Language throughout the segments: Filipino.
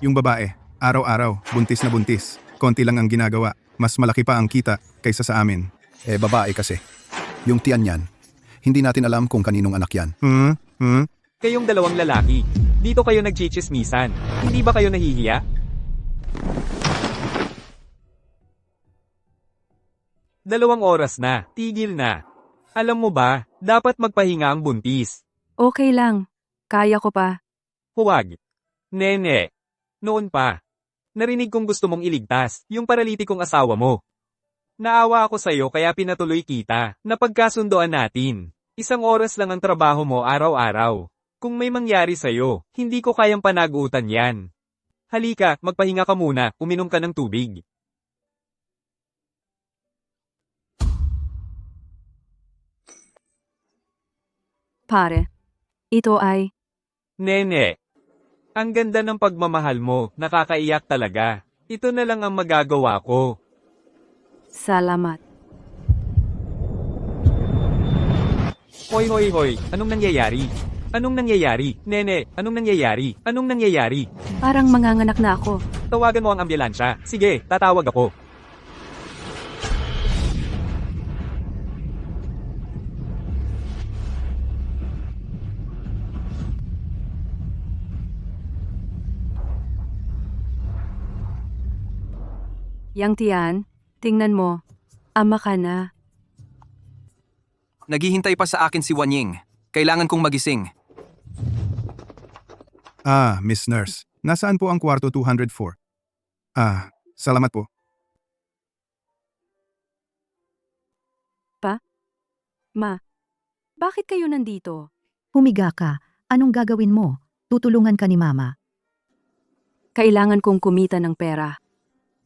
Yung babae, araw-araw, buntis na buntis. Konti lang ang ginagawa. Mas malaki pa ang kita kaysa sa amin. Babae kasi. Yung tiyan yan. Hindi natin alam kung kaninong anak yan. Kayong dalawang lalaki. Dito kayo nagchichismisan. Hindi ba kayo nahihiya? Dalawang oras na. Tigil na. Alam mo ba, dapat magpahinga ang buntis. Okay lang. Kaya ko pa. Huwag. Nene. Noon pa. Narinig kong gusto mong iligtas, yung paralitikong asawa mo. Naawa ako sa'yo kaya pinatuloy kita, napagkasundoan natin. 1 oras lang ang trabaho mo araw-araw. Kung may mangyari sa'yo, hindi ko kayang panagutan yan. Halika, magpahinga ka muna, uminom ka ng tubig. Pare. Ito ay... Nene. Ang ganda ng pagmamahal mo, nakakaiyak talaga. Ito na lang ang magagawa ko. Salamat. Hoy hoy hoy, anong nangyayari? Anong nangyayari? Nene, anong nangyayari? Anong nangyayari? Parang manganganak na ako. Tawagan mo ang ambulansya. Sige, tatawag ako. Yang Tian, tingnan mo. Ama ka na. Naghihintay pa sa akin si Wanying. Kailangan kong magising. Miss Nurse. Nasaan po ang kwarto 204? Salamat po. Ma, bakit kayo nandito? Humiga ka. Anong gagawin mo? Tutulungan ka ni Mama. Kailangan kong kumita ng pera.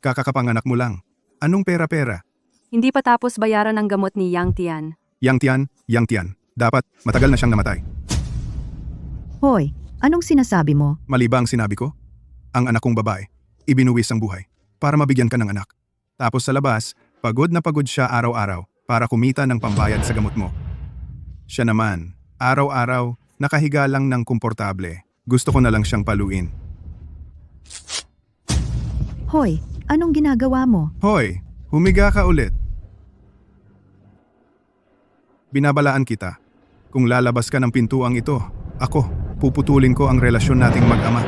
Kakakapanganak mo lang. Anong pera-pera? Hindi pa tapos bayaran ang gamot ni Yang Tian. Yang Tian. Dapat, matagal na siyang namatay. Hoy, anong sinasabi mo? Mali ba ang sinabi ko? Ang anak kong babae, ibinuwis ang buhay para mabigyan ka ng anak. Tapos sa labas, pagod na pagod siya araw-araw para kumita ng pambayad sa gamot mo. Siya naman, araw-araw, nakahiga lang ng komportable. Gusto ko na lang siyang paluin. Hoy, anong ginagawa mo? Hoy, humiga ka ulit. Binabalaan kita. Kung lalabas ka ng pintuang ito, ako, puputulin ko ang relasyon nating mag-ama.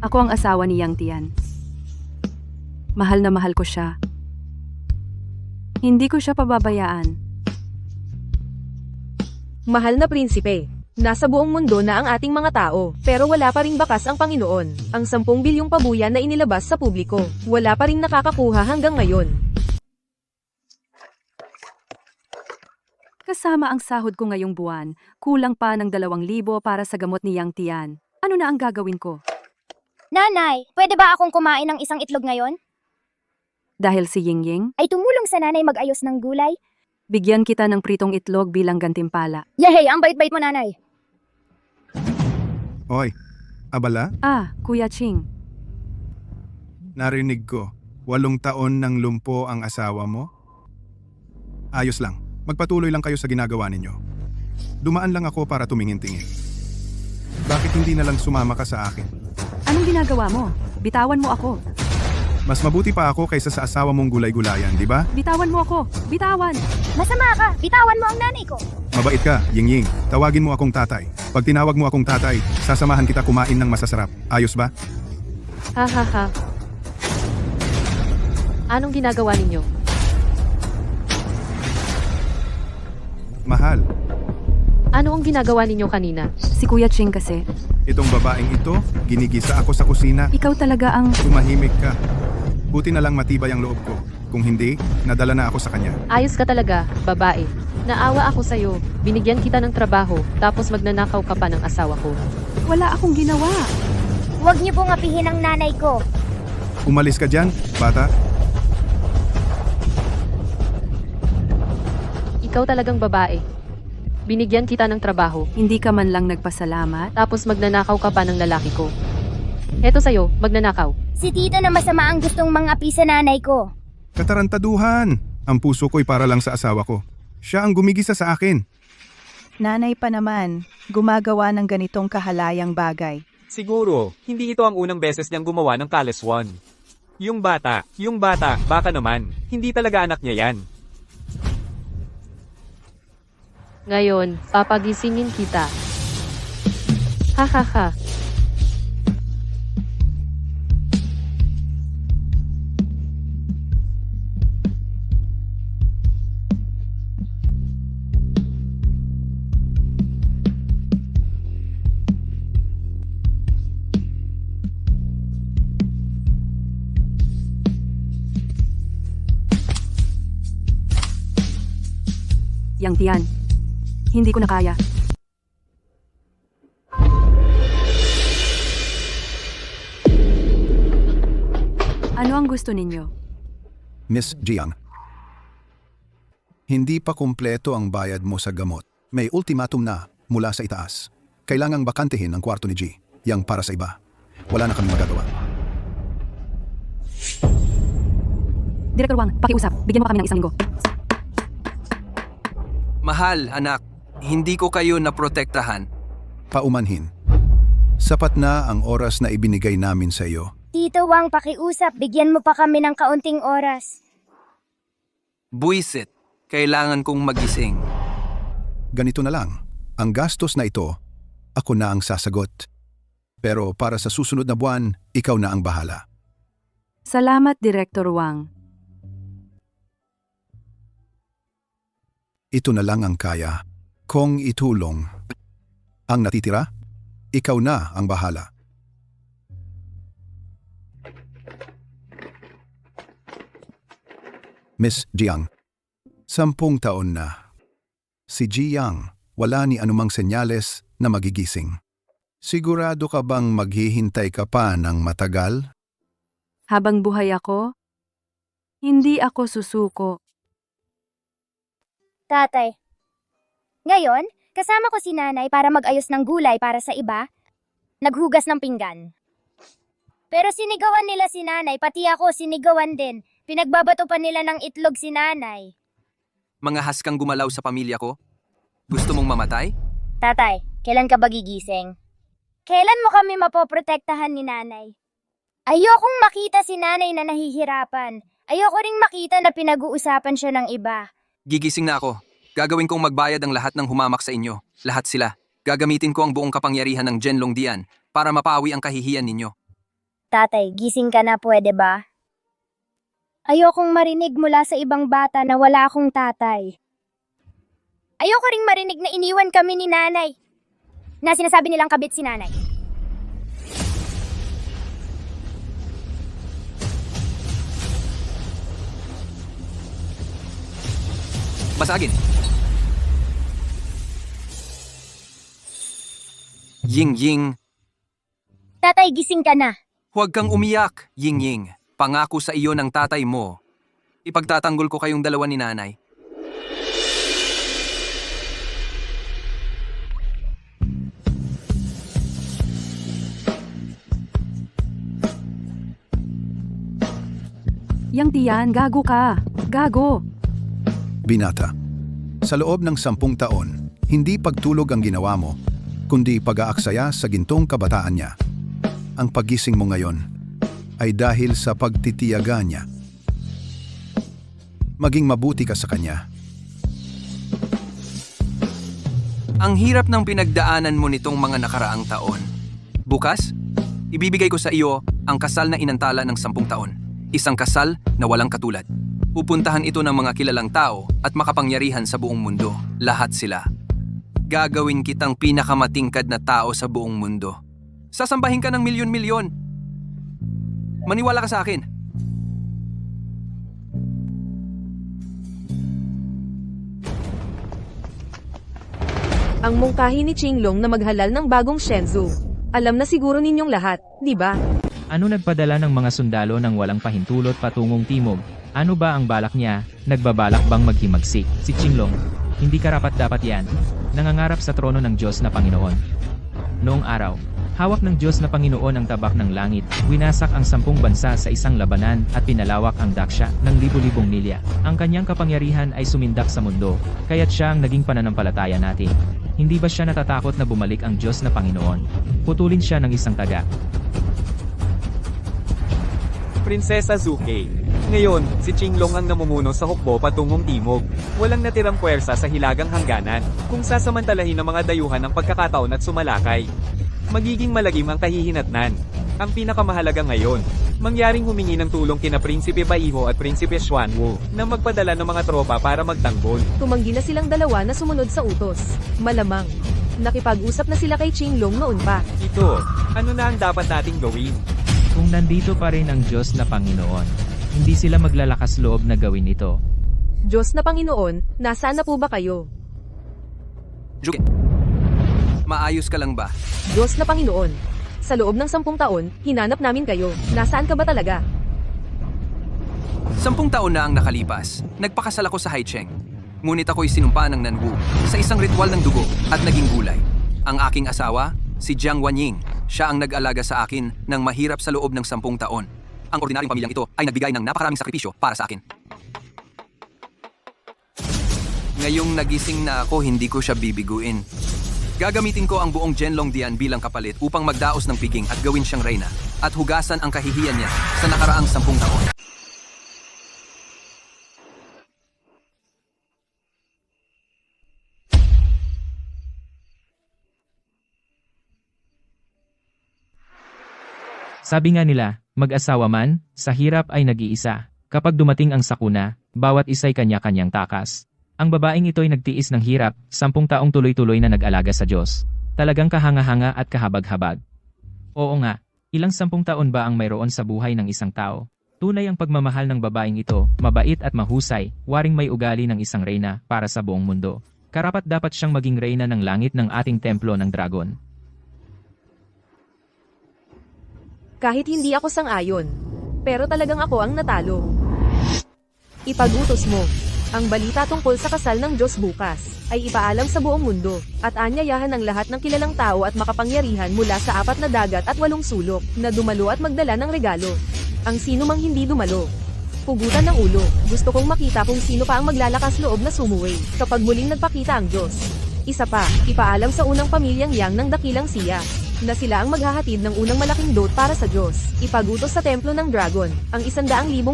Ako ang asawa ni Yang Tian. Mahal na mahal ko siya. Hindi ko siya pababayaan. Mahal na prinsipe, nasa buong mundo na ang ating mga tao, pero wala pa ring bakas ang Panginoon. Ang 10 bilyong pabuya na inilabas sa publiko, wala pa ring nakakakuha hanggang ngayon. Kasama ang sahod ko ngayong buwan, kulang pa ng 2,000 para sa gamot ni Yang Tian. Ano na ang gagawin ko? Nanay, pwede ba akong kumain ng isang itlog ngayon? Dahil si Yingying, Ay tumulong sa nanay mag-ayos ng gulay? bigyan kita ng pritong itlog bilang gantimpala. Yehey, ang bait-bait mo nanay. Hoy, abala, Kuya Ching, narinig ko, 8 taon ng lumpo ang asawa mo? Ayos lang, magpatuloy lang kayo sa ginagawa ninyo. Dumaan lang ako para tumingin-tingin. Bakit hindi na lang sumama ka sa akin? anong ginagawa mo? Bitawan mo ako. Mas mabuti pa ako kaysa sa asawa mong gulay-gulayan, di ba? Bitawan mo ako. Bitawan. Masama ka, bitawan mo ang nanay ko. Mabait ka, Yingying. Tawagin mo akong tatay. Pag tinawag mo akong tatay, sasamahan kita kumain ng masasarap. Ayos ba? Ha. Anong ginagawa ninyo? Mahal, Ano ang ginagawa ninyo kanina? Si Kuya Ching kasi. itong babaeng ito, ginigisa ako sa kusina. Ikaw talaga ang... Tumahimik ka. Buti na lang matibay ang loob ko. Kung hindi, nadala na ako sa kanya. Ayos ka talaga, babae. Naawa ako sa'yo, binigyan kita ng trabaho, tapos magnanakaw ka pa ng asawa ko. Wala akong ginawa. Huwag niyo pong apihin ang nanay ko. Umalis ka dyan, bata. Ikaw talagang babae. Binigyan kita ng trabaho, Hindi ka man lang nagpasalamat. tapos magnanakaw ka pa ng lalaki ko. Heto sa'yo, magnanakaw. Si tito na masama ang gustong mangapi sa nanay ko. Katarantaduhan! Ang puso ko'y para lang sa asawa ko. Siya ang gumigisa sa akin. Nanay pa naman, gumagawa ng ganitong kahalayang bagay. Siguro, hindi ito ang unang beses niyang gumawa ng kalaswan. Yung bata, baka naman, hindi talaga anak niya yan. Ngayon, papagisingin kita. Hahaha. Yang Tian. Hindi ko na kaya. Ano ang gusto ninyo? Miss Jiang. Hindi pa kumpleto ang bayad mo sa gamot. May ultimatum na mula sa itaas. Kailangang bakantehin ang kwarto ni Ji. Yang para sa iba. Wala na kami magagawa. Director Wang, pakiusap. Bigyan mo kami ng 1 linggo. Mahal, anak. Hindi ko kayo naprotektahan. Paumanhin. Sapat na ang oras na ibinigay namin sa iyo. Tito Wang, pakiusap. Bigyan mo pa kami ng kaunting oras. Buisit. Kailangan kong magising. Ganito na lang. Ang gastos na ito, ako na ang sasagot. Pero para sa susunod na buwan, ikaw na ang bahala. Salamat, Director Wang. Ito na lang ang kaya kong itulong. Ang natitira, ikaw na ang bahala. Miss Jiang, 10 taon na. Si Jiang, wala ni anumang senyales na magigising. Sigurado ka bang maghihintay ka pa ng matagal? Habang buhay ako, hindi ako susuko. Tatay. Ngayon, kasama ko si nanay para mag-ayos ng gulay para sa iba. Naghugas ng pinggan. Pero sinigawan nila si nanay, pati ako sinigawan din. Pinagbabato pa nila ng itlog si nanay. Mga haskang gumalaw sa pamilya ko? Gusto mong mamatay? Tatay, kailan ka ba gigising? Kailan mo kami mapoprotektahan ni nanay? Ayokong makita si nanay na nahihirapan. Ayoko ring makita na pinag-uusapan siya ng iba. Gigising na ako. Gagawin kong magbayad ang lahat ng humamak sa inyo. Lahat sila. Gagamitin ko ang buong kapangyarihan ng Genlong Dian para mapawi ang kahihiyan ninyo. Tatay, gising ka na, pwede ba? Ayokong marinig mula sa ibang bata na wala akong tatay. Ayoko ring marinig na iniwan kami ni nanay. Na sinasabi nilang kabit si nanay. Basagin! Ying-ying, Tatay, gising ka na. huwag kang umiyak, Ying-ying. Pangako sa iyo ng tatay mo. Ipagtatanggol ko kayong dalawa ni nanay. Yang Tian, gago ka. Gago. Binata, sa loob ng 10 taon, hindi pagtulog ang ginawa mo, kundi pag-aaksaya sa gintong kabataan niya. Ang pagising mo ngayon ay dahil sa pagtitiyaga niya. Maging mabuti ka sa kanya. Ang hirap ng pinagdaanan mo nitong mga nakaraang taon. Bukas, ibibigay ko sa iyo ang kasal na inantala ng 10 taon. Isang kasal na walang katulad. Pupuntahan ito ng mga kilalang tao at makapangyarihan sa buong mundo. Lahat sila. Gagawin kitang pinakamatingkad na tao sa buong mundo. Sasambahin ka ng milyon-milyon. Maniwala ka sa akin. Ang mungkahi ni Qinglong na maghalal ng bagong Shenzhou. Alam na siguro ninyong lahat, di ba? Ano nagpadala ng mga sundalo ng walang pahintulot patungong timog? Ano ba ang balak niya? Nagbabalak bang maghimagsik? Si Qinglong, hindi karapat-dapat yan. Nangangarap sa trono ng Diyos na Panginoon. Noong araw, hawak ng Diyos na Panginoon ang tabak ng langit, winasak ang 10 bansa sa isang labanan at pinalawak ang daksya ng libu-libong milya. Ang kanyang kapangyarihan ay sumindak sa mundo, kaya't siya ang naging pananampalataya natin. Hindi ba siya natatakot na bumalik ang Diyos na Panginoon? Putulin siya ng isang taga. Prinsesa Zuke. Ngayon, si Qinglong ang namumuno sa hukbo patungong timog. Walang natirang puwersa sa hilagang hangganan, kung sasamantalahin ng mga dayuhan ang pagkakataon at sumalakay. Magiging malagim ang kahihinatnan. Ang pinakamahalaga ngayon, mangyaring humingi ng tulong kina Prinsipe Baiho at Prinsipe Xuanwu na magpadala ng mga tropa para magtanggol. Tumanggi na silang dalawa na sumunod sa utos. Malamang. Nakipag-usap na sila kay Qinglong noon pa. Ito, ano na ang dapat nating gawin? Kung nandito pa rin ang Diyos na Panginoon, hindi sila maglalakas loob na gawin ito. Diyos na Panginoon, nasaan na po ba kayo? Juke. Maayos ka lang ba? Diyos na Panginoon, sa loob ng 10 taon, hinanap namin kayo. Nasaan ka ba talaga? 10 taon na ang nakalipas. Nagpakasal ako sa Haicheng. Ngunit ako'y sinumpa ng Nanwu sa isang ritual ng dugo at naging gulay. Ang aking asawa, si Jiang Wanying, siya ang nag-alaga sa akin ng mahirap sa loob ng 10 taon. Ang ordinaryong pamilyang ito ay nagbigay ng napakaraming sakripisyo para sa akin. Ngayong nagising na ako, hindi ko siya bibiguin. Gagamitin ko ang buong Zhenlong Dian bilang kapalit upang magdaos ng piging at gawin siyang reyna at hugasan ang kahihiyan niya sa nakaraang 10 taon. Sabi nga nila, mag-asawa man, sa hirap ay nag-iisa. Kapag dumating ang sakuna, bawat isa'y kanya-kanyang takas. Ang babaeng ito'y nagtiis ng hirap, 10 taong tuloy-tuloy na nag-alaga sa Diyos. Talagang kahanga-hanga at kahabag-habag. Oo nga, ilang 10 taon ba ang mayroon sa buhay ng isang tao? Tunay ang pagmamahal ng babaeng ito, mabait at mahusay, waring may ugali ng isang reyna para sa buong mundo. Karapat dapat siyang maging reyna ng langit ng ating templo ng dragon. Kahit hindi ako sang-ayon. Pero talagang ako ang natalo. Ipag-utos mo. Ang balita tungkol sa kasal ng Diyos bukas ay ipaalam sa buong mundo at anyayahan ng lahat ng kilalang tao at makapangyarihan mula sa 4 na dagat at 8 sulok na dumalo at magdala ng regalo. Ang sino mang hindi dumalo, pugutan ng ulo. Gusto kong makita kung sino pa ang maglalakas loob na sumuway kapag muling nagpakita ang Diyos. Isa pa, ipaalam sa unang pamilyang Yang ng dakilang siya na sila ang maghahatid ng unang malaking dot para sa Diyos. Ipagutos sa templo ng dragon, ang 100,000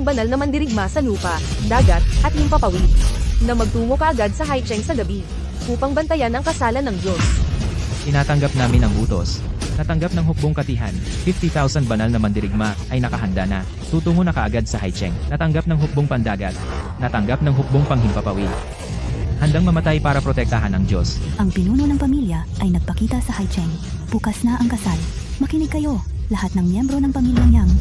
banal na mandirigma sa lupa, dagat, at himpapawid, na magtungo kaagad sa Haicheng sa gabi, upang bantayan ang kasalan ng Diyos. Tinatanggap namin ang utos. Natanggap ng hukbong katihan, 50,000 banal na mandirigma ay nakahanda na. Tutungo na kaagad sa Haicheng. Natanggap ng hukbong pandagat. Natanggap ng hukbong panghimpapawid. Handang mamatay para protektahan ang Diyos. Ang pinuno ng pamilya ay nagpakita sa Haicheng. Bukas na ang kasal. Makinig kayo, lahat ng miyembro ng pamilyang Yang.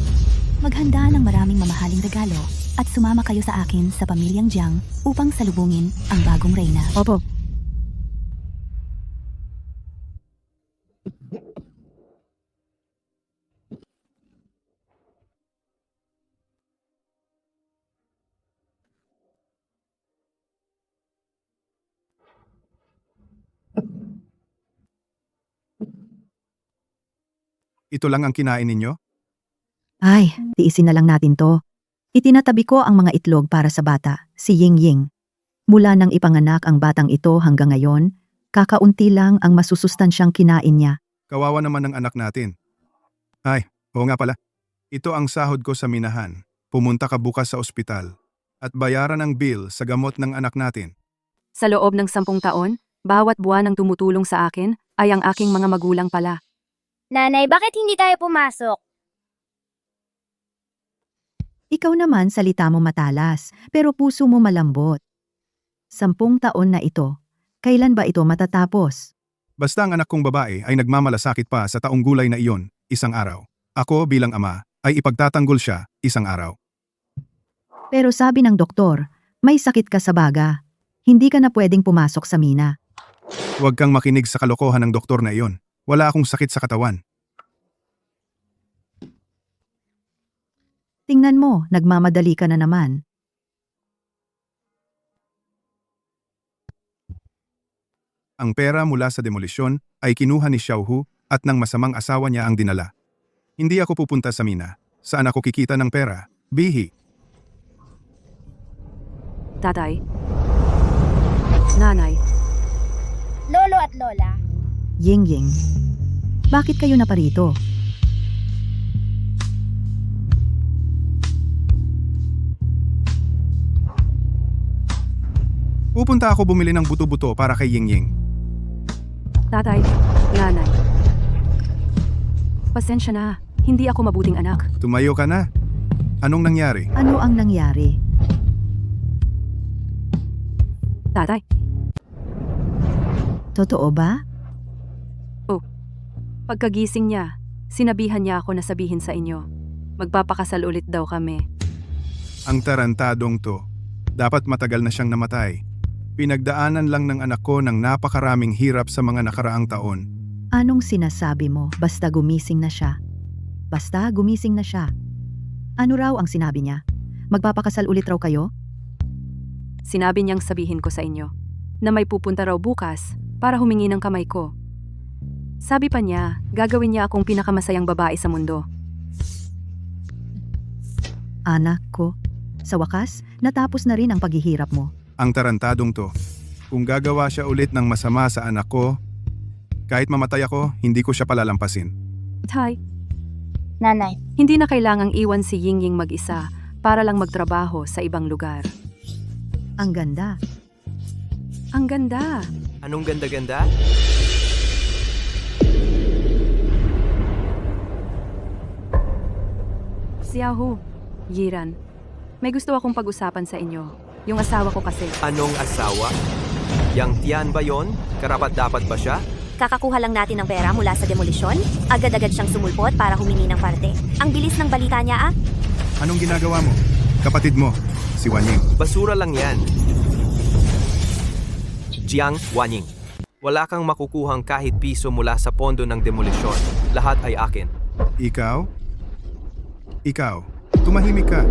Maghanda ng maraming mamahaling regalo at sumama kayo sa akin sa pamilyang Jiang upang salubungin ang bagong reyna. Opo. Ito lang ang kinain ninyo? Ay, tiisin na lang natin to. Itinatabi ko ang mga itlog para sa bata, si Ying Ying. Mula nang ipanganak ang batang ito hanggang ngayon, kakaunti lang ang masusustansyang kinain niya. Kawawa naman ng anak natin. Ay, oo nga pala. Ito ang sahod ko sa minahan. Pumunta ka bukas sa ospital at bayaran ang bill sa gamot ng anak natin. Sa loob ng 10 taon, bawat buwan ang tumutulong sa akin ay ang aking mga magulang pala. Nanay, bakit hindi tayo pumasok? Ikaw naman salita mo matalas, pero puso mo malambot. 10 taon na ito. Kailan ba ito matatapos? Basta ang anak kong babae ay nagmamalasakit pa sa taong gulay na iyon, isang araw. Ako bilang ama ay ipagtatanggol siya, isang araw. Pero sabi ng doktor, may sakit ka sa baga. Hindi ka na pwedeng pumasok sa mina. Huwag kang makinig sa kalokohan ng doktor na iyon. Wala akong sakit sa katawan. Tingnan mo, nagmamadali ka na naman. Ang pera mula sa demolisyon ay kinuha ni Xiaohu at ng masamang asawa niya ang dinala. Hindi ako pupunta sa mina. Saan ako kikita ng pera? Bihi. Tatay. Nanay. Lolo at at lola. Ying-ying. Bakit kayo naparito? Pupunta ako bumili ng buto-buto para kay Ying-Ying. Tatay, nanay. Pasensya na, hindi ako mabuting anak. Tumayo ka na. Anong nangyari? Ano ang nangyari? Tatay, Totoo ba? pagkagising niya, sinabihan niya ako na sabihin sa inyo. Magpapakasal ulit daw kami. Ang tarantadong to. Dapat matagal na siyang namatay. Pinagdaanan lang ng anak ko ng napakaraming hirap sa mga nakaraang taon. Anong sinasabi mo? Basta gumising na siya. Basta gumising na siya. Ano raw ang sinabi niya? Magpapakasal ulit raw kayo? Sinabi niyang sabihin ko sa inyo na may pupunta raw bukas para humingi ng kamay ko. Sabi pa niya, gagawin niya akong pinakamasayang babae sa mundo. Anak ko, sa wakas, natapos na rin ang paghihirap mo. Ang tarantadong to. Kung gagawa siya ulit ng masama sa anak ko, kahit mamatay ako, hindi ko siya palalampasin. Tay, Nanay, hindi na kailangang iwan si Ying-Ying mag-isa para lang magtrabaho sa ibang lugar. Ang ganda. Ang ganda! Anong ganda-ganda? Xiaohu, Yiran, may gusto akong pag-usapan sa inyo. Yung asawa ko kasi. Anong asawa? Yang Tian ba yon? Karapat-dapat ba siya? kakakuha lang natin ng pera mula sa demolisyon? Agad-agad siyang sumulpot para humingi ng parte. Ang bilis ng balita niya ah. Anong ginagawa mo? Kapatid mo, si Wanying. Basura lang yan. Jiang Wanying. Wala kang makukuhang kahit piso mula sa pondo ng demolisyon. Lahat ay akin. Ikaw? Tumahimik ka.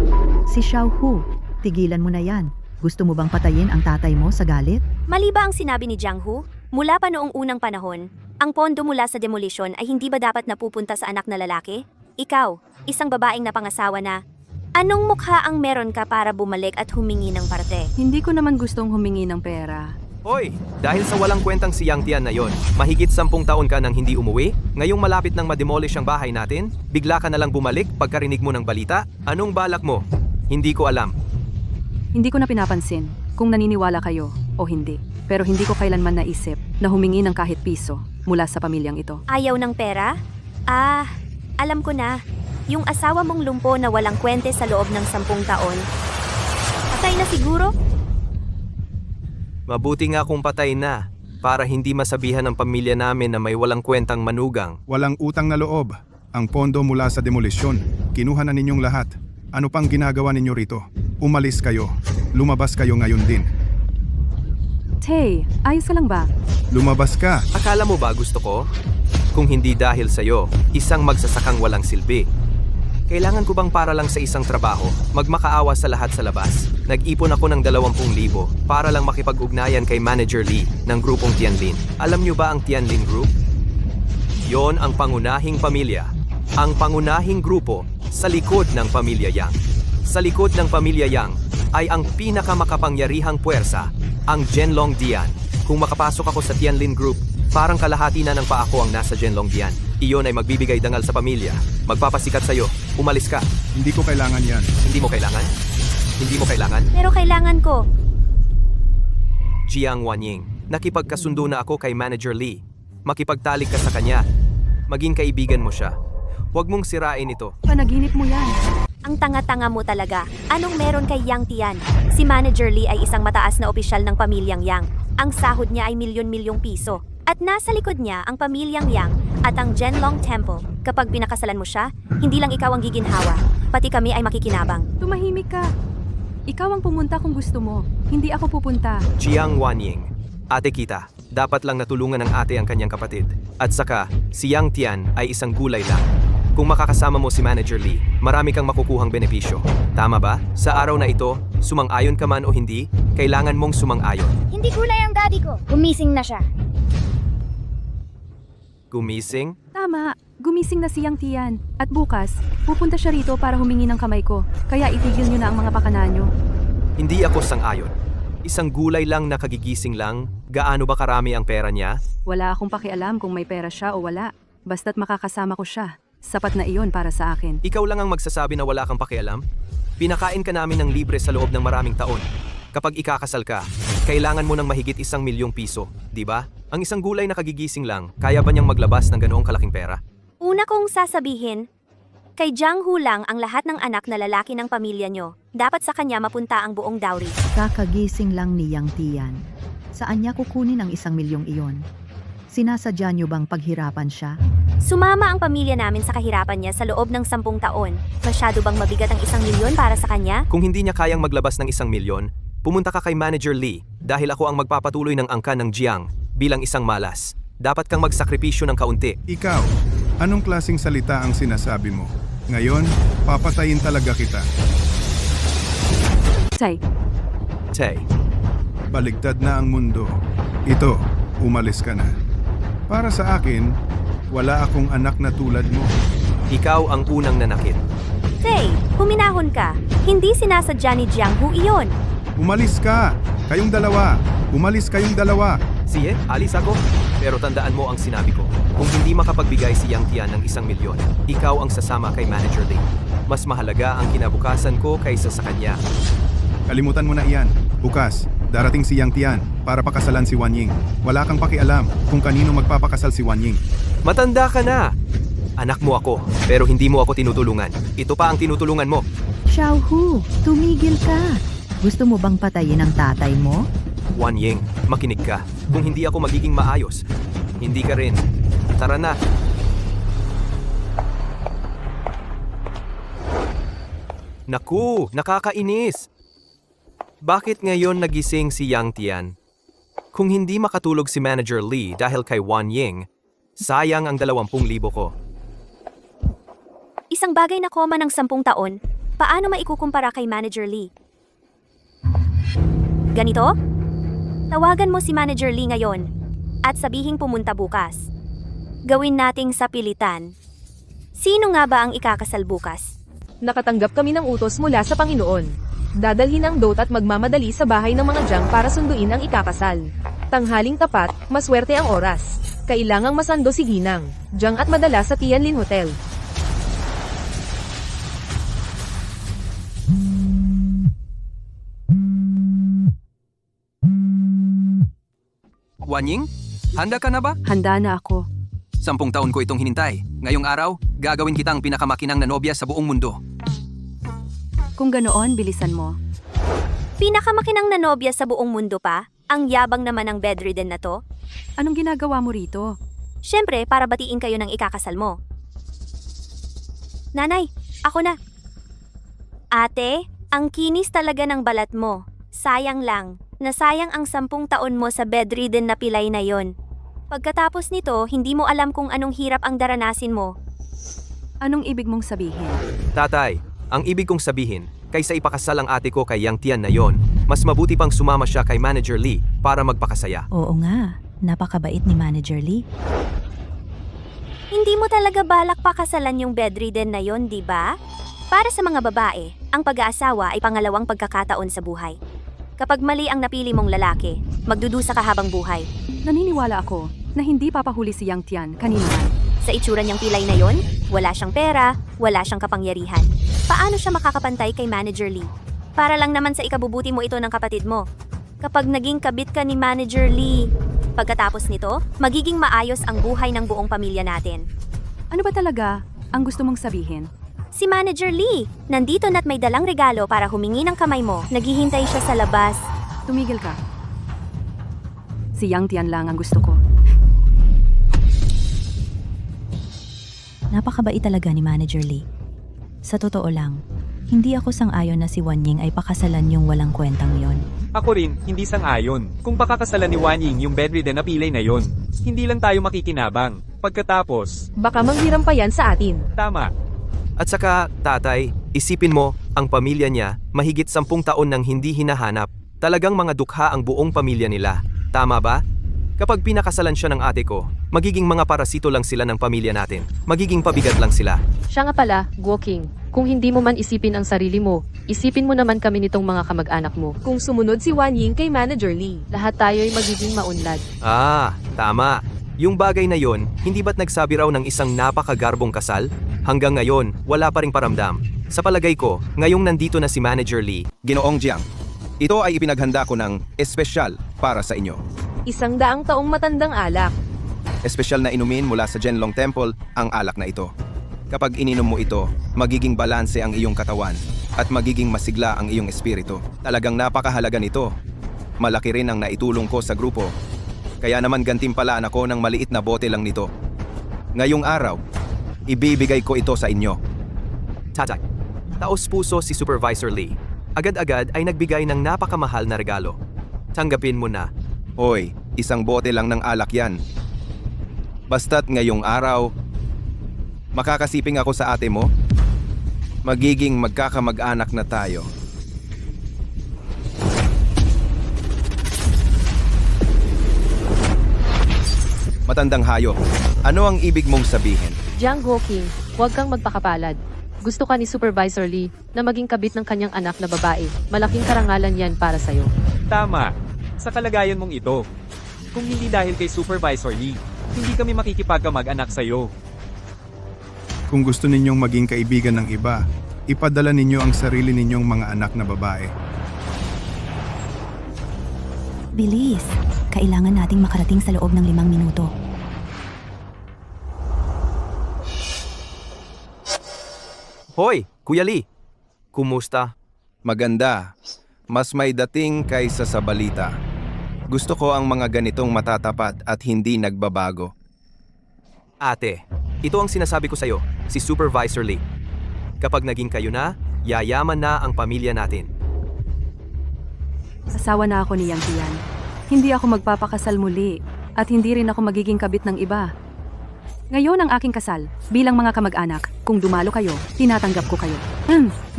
Si Xiaohu, tigilan mo na yan. Gusto mo bang patayin ang tatay mo sa galit? Mali ba ang sinabi ni Jiang Hu? Mula pa noong unang panahon, ang pondo mula sa demolisyon ay hindi ba dapat napupunta sa anak na lalaki? Ikaw, isang babaeng napangasawa na. Anong mukha ang meron ka para bumalik at humingi ng parte? Hindi ko naman gustong humingi ng pera. Hoy! Dahil sa walang kwentang si Yang Tian na yon, mahigit 10 taon ka nang hindi umuwi? Ngayong malapit nang ma-demolish ang bahay natin, bigla ka na lang bumalik pagkarinig mo ng balita? Anong balak mo? Hindi ko alam. Hindi ko na pinapansin kung naniniwala kayo o hindi. Pero hindi ko kailanman naisip na humingi ng kahit piso mula sa pamilyang ito. Ayaw ng pera? Ah, alam ko na. Yung asawa mong lumpo na walang kwente sa loob ng 10 taon. Patay na siguro? Mabuti nga kung patay na, para hindi masabihan ng pamilya namin na may walang kwentang manugang. Walang utang na loob. Ang pondo mula sa demolisyon. Kinuha na ninyong lahat. Ano pang ginagawa ninyo rito? Umalis kayo. Lumabas kayo ngayon din. Tay, ayos ka lang ba? Lumabas ka. Akala mo ba gusto ko? Kung hindi dahil sa'yo, isang magsasakang walang silbi. Kailangan ko bang para lang sa isang trabaho, magmakaawa sa lahat sa labas? Nag-ipon ako ng 20,000 para lang makipag-ugnayan kay Manager Lee ng grupong Tianlin. Alam niyo ba ang Tianlin Group? Yon ang pangunahing pamilya. Ang pangunahing grupo sa likod ng pamilya Yang. Sa likod ng pamilya Yang ay ang pinakamakapangyarihang puwersa, ang Zhenlong Dian. Kung makapasok ako sa Tianlin Group, parang kalahati na ng paa ko ang nasa Zhenlong Dian. Iyon ay magbibigay dangal sa pamilya. Magpapasikat sa'yo. Umalis ka. Hindi ko kailangan yan. Hindi mo kailangan? Hindi mo kailangan? Pero kailangan ko. Jiang Wanying, nakipagkasundo na ako kay Manager Lee. Makipagtalik ka sa kanya. Maging kaibigan mo siya. Huwag mong sirain ito. Panaginip mo yan. Ang tanga-tanga mo talaga. Anong meron kay Yang Tian? Si Manager Lee ay isang mataas na opisyal ng pamilyang Yang. Ang sahod niya ay milyon-milyong piso. At nasa likod niya ang pamilyang Yang at ang Zhenlong Temple. Kapag pinakasalan mo siya, hindi lang ikaw ang giginhawa, pati kami ay makikinabang. Tumahimik ka. Ikaw ang pumunta kung gusto mo. Hindi ako pupunta. Jiang Wanying, ate kita, dapat lang natulungan ng ate ang kanyang kapatid. At saka, si Yang Tian ay isang gulay lang. Kung makakasama mo si Manager Lee, marami kang makukuhang benepisyo. Tama ba? Sa araw na ito, sumang-ayon ka man o hindi, kailangan mong sumang-ayon. Hindi gulay ang daddy ko. Gumising na siya. Gumising? Tama, gumising na si Yang Tian. At bukas, pupunta siya rito para humingi ng kamay ko. Kaya itigil niyo na ang mga pakana niyo. Hindi ako sang-ayon. Isang gulay lang na kagigising lang, gaano ba karami ang pera niya? Wala akong pakialam kung may pera siya o wala. Basta't makakasama ko siya. Sapat na iyon para sa akin. Ikaw lang ang magsasabi na wala kang pakialam? Pinakain ka namin ng libre sa loob ng maraming taon. Kapag ikakasal ka, kailangan mo ng mahigit 1,000,000 piso, di ba? Ang isang gulay na kagigising lang, kaya ba niyang maglabas ng ganoong kalaking pera? Una kong sasabihin, kay Jiang Hu lang ang lahat ng anak na lalaki ng pamilya nyo. Dapat sa kanya mapunta ang buong dowry. Kakagising lang ni Yang Tian. Saan niya kukunin ang 1,000,000 iyon? Sinasadya niyo bang paghirapan siya? Sumama ang pamilya namin sa kahirapan niya sa loob ng 10 taon. Masyado bang mabigat ang 1,000,000 para sa kanya? Kung hindi niya kayang maglabas ng 1,000,000, pumunta ka kay Manager Lee dahil ako ang magpapatuloy ng angkan ng Jiang bilang isang malas. Dapat kang magsakripisyo ng kaunti. Ikaw, anong klasing salita ang sinasabi mo? Ngayon, papatayin talaga kita. Say, Tay, Baligtad na ang mundo. Ito, umalis ka na. Para sa akin, wala akong anak na tulad mo. ikaw ang unang nanakit. Tay, huminahon ka. Hindi sinasadya ni Jiang Hu iyon. Umalis ka! Kayong dalawa! Umalis kayong dalawa! Sige, alis ako. Pero tandaan mo ang sinabi ko. Kung hindi makapagbigay si Yang Tian ng 1,000,000, ikaw ang sasama kay Manager Lee. Mas mahalaga ang kinabukasan ko kaysa sa kanya. Kalimutan mo na iyan. Bukas, darating si Yang Tian para pakasalan si Wan Ying. Wala kang pakialam kung kanino magpapakasal si Wan Ying. Matanda ka na! Anak mo ako, pero hindi mo ako tinutulungan. Ito pa ang tinutulungan mo. Xiaohu, tumigil ka. Gusto mo bang patayin ang tatay mo? Wan Ying, makinig ka. Kung hindi ako magiging maayos, hindi ka rin. Tara na. Naku, nakakainis. Bakit ngayon nagising si Yang Tian? Kung hindi makatulog si Manager Lee dahil kay Wan Ying, sayang ang 20,000 ko. Isang bagay na koma ng 10 taon, paano maikukumpara kay Manager Lee? Ganito? Tawagan mo si Manager Lee ngayon at sabihing pumunta bukas. Gawin nating sapilitan. Sino nga ba ang ikakasal bukas? Nakatanggap kami ng utos mula sa Panginoon. Dadalhin ang dot at magmamadali sa bahay ng mga Jiang para sunduin ang ikakasal. Tanghaling tapat, maswerte ang oras. Kailangang masando si Ginang, Jiang at madala sa Tianlin Hotel. Wan Ying, handa ka na ba? handa na ako. 10 taon ko itong hinintay. Ngayong araw, gagawin kitang pinakamakinang na nobya sa buong mundo. Kung ganoon, bilisan mo. Pinakamakinang na nobya sa buong mundo pa? Ang yabang naman ng bedridden na to? Anong ginagawa mo rito? Siyempre, para batiin kayo ng ikakasal mo. Nanay, ako na. Ate, ang kinis talaga ng balat mo. Sayang lang. Nasayang ang 10 taon mo sa bedridden na pilay na yon. Pagkatapos nito, hindi mo alam kung anong hirap ang daranasin mo. Anong ibig mong sabihin? Tatay, ang ibig kong sabihin, kaysa ipakasal ang ate ko kay Yang Tian na yon, mas mabuti pang sumama siya kay Manager Lee para magpakasaya. Oo nga, napakabait ni Manager Lee. Hindi mo talaga balak pakasalan yung bedridden na yon, di ba? Para sa mga babae, ang pag-aasawa ay pangalawang pagkakataon sa buhay. Kapag mali ang napili mong lalaki, magdudusa ka habang buhay. Naniniwala ako na hindi papahuli si Yang Tian kanina man. Sa itsura niyang pilay na yon, wala siyang pera, wala siyang kapangyarihan. Paano siya makakapantay kay Manager Lee? Para lang naman sa ikabubuti mo ito ng kapatid mo. Kapag naging kabit ka ni Manager Lee, pagkatapos nito, magiging maayos ang buhay ng buong pamilya natin. Ano ba talaga ang gusto mong sabihin? Si Manager Lee, nandito na't may dalang regalo para humingi ng kamay mo. Naghihintay siya sa labas. Tumigil ka. Si Yang Tian lang ang gusto ko. Napakabait talaga ni Manager Lee. Sa totoo lang, hindi ako sang-ayon na si Wan Ying ay pakasalan yung walang kwentang yon. Ako rin, hindi sang-ayon. Kung pakakasalan ni Wan Ying yung bedridden na pilay na yon, hindi lang tayo makikinabang. Pagkatapos, Baka manghiram pa yan sa atin. tama. At saka, tatay, isipin mo, ang pamilya niya, mahigit 10 taon nang hindi hinahanap. Talagang mga dukha ang buong pamilya nila. Tama ba? Kapag pinakasalan siya ng ate ko, magiging mga parasito lang sila ng pamilya natin. Magiging pabigat lang sila. Siya nga pala, Guo King. Kung hindi mo man isipin ang sarili mo, isipin mo naman kami nitong mga kamag-anak mo. Kung sumunod si Wan Ying kay Manager Lee, Lahat tayo'y magiging maunlad. Ah, tama. Yung bagay na yon, hindi ba't nagsabi raw ng isang napakagarbong kasal? Hanggang ngayon, wala pa ring paramdam. Sa palagay ko, ngayong nandito na si Manager Lee, Ginoong Jiang, ito ay ipinaghanda ko ng espesyal para sa inyo. 100 taong matandang alak. Espesyal na inumin mula sa Zhenlong Temple ang alak na ito. Kapag ininom mo ito, magiging balanse ang iyong katawan at magiging masigla ang iyong espiritu. Talagang napakahalaga nito. Malaki rin ang naitulong ko sa grupo. Kaya naman gantimpalaan ako ng maliit na bote lang nito. Ngayong araw, ibibigay ko ito sa inyo. Tatak. Taos puso si Supervisor Lee. Agad-agad ay nagbigay ng napakamahal na regalo. Tanggapin mo na. Hoy, isang bote lang ng alak yan. Basta't ngayong araw, makakasiping ako sa ate mo, magiging magkakamag-anak na tayo. Matandang hayop, ano ang ibig mong sabihin? Jiang Guoqing, huwag kang magpakapalad. Gusto ka ni Supervisor Lee na maging kabit ng kanyang anak na babae. Malaking karangalan yan para sa'yo. Tama. Sa kalagayan mong ito. Kung hindi dahil kay Supervisor Lee, hindi kami makikipagkamag-anak sa'yo. Kung gusto ninyong maging kaibigan ng iba, ipadala ninyo ang sarili ninyong mga anak na babae. Bilis! Kailangan nating makarating sa loob ng 5 minuto. Hoy, Kuya Lee! Kumusta? Maganda. Mas may dating kaysa sa balita. Gusto ko ang mga ganitong matatapat at hindi nagbabago. Ate, ito ang sinasabi ko sa'yo, si Supervisor Lee. Kapag naging kayo na, yayaman na ang pamilya natin. Asawa na ako ni Yang Tian. Hindi ako magpapakasal muli at hindi rin ako magiging kabit ng iba. Ngayon ang aking kasal, bilang mga kamag-anak, kung dumalo kayo, tinatanggap ko kayo.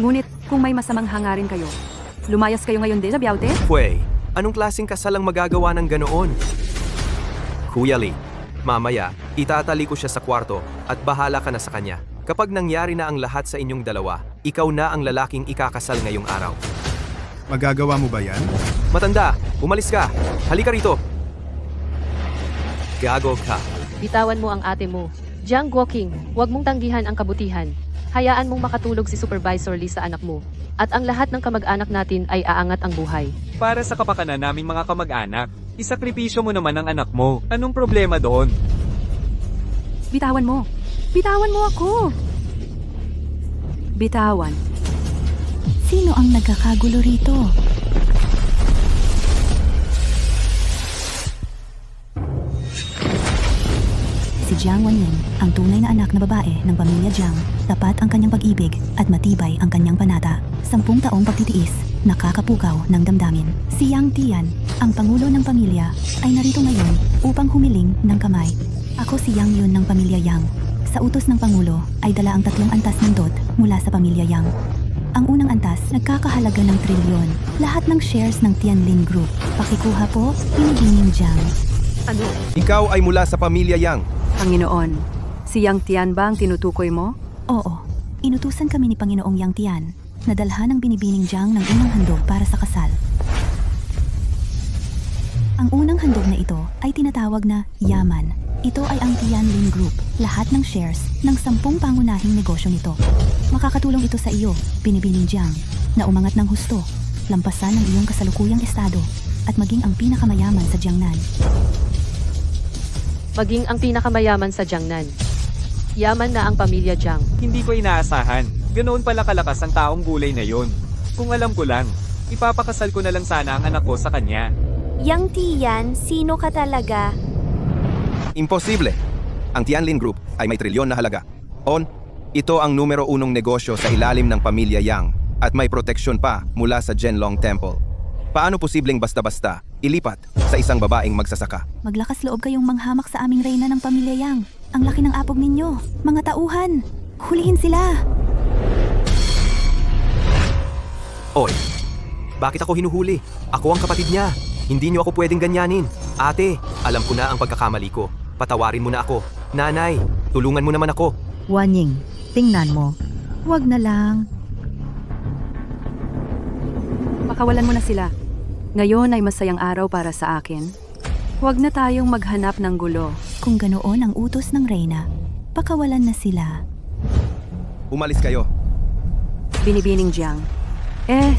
Ngunit kung may masamang hangarin kayo, lumayas kayo ngayon din sa Biaute? Pwey, anong klaseng kasal ang magagawa ng ganoon? Kuya Lee, mamaya, itatali ko siya sa kwarto at bahala ka na sa kanya. Kapag nangyari na ang lahat sa inyong dalawa, ikaw na ang lalaking ikakasal ngayong araw. Magagawa mo ba yan? Matanda, umalis ka. Halika rito. Gago ka. Bitawan mo ang ate mo. Jiang Guoqing, huwag mong tanggihan ang kabutihan. Hayaan mong makatulog si Supervisor Lee sa anak mo. At ang lahat ng kamag-anak natin ay aangat ang buhay. Para sa kapakanan naming mga kamag-anak, isakripisyo mo naman ang anak mo. Anong problema doon? Bitawan mo! Bitawan mo ako! Bitawan. Sino ang nagkakagulo rito? Si Jiang Wanyin, ang tunay na anak na babae ng pamilya Jiang. Tapat ang kanyang pag-ibig at matibay ang kanyang panata. 10 taong pagtitiis, nakakapukaw ng damdamin. Si Yang Tian, ang pangulo ng pamilya, ay narito ngayon upang humiling ng kamay. Ako si Yang Yun ng pamilya Yang. Sa utos ng pangulo ay dala ang 3 antas ng dot mula sa pamilya Yang. Ang unang antas, nagkakahalaga ng trilyon. Lahat ng shares ng Tianlin Group. Pakikuha po, Pinigining Jiang. Ano? Ikaw ay mula sa pamilya Yang. Panginoon, si Yang Tian ba ang tinutukoy mo? Oo, inutusan kami ni Panginoong Yang Tian na dalhan ng binibining Jiang ng unang handog para sa kasal. Ang unang handog na ito ay tinatawag na yaman. Ito ay ang Tianlin Group, lahat ng shares ng 10 pangunahing negosyo nito. Makakatulong ito sa iyo, binibining Jiang, na umangat ng husto, lampasan ng iyong kasalukuyang estado, at maging ang pinakamayaman sa Jiangnan. Maging ang pinakamayaman sa Jiangnan. Yaman na ang pamilya Jiang. Hindi ko inaasahan. Ganoon pala kalakas ang taong gulay na yon. Kung alam ko lang, ipapakasal ko na lang sana ang anak ko sa kanya. Yang Tian, sino ka talaga? Imposible! Ang Tianlin Group ay may trilyon na halaga. Ito ang numero 1 negosyo sa ilalim ng pamilya Yang at may proteksyon pa mula sa Zhenlong Temple. Paano posibleng basta-basta ilipat sa isang babaeng magsasaka? Maglakas loob kayong manghamak sa aming reyna ng pamilya Yang. Ang laki ng apog ninyo, mga tauhan. Hulihin sila! Oy, bakit ako hinuhuli? Ako ang kapatid niya. Hindi niyo ako pwedeng ganyanin. Ate, alam ko na ang pagkakamali ko. Patawarin mo na ako. Nanay, tulungan mo naman ako. Wanying, tingnan mo. Huwag na lang. Pakawalan mo na sila. Ngayon ay masayang araw para sa akin. Huwag na tayong maghanap ng gulo. Kung ganoon ang utos ng Reyna, pakawalan na sila. Umalis kayo. Binibining Jiang.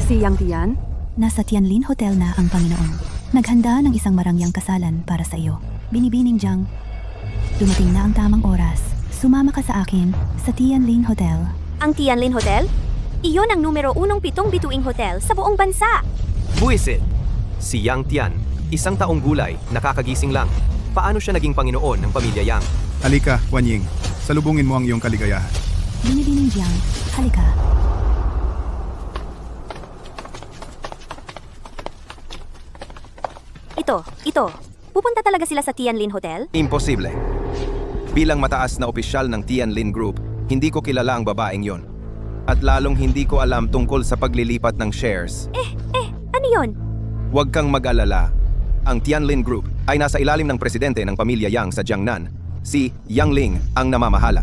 Si Yang Tian? Nasa Tianlin Hotel na ang Panginoon. Naghanda ng isang marangyang kasalan para sa iyo. Binibining Jiang, dumating na ang tamang oras. Sumama ka sa akin sa Tianlin Hotel. Ang Tianlin Hotel? Iyon ang numero 1 pitong bituing hotel sa buong bansa. Buisit! Si Yang Tian, isang taong gulay, nakakagising lang. Paano siya naging Panginoon ng pamilya Yang? Halika, Wan Ying. Salubungin mo ang iyong kaligayahan. Binibining Jiang, halika. Ito. Pupunta talaga sila sa Tianlin Hotel? Imposible. Bilang mataas na opisyal ng Tianlin Group, hindi ko kilala ang babaeng yon. At lalong hindi ko alam tungkol sa paglilipat ng shares. Ano yon? Huwag kang mag-alala. Ang Tianlin Group ay nasa ilalim ng presidente ng pamilya Yang sa Jiangnan. Si Yang Ling ang namamahala.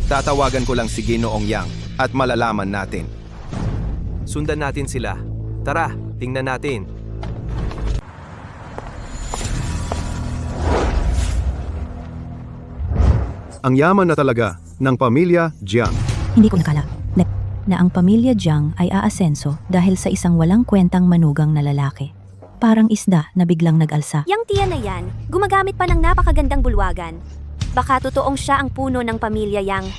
Tatawagan ko lang si Ginoong Yang at malalaman natin. Sundan natin sila. Tara, tingnan natin. Ang yaman na talaga ng pamilya Jiang. Hindi ko nakala na ang pamilya Jiang ay aasenso dahil sa isang walang kwentang manugang na lalaki. Parang isda na biglang nag-alsa. Yang Tian na yan, gumagamit pa ng napakagandang bulwagan. Baka totoong siya ang puno ng pamilya Yang.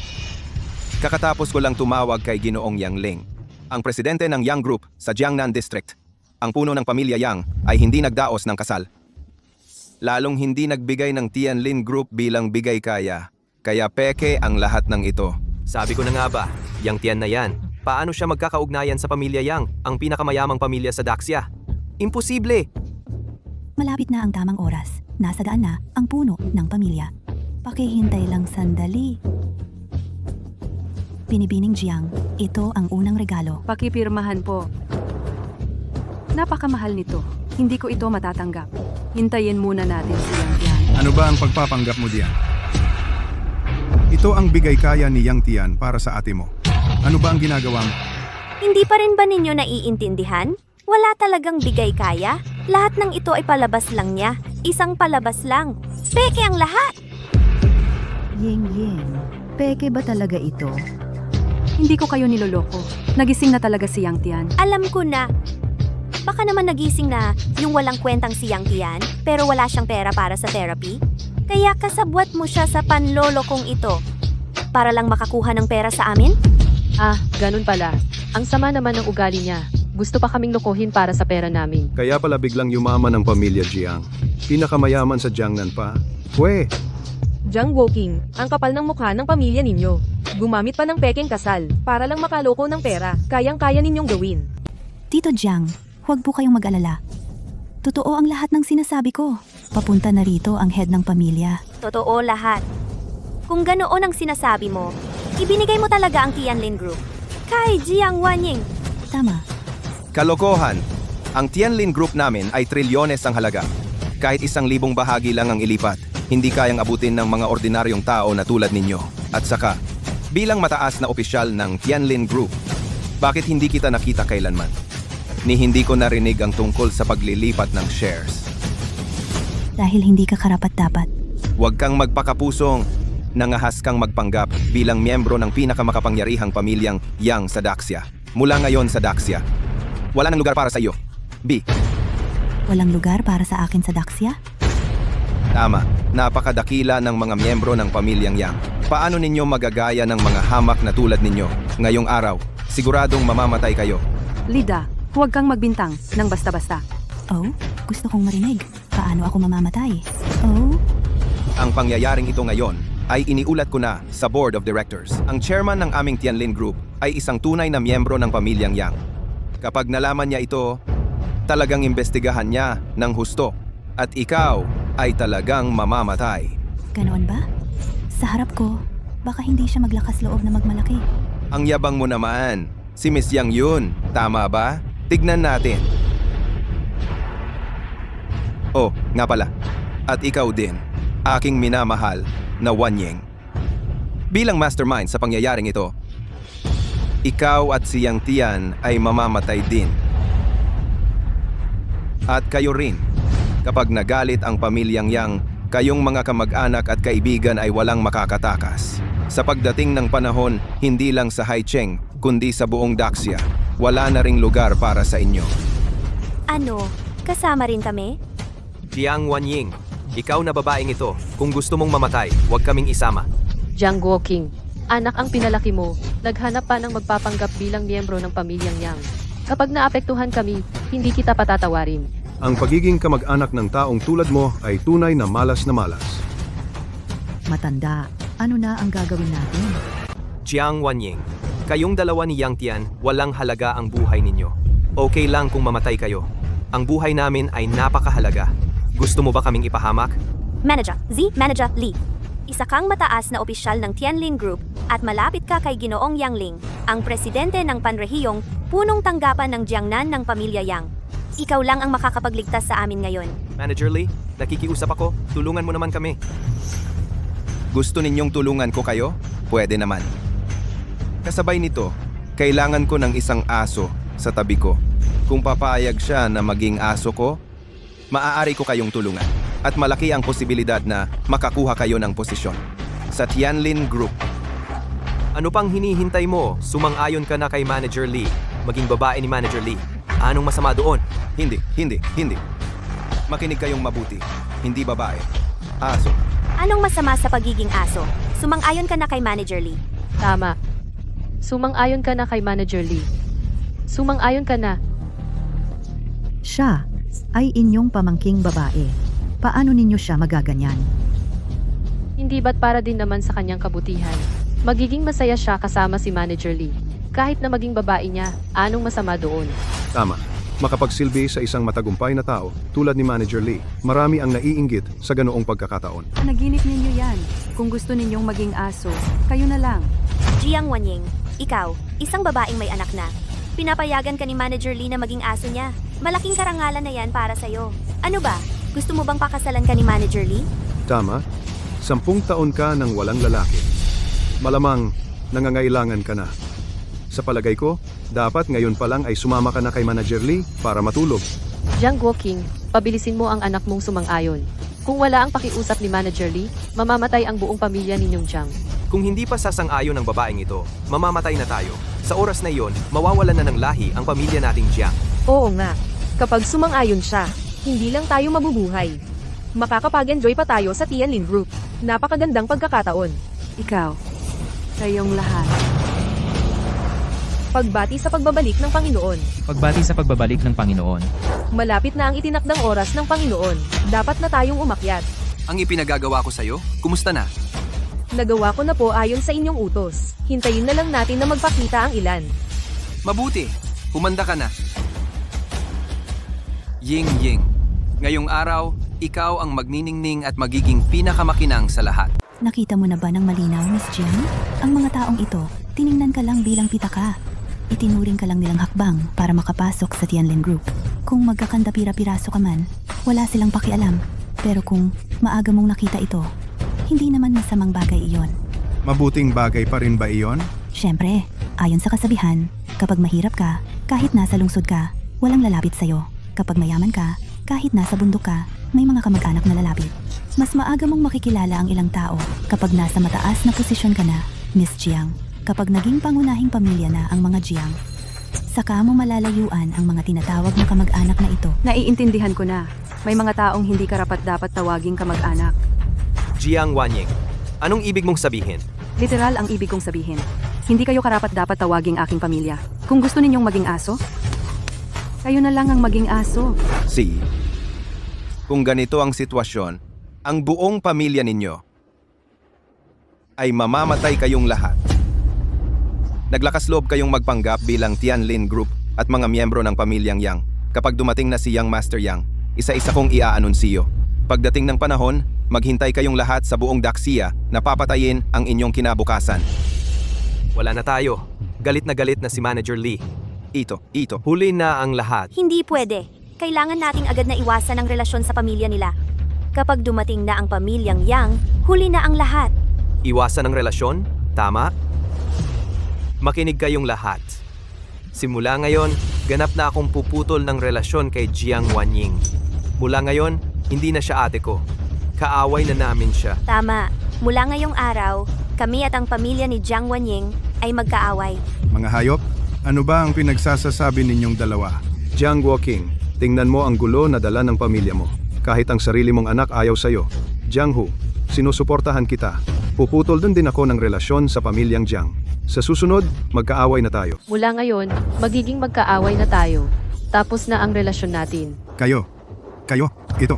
Kakatapos ko lang tumawag kay Ginoong Yang Ling, ang presidente ng Yang Group sa Jiangnan District. Ang puno ng pamilya Yang ay hindi nagdaos ng kasal. Lalong hindi nagbigay ng Tianlin Group bilang bigay kaya. Kaya peke ang lahat ng ito. Sabi ko na nga ba, Yang Tian na yan. Paano siya magkakaugnayan sa pamilya Yang, ang pinakamayamang pamilya sa Daxia? Imposible! Malapit na ang tamang oras. Nasa daan na ang puno ng pamilya. Pakihintay lang sandali. Binibining Jiang, ito ang unang regalo. Pakipirmahan po. Napakamahal nito. Hindi ko ito matatanggap. Hintayin muna natin si Yang Tian. Ano ba ang pagpapanggap mo diyan? Ito ang bigay kaya ni Yang Tian para sa ate mo. Ano ba ang ginagawa mo? Hindi pa rin ba ninyo naiintindihan? Wala talagang bigay kaya. Lahat ng ito ay palabas lang niya. Isang palabas lang. Peke ang lahat! Ying, peke ba talaga ito? Hindi ko kayo niloloko. Nagising na talaga si Yang Tian. Alam ko na. Baka naman nagising na yung walang kwentang si Yang Tian, pero wala siyang pera para sa therapy. Kaya kasabwat mo siya sa panlolokong ito. Para lang makakuha ng pera sa amin? Ganun pala. Ang sama naman ng ugali niya. Gusto pa kaming lokohin para sa pera namin. Kaya pala biglang yumaman ang pamilya Jiang. Pinakamayaman sa Jiangnan pa. Jiang Woking, ang kapal ng mukha ng pamilya ninyo. Gumamit pa ng pekeng kasal para lang makaloko ng pera. Kayang-kaya ninyong gawin. Tito Jiang, huwag po kayong mag-alala. Totoo ang lahat ng sinasabi ko. Papunta na rito ang head ng pamilya. Totoo lahat. Kung ganoon ang sinasabi mo, ibinigay mo talaga ang Tianlin Group. Kay Jiang Wanying. Tama. Kalokohan! Ang Tianlin Group namin ay trilyones ang halaga. Kahit 1,000 bahagi lang ang ilipat, hindi kayang abutin ng mga ordinaryong tao na tulad ninyo. At saka, bilang mataas na opisyal ng Tianlin Group, bakit hindi kita nakita kailanman? Ni hindi ko narinig ang tungkol sa paglilipat ng shares. Dahil hindi ka karapat-dapat. Huwag kang magpakapusong. Nangahas kang magpanggap bilang miyembro ng pinakamakapangyarihang pamilyang Yang sa Daxia. Mula ngayon sa Daxia, wala nang lugar para sa iyo. B. Walang lugar para sa akin sa Daxia? Tama, napakadakila ng mga miyembro ng pamilyang Yang. Paano ninyo magagaya ng mga hamak na tulad ninyo? Ngayong araw, siguradong mamamatay kayo. Lida, huwag kang magbintang ng basta-basta. Oh, gusto kong marinig. Paano ako mamamatay? Oh? Ang pangyayaring ito ngayon ay iniulat ko na sa Board of Directors. Ang chairman ng aming Tianlin Group ay isang tunay na miyembro ng pamilyang Yang. Kapag nalaman niya ito, talagang imbestigahan niya ng husto at ikaw ay talagang mamamatay. Ganoon ba? Sa harap ko, baka hindi siya maglakas loob na magmalaki. Ang yabang mo naman. Si Miss Yang yun. Tama ba? Tignan natin. Oh, nga pala. At ikaw din, aking minamahal na Wanying. Bilang mastermind sa pangyayaring ito, ikaw at si Yang Tian ay mamamatay din. At kayo rin. Kapag nagalit ang pamilyang Yang, kayong mga kamag-anak at kaibigan ay walang makakatakas. Sa pagdating ng panahon, hindi lang sa Haicheng, kundi sa buong Daxia, wala na ring lugar para sa inyo. Ano? Kasama rin kami? Jiang Wanying, ikaw na babaeng ito. Kung gusto mong mamatay, huwag kaming isama. Jiang Guoqing, anak ang pinalaki mo, naghanap pa ng magpapanggap bilang miyembro ng pamilyang Yang. Kapag naapektuhan kami, hindi kita patatawarin. Ang pagiging kamag-anak ng taong tulad mo ay tunay na malas na malas. Matanda, ano na ang gagawin natin? Jiang Wanying, kayong dalawa ni Yang Tian, walang halaga ang buhay ninyo. Okay lang kung mamatay kayo. Ang buhay namin ay napakahalaga. Gusto mo ba kaming ipahamak? Manager Manager Lee. Isa kang mataas na opisyal ng Tianlin Group at malapit ka kay Ginoong Yang Ling, ang presidente ng panrehiyong punong tanggapan ng Jiangnan ng pamilya Yang. Ikaw lang ang makakapagligtas sa amin ngayon. Manager Lee, nakikiusap ako. Tulungan mo naman kami. Gusto ninyong tulungan ko kayo? Pwede naman. Kasabay nito, kailangan ko ng isang aso sa tabi ko. Kung papayag siya na maging aso ko, maaari ko kayong tulungan. At malaki ang posibilidad na makakuha kayo ng posisyon sa Tianlin Group. Ano pang hinihintay mo? Sumang-ayon ka na kay Manager Lee. Maging babae ni Manager Lee. Anong masama doon? Hindi. Makinig kayong mabuti. Hindi babae. Aso. Anong masama sa pagiging aso? Sumang-ayon ka na kay Manager Lee. Tama. Sumang-ayon ka na kay Manager Lee. Sumang-ayon ka na. Siya ay inyong pamangking babae. Paano ninyo siya magaganyan? Hindi ba't para din naman sa kanyang kabutihan? Magiging masaya siya kasama si Manager Lee. Kahit na maging babae niya, anong masama doon? Tama. Makapagsilbi sa isang matagumpay na tao tulad ni Manager Lee. Marami ang naiinggit sa ganoong pagkakataon. Naginip ninyo yan. Kung gusto ninyong maging aso, kayo na lang. Jiang Wanying, ikaw, isang babaeng may anak na. Pinapayagan ka ni Manager Lee na maging aso niya. Malaking karangalan na yan para sa'yo. Ano ba? Gusto mo bang pakasalan ka ni Manager Lee? Tama. 10 taon ka nang walang lalaki. Malamang nangangailangan ka na. Sa palagay ko, dapat ngayon pa lang ay sumama ka na kay Manager Lee para matulog. Jiang Guoqing, pabilisin mo ang anak mong sumang-ayon. Kung wala ang pakiusap ni Manager Lee, mamamatay ang buong pamilya ninyong Jiang. Kung hindi pa sasang-ayon ng babaeng ito, mamamatay na tayo. Sa oras na iyon, mawawalan na ng lahi ang pamilya nating Jiang. Oo nga. Kapag sumang-ayon siya, hindi lang tayo mabubuhay. Makakapag-enjoy pa tayo sa Tianlin Group. Napakagandang pagkakataon. Ikaw, kayong lahat. Pagbati sa pagbabalik ng Panginoon. Pagbati sa pagbabalik ng Panginoon. Malapit na ang itinakdang oras ng Panginoon. Dapat na tayong umakyat. Ang ipinagagawa ko sa'yo, kumusta na? Nagawa ko na po ayon sa inyong utos. Hintayin na lang natin na magpakita ang ilan. Mabuti, humanda ka na. Ying. Ngayong araw, ikaw ang magniningning at magiging pinakamakinang sa lahat. Nakita mo na ba ng malinaw, Miss Jiang? Ang mga taong ito, tiningnan ka lang bilang pitaka. Itinuring ka lang nilang hakbang para makapasok sa Tianlin Group. Kung magkakanda-pira-piraso ka man, wala silang pakialam. Pero kung maaga mong nakita ito, hindi naman masamang bagay iyon. Mabuting bagay pa rin ba iyon? Siyempre, ayon sa kasabihan, kapag mahirap ka, kahit nasa lungsod ka, walang lalapit sa'yo. Kapag mayaman ka, kahit nasa bundok ka, may mga kamag-anak na lalapit. Mas maaga mong makikilala ang ilang tao kapag nasa mataas na posisyon ka na, Miss Jiang. Kapag naging pangunahing pamilya na ang mga Jiang, saka mo malalayuan ang mga tinatawag na kamag-anak na ito. Naiintindihan ko na. May mga taong hindi karapat-dapat tawaging kamag-anak. Jiang Wanying, anong ibig mong sabihin? Literal ang ibig kong sabihin. Hindi kayo karapat-dapat tawaging aking pamilya. Kung gusto ninyong maging aso, kayo na lang ang maging aso. Kung ganito ang sitwasyon, ang buong pamilya ninyo ay mamamatay kayong lahat. Naglakas loob kayong magpanggap bilang Tianlin Group at mga miyembro ng pamilyang Yang. Kapag dumating na si Yang Master Yang, isa-isa kong i-aanunsiyo. Pagdating ng panahon, maghintay kayong lahat sa buong Daxia na papatayin ang inyong kinabukasan. Wala na tayo. Galit na si Manager Lee. Ito. Huli na ang lahat. Hindi pwede. Kailangan nating agad na iwasan ang relasyon sa pamilya nila. Kapag dumating na ang pamilyang Yang, huli na ang lahat. Iwasan ang relasyon? Tama? Makinig kayong lahat. Simula ngayon, ganap na akong puputol ng relasyon kay Jiang Wanying. Mula ngayon, hindi na siya ate ko. Kaaway na namin siya. Tama. Mula ngayong araw, kami at ang pamilya ni Jiang Wanying ay magkaaway. Mga hayop, ano ba ang pinagsasasabi ninyong dalawa? Jiang Guoqing, tingnan mo ang gulo na dala ng pamilya mo. Kahit ang sarili mong anak ayaw sa'yo. Jiang Hu, sinusuportahan kita. Puputol din ako ng relasyon sa pamilyang Jiang. Sa susunod, magkaaway na tayo. Mula ngayon, magiging magkaaway na tayo. Tapos na ang relasyon natin. Kayo, ito.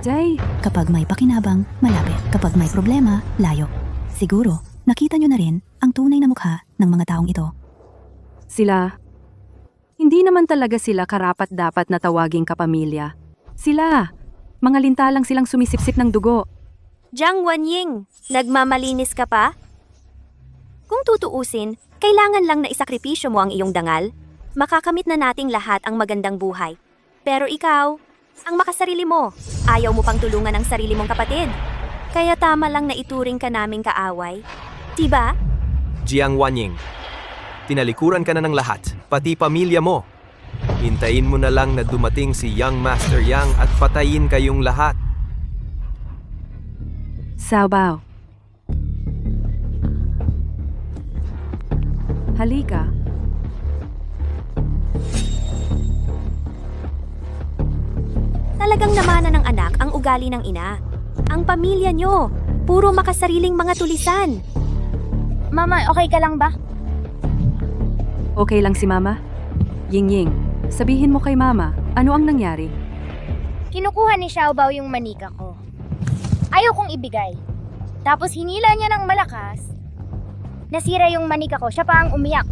Jay, Kapag may pakinabang, malapit. Kapag may problema, layo. Siguro, nakita nyo na rin ang tunay na mukha ng mga taong ito. sila. Hindi naman talaga sila karapat-dapat na tawaging kapamilya. Sila. Mga lintalang silang sumisipsip ng dugo. Jiang Wanying, nagmamalinis ka pa? Kung tutuusin, kailangan lang na isakripisyo mo ang iyong dangal. Makakamit na nating lahat ang magandang buhay. Pero ikaw, ang makasarili mo. Ayaw mo pang tulungan ang sarili mong kapatid. Kaya tama lang na ituring ka naming kaaway. Diba? Jiang Wanying, tinalikuran ka na ng lahat, pati pamilya mo. Hintayin mo na lang na dumating si Young Master Yang at patayin kayong lahat. Sao Bao. Halika. Talagang namana ng anak ang ugali ng ina. Ang pamilya nyo, puro makasariling mga tulisan. Mama, okay ka lang ba? Okay lang si Mama? Ying-Ying, sabihin mo kay Mama, ano ang nangyari? Kinukuha ni Xiaobao yung manika ko. Ayaw kong ibigay. Tapos hinila niya ng malakas. Nasira yung manika ko, siya pa ang umiyak.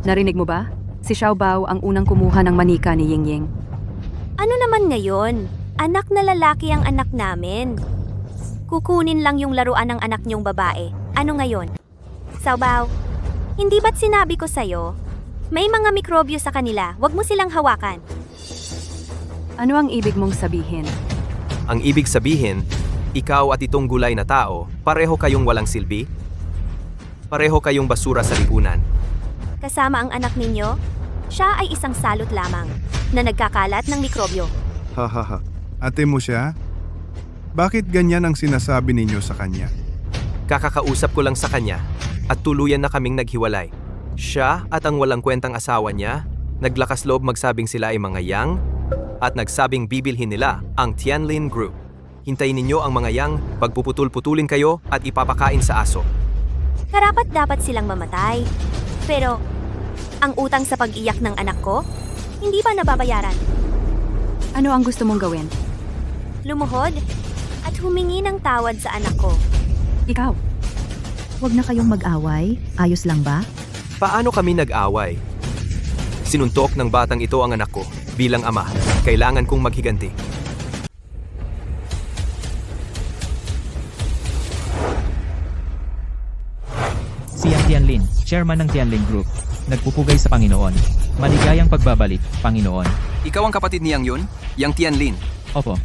Narinig mo ba? Si Xiao Bao ang unang kumuha ng manika ni Ying-Ying. Ano naman ngayon? Anak na lalaki ang anak namin. Kukunin lang yung laruan ng anak niyong babae. Ano ngayon? Xiaobao, hindi ba't sinabi ko sa'yo? May mga mikrobyo sa kanila, wag mo silang hawakan. Ano ang ibig mong sabihin? Ang ibig sabihin, ikaw at itong gulay na tao, pareho kayong walang silbi? Pareho kayong basura sa lipunan. Kasama ang anak ninyo, siya ay isang salot lamang na nagkakalat ng mikrobyo. Hahaha. Ate mo siya? Bakit ganyan ang sinasabi ninyo sa kanya? Kakakausap ko lang sa kanya at tuluyan na kaming naghiwalay. Siya at ang walang kwentang asawa niya, naglakas loob magsabing sila ay mga Yang at nagsabing bibilhin nila ang Tianlin Group. Hintayin ninyo ang mga Yang, pagpuputul-putulin kayo at ipapakain sa aso. Karapat dapat silang mamatay. Pero, ang utang sa pag-iyak ng anak ko, hindi pa nababayaran. Ano ang gusto mong gawin? Lumuhod at humingi ng tawad sa anak ko. Ikaw. Huwag na kayong mag-away. Ayos lang ba? Paano kami nag-away? Sinuntok ng batang ito ang anak ko. Bilang ama, kailangan kong maghiganti. Si Yang Tianlin, chairman ng Tianlin Group, nagpupugay sa Panginoon. Maligayang pagbabalik, Panginoon. Ikaw ang kapatid niyang yun? Yang Tianlin. Opo.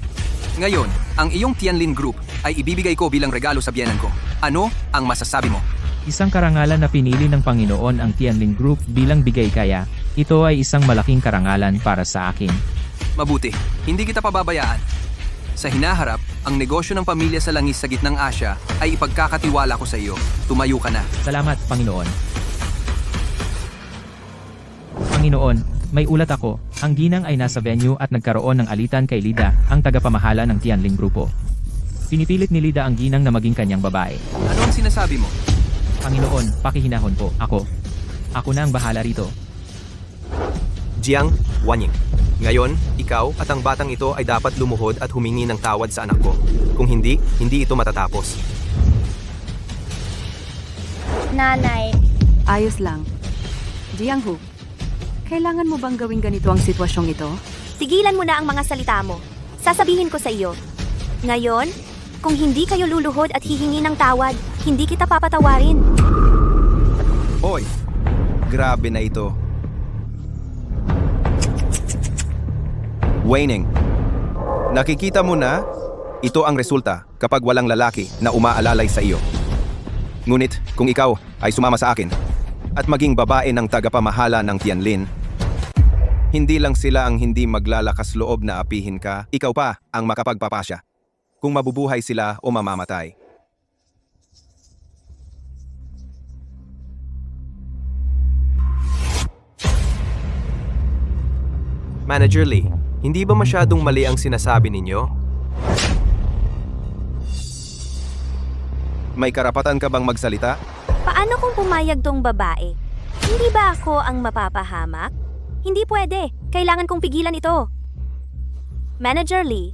Ngayon, ang iyong Tianlin Group ay ibibigay ko bilang regalo sa biyenan ko. Ano ang masasabi mo? Isang karangalan na pinili ng Panginoon ang Tianlin Group bilang bigay kaya. Ito ay isang malaking karangalan para sa akin. Mabuti, hindi kita pababayaan. Sa hinaharap, ang negosyo ng pamilya sa langis sa gitnang Asya ay ipagkakatiwala ko sa iyo. Tumayo ka na. Salamat, Panginoon. Panginoon, may ulat ako. Ang ginang ay nasa venue at nagkaroon ng alitan kay Lida, ang tagapamahala ng Tianlin Grupo. Pinipilit ni Lida ang ginang na maging kanyang babae. Ano ang sinasabi mo? Panginoon, pakihinahon po. Ako na ang bahala rito. Jiang Wanying, ngayon, ikaw at ang batang ito ay dapat lumuhod at humingi ng tawad sa anak ko. Kung hindi, hindi ito matatapos. Nanay, Ayos lang. Jiang Hu, kailangan mo bang gawing ganito ang sitwasyong ito? tigilan mo na ang mga salita mo. Sasabihin ko sa iyo. Ngayon, kung hindi kayo luluhod at hihingi ng tawad, hindi kita papatawarin. Hoy, grabe na ito. Waning, nakikita mo na? Ito ang resulta kapag walang lalaki na umaalalay sa iyo. Ngunit kung ikaw ay sumama sa akin at maging babae ng tagapamahala ng Tianlin, hindi lang sila ang hindi maglalakas loob na apihin ka, ikaw pa ang makapagpapasya. Kung mabubuhay sila o mamamatay. Manager Lee, hindi ba masyadong mali ang sinasabi ninyo? May karapatan ka bang magsalita? Paano kung pumayag tong babae? Hindi ba ako ang mapapahamak? Hindi pwede. Kailangan kong pigilan ito. Manager Lee,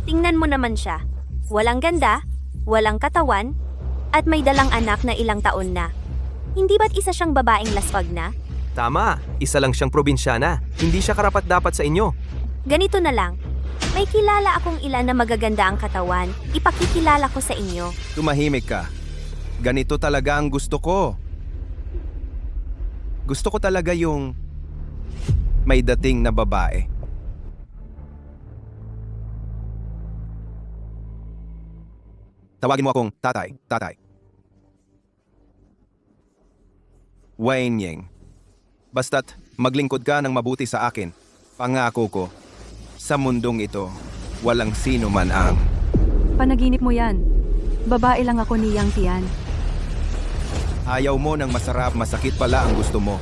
tingnan mo naman siya. Walang ganda, walang katawan, at may dalang anak na ilang taon na. Hindi ba't isa siyang babaeng laswag na? Tama, isa lang siyang probinsyana. Hindi siya karapat-dapat sa inyo. Ganito na lang. May kilala akong ilan na magaganda ang katawan. Ipakikilala ko sa inyo. Tumahimik ka. Ganito talaga ang gusto ko. Gusto ko talaga yung may dating na babae. Tawagin mo akong tatay, tatay. Wayne Ying. Basta't maglingkod ka ng mabuti sa akin. Pangako ko, sa mundong ito, walang sino man ang... Panaginip mo yan. Babae lang ako ni Yang Tian. Ayaw mo ng masarap, masakit pala ang gusto mo.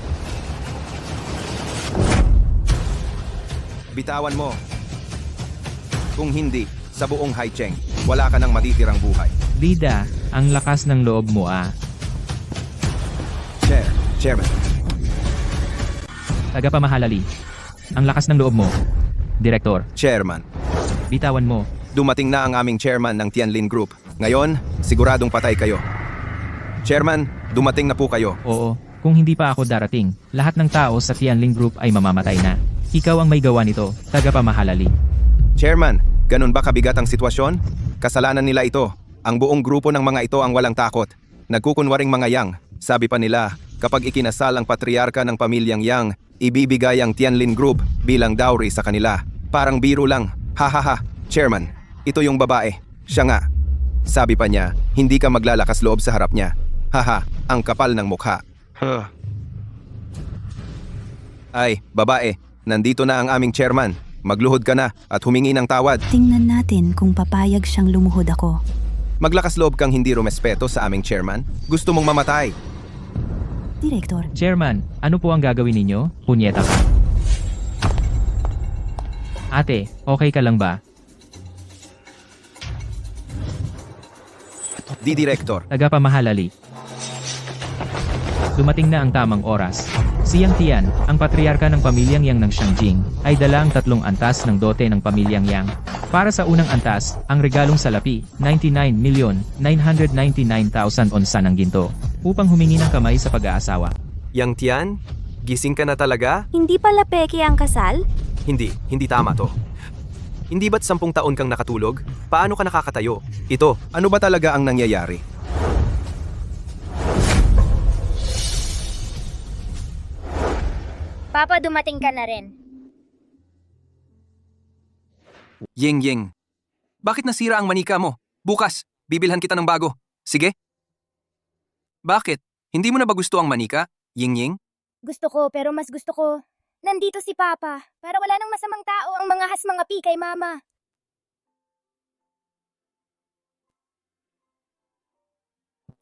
Bitawan mo. Kung hindi, sa buong Haicheng, wala ka nang matitirang buhay. Bida, ang lakas ng loob mo ah. Chairman. Tagapamahalali. Ang lakas ng loob mo. Direktor, Chairman. bitawan mo. Dumating na ang aming chairman ng Tianlin Group. Ngayon, siguradong patay kayo. Chairman, dumating na po kayo. Oo, kung hindi pa ako darating, lahat ng tao sa Tianlin Group ay mamamatay na. Ikaw ang may gawa nito, tagapamahalali. Chairman, ganun ba kabigat ang sitwasyon? Kasalanan nila ito. Ang buong grupo ng mga ito ang walang takot. Nagkukunwaring mga yang. Sabi pa nila, kapag ikinasal ang patriarka ng pamilyang Yang, ibibigay ang Tianlin Group bilang dowry sa kanila. Parang biro lang. Hahaha, Chairman, ito yung babae. Siya nga. Sabi pa niya, hindi ka maglalakas loob sa harap niya. Haha, ang kapal ng mukha. Ay, babae, nandito na ang aming chairman. Magluhod ka na at humingi ng tawad. Tingnan natin kung papayag siyang lumuhod ako. Maglakas loob kang hindi rumespeto sa aming chairman. Gusto mong mamatay. Direktor, Chairman, ano po ang gagawin ninyo? Punyeta ka. Ate, okay ka lang ba? Di Director. Tagapamahalali. Dumating na ang tamang oras. Si Yang Tian, ang patriarka ng pamilyang Yang ng Shangjing, ay dala ang 3 antas ng dote ng pamilyang Yang. Para sa unang antas, ang regalong salapi, 99,999,000 onsa ng ginto, upang humingi ng kamay sa pag-aasawa. Yang Tian, gising ka na talaga? Hindi pala peke ang kasal? Hindi tama to. Hindi ba't 10 taon kang nakatulog? Paano ka nakakatayo? Ito, Ano ba talaga ang nangyayari? Papa, dumating ka na rin. Ying. Bakit nasira ang manika mo? Bukas, bibilhan kita ng bago. Sige? Bakit? Hindi mo na ba gusto ang manika, Ying? Gusto ko, pero mas gusto ko, nandito si Papa. Para wala nang masamang tao ang mga mga pi kay Mama.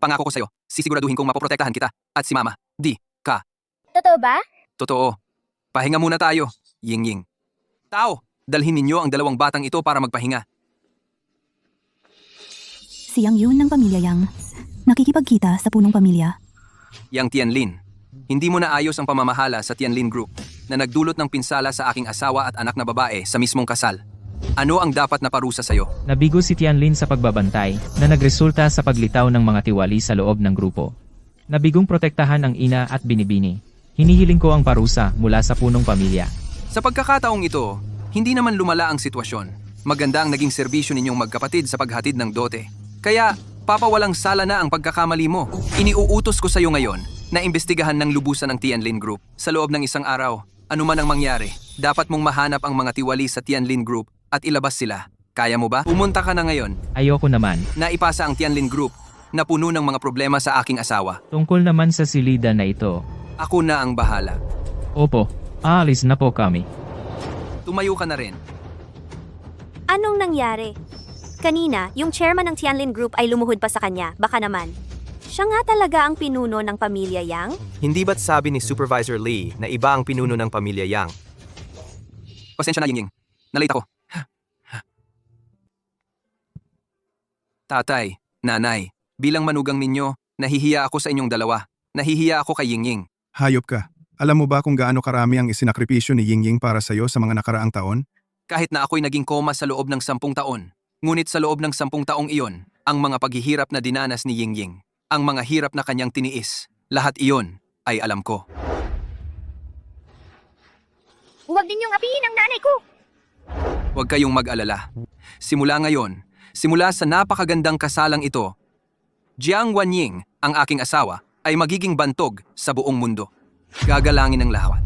Pangako ko sa'yo, sisiguraduhin kong mapoprotektahan kita at si Mama. Totoo ba? Totoo. Pahinga muna tayo, Ying. Tao, dalhin ninyo ang 2 batang ito para magpahinga. siyang yun ng pamilya Yang. Nakikipagkita sa punong pamilya. Yang Tianlin, hindi mo na ayos ang pamamahala sa Tianlin Group na nagdulot ng pinsala sa aking asawa at anak na babae sa mismong kasal. Ano ang dapat na parusa sa'yo? Nabigo si Tianlin sa pagbabantay, na nagresulta sa paglitaw ng mga tiwali sa loob ng grupo. Nabigong protektahan ang ina at binibini. Hinihiling ko ang parusa mula sa punong pamilya. Sa pagkakataong ito, hindi naman lumala ang sitwasyon. Maganda ang naging serbisyo ninyong magkapatid sa paghatid ng dote. Kaya, papawalang sala na ang pagkakamali mo. Iniuutos ko sa iyo ngayon na imbestigahan ng lubusan ng Tianlin Group sa loob ng 1 araw. Ano man ang mangyari, dapat mong mahanap ang mga tiwali sa Tianlin Group at ilabas sila. Kaya mo ba? Pumunta ka na ngayon. Ayoko naman. Naipasa ang Tianlin Group na puno ng mga problema sa aking asawa. Tungkol naman sa silida na ito. Ako na ang bahala. Opo, aalis na po kami. Tumayo ka na rin. Anong nangyari? Kanina, yung chairman ng Tianlin Group ay lumuhod pa sa kanya, baka naman. Siya nga talaga ang pinuno ng pamilya Yang? Hindi ba't sabi ni Supervisor Lee na iba ang pinuno ng pamilya Yang? Pasensya na, Yingying. Nalate ako. Tatay, nanay, bilang manugang ninyo, nahihiya ako sa inyong dalawa. Nahihiya ako kay Yingying. Hayop ka. Alam mo ba kung gaano karami ang isinakripisyo ni Yingying para sa'yo sa mga nakaraang taon? Kahit na ako'y naging koma sa loob ng 10 taon. Ngunit sa loob ng 10 taong iyon, ang mga paghihirap na dinanas ni Yingying, ang mga hirap na kanyang tiniis, lahat iyon ay alam ko. Huwag ninyong apihin ang nanay ko! Huwag kayong mag-alala. Simula ngayon, simula sa napakagandang kasalang ito, Jiang Wanying, ang aking asawa, ay magiging bantog sa buong mundo. Gagalangin ng lahat.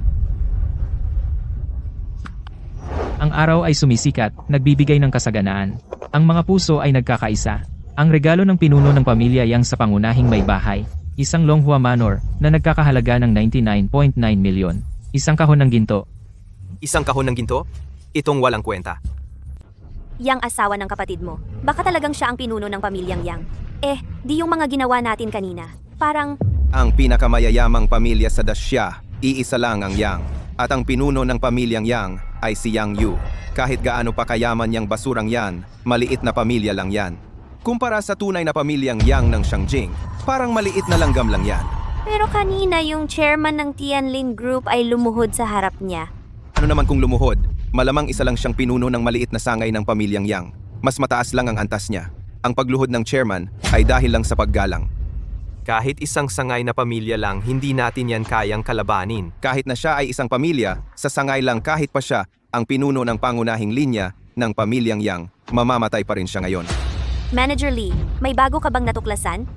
Ang araw ay sumisikat, nagbibigay ng kasaganaan. Ang mga puso ay nagkakaisa. Ang regalo ng pinuno ng pamilya Yang sa pangunahing may bahay, isang Longhua Manor na nagkakahalaga ng 99.9 milyon. Isang kahon ng ginto. Isang kahon ng ginto? Itong walang kwenta. Yang asawa ng kapatid mo. Baka talagang siya ang pinuno ng pamilyang Yang. Di yung mga ginawa natin kanina. Parang, Ang pinakamayayamang pamilya sa Dasya, iisa lang ang Yang. At ang pinuno ng pamilyang Yang ay si Yang Yu. Kahit gaano pa kayaman yang basurang yan, maliit na pamilya lang yan. Kumpara sa tunay na pamilyang Yang ng Shangjing, parang maliit na langgam lang yan. pero kanina yung chairman ng Tianlin Group ay lumuhod sa harap niya. Ano naman kung lumuhod? Malamang isa lang siyang pinuno ng maliit na sangay ng pamilyang Yang. Mas mataas lang ang antas niya. Ang pagluhod ng chairman ay dahil lang sa paggalang. Kahit isang sangay na pamilya lang, hindi natin yan kayang kalabanin. Kahit na siya ay isang pamilya, sa sangay lang kahit pa siya ang pinuno ng pangunahing linya ng pamilyang Yang, mamamatay pa rin siya ngayon. Manager Lee, may bago ka bang natuklasan?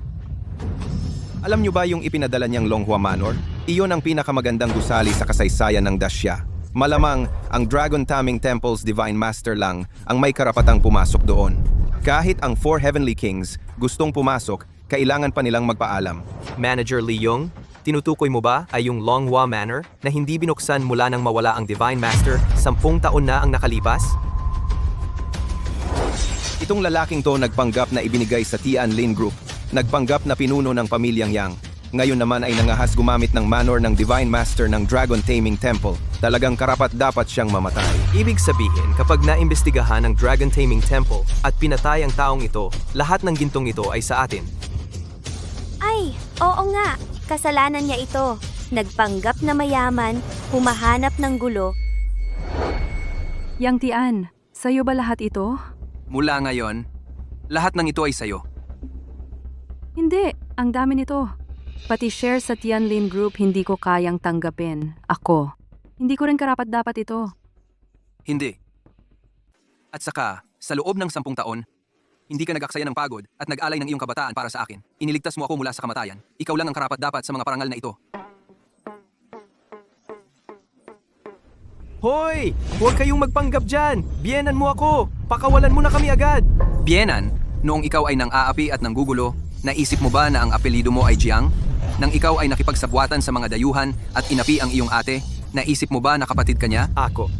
Alam niyo ba yung ipinadala niyang Longhua Manor? Iyon ang pinakamagandang gusali sa kasaysayan ng Dasya. Malamang ang Dragon Taming Temple's Divine Master lang ang may karapatang pumasok doon. Kahit ang 4 Heavenly Kings gustong pumasok, kailangan pa nilang magpaalam. Manager Lee Yong, tinutukoy mo ba ay yung Longhua Manor na hindi binuksan mula nang mawala ang Divine Master 10 taon na ang nakalipas? Itong lalaking to nagpanggap na ibinigay sa Tianlin Group. Nagpanggap na pinuno ng pamilyang Yang. Ngayon naman ay nangahas gumamit ng manor ng Divine Master ng Dragon Taming Temple. Talagang karapat dapat siyang mamatay. Ibig sabihin, kapag naimbestigahan ng Dragon Taming Temple at pinatay ang taong ito, lahat ng gintong ito ay sa atin. Ay, oo nga. Kasalanan niya ito. Nagpanggap na mayaman, humahanap ng gulo. Yang Tian, sa'yo ba lahat ito? Mula ngayon, lahat ng ito ay sayo. Hindi, ang dami nito. Pati share sa Tianlin Group hindi ko kayang tanggapin. Ako. Hindi ko rin karapat-dapat ito. Hindi. At saka, sa loob ng 10 taon, hindi ka nag-aksaya ng pagod at nag-alay ng iyong kabataan para sa akin. Iniligtas mo ako mula sa kamatayan. Ikaw lang ang karapat-dapat sa mga parangal na ito. Hoy! Huwag kayong magpanggap dyan! Bienan mo ako! Pakawalan mo na kami agad! Bienan, noong ikaw ay nang-aapi at nanggugulo, naisip mo ba na ang apelido mo ay Jiang? Nang ikaw ay nakipagsabwatan sa mga dayuhan at inapi ang iyong ate, naisip mo ba na kapatid ka niya? Ako.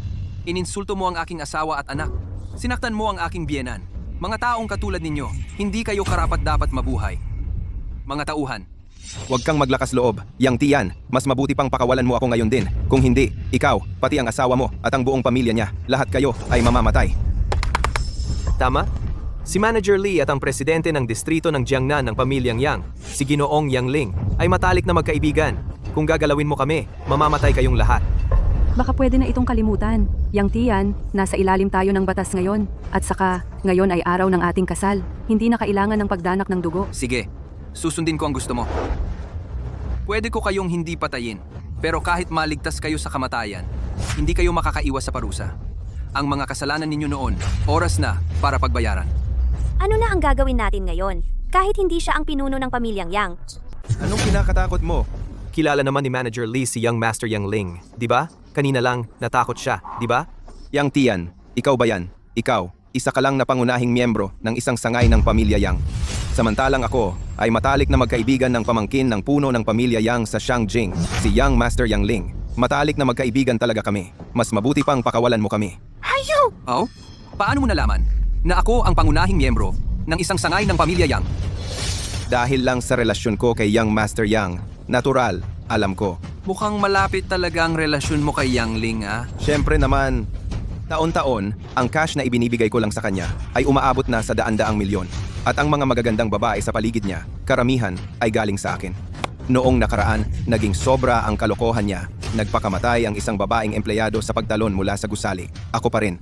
Ininsulto mo ang aking asawa at anak. Sinaktan mo ang aking bienan. Mga taong katulad ninyo, hindi kayo karapat-dapat mabuhay. Mga tauhan, Huwag kang maglakas loob. Yang Tian, mas mabuti pang pakawalan mo ako ngayon din. Kung hindi, ikaw, pati ang asawa mo at ang buong pamilya niya, lahat kayo ay mamamatay. Tama? Si Manager Lee at ang presidente ng distrito ng Jiangnan ng pamilyang Yang, si Ginoong Yang Ling, ay matalik na magkaibigan. Kung gagalawin mo kami, mamamatay kayong lahat. Baka pwede na itong kalimutan. Yang Tian, nasa ilalim tayo ng batas ngayon. At saka, ngayon ay araw ng ating kasal. Hindi na kailangan ng pagdanak ng dugo. sige, susundin ko ang gusto mo. Pwede ko kayong hindi patayin, pero kahit maligtas kayo sa kamatayan, hindi kayo makakaiwas sa parusa. Ang mga kasalanan ninyo noon, oras na para pagbayaran. Ano na ang gagawin natin ngayon? Kahit hindi siya ang pinuno ng pamilyang Yang. Anong kinakatakot mo? Kilala naman ni Manager Lee si Young Master Yang Ling, di ba? Kanina lang, natakot siya, di ba? Yang Tian, ikaw ba yan? Ikaw, isa ka lang na pangunahing miyembro ng isang sangay ng pamilya Yang. Samantalang ako ay matalik na magkaibigan ng pamangkin ng puno ng pamilya Yang sa Shangjing, si Yang Master Yang Ling. Matalik na magkaibigan talaga kami. Mas mabuti pang pakawalan mo kami. Oh? Paano mo nalaman na ako ang pangunahing miyembro ng isang sangay ng pamilya Yang? Dahil lang sa relasyon ko kay Yang Master Yang, natural, alam ko. Mukhang malapit talaga ang relasyon mo kay Yang Ling, ah. Siyempre naman, taon-taon, ang cash na ibinibigay ko lang sa kanya ay umaabot na sa daan-daang milyon. At ang mga magagandang babae sa paligid niya, karamihan ay galing sa akin. Noong nakaraan, naging sobra ang kalokohan niya. Nagpakamatay ang isang babaeng empleyado sa pagtalon mula sa gusali. Ako pa rin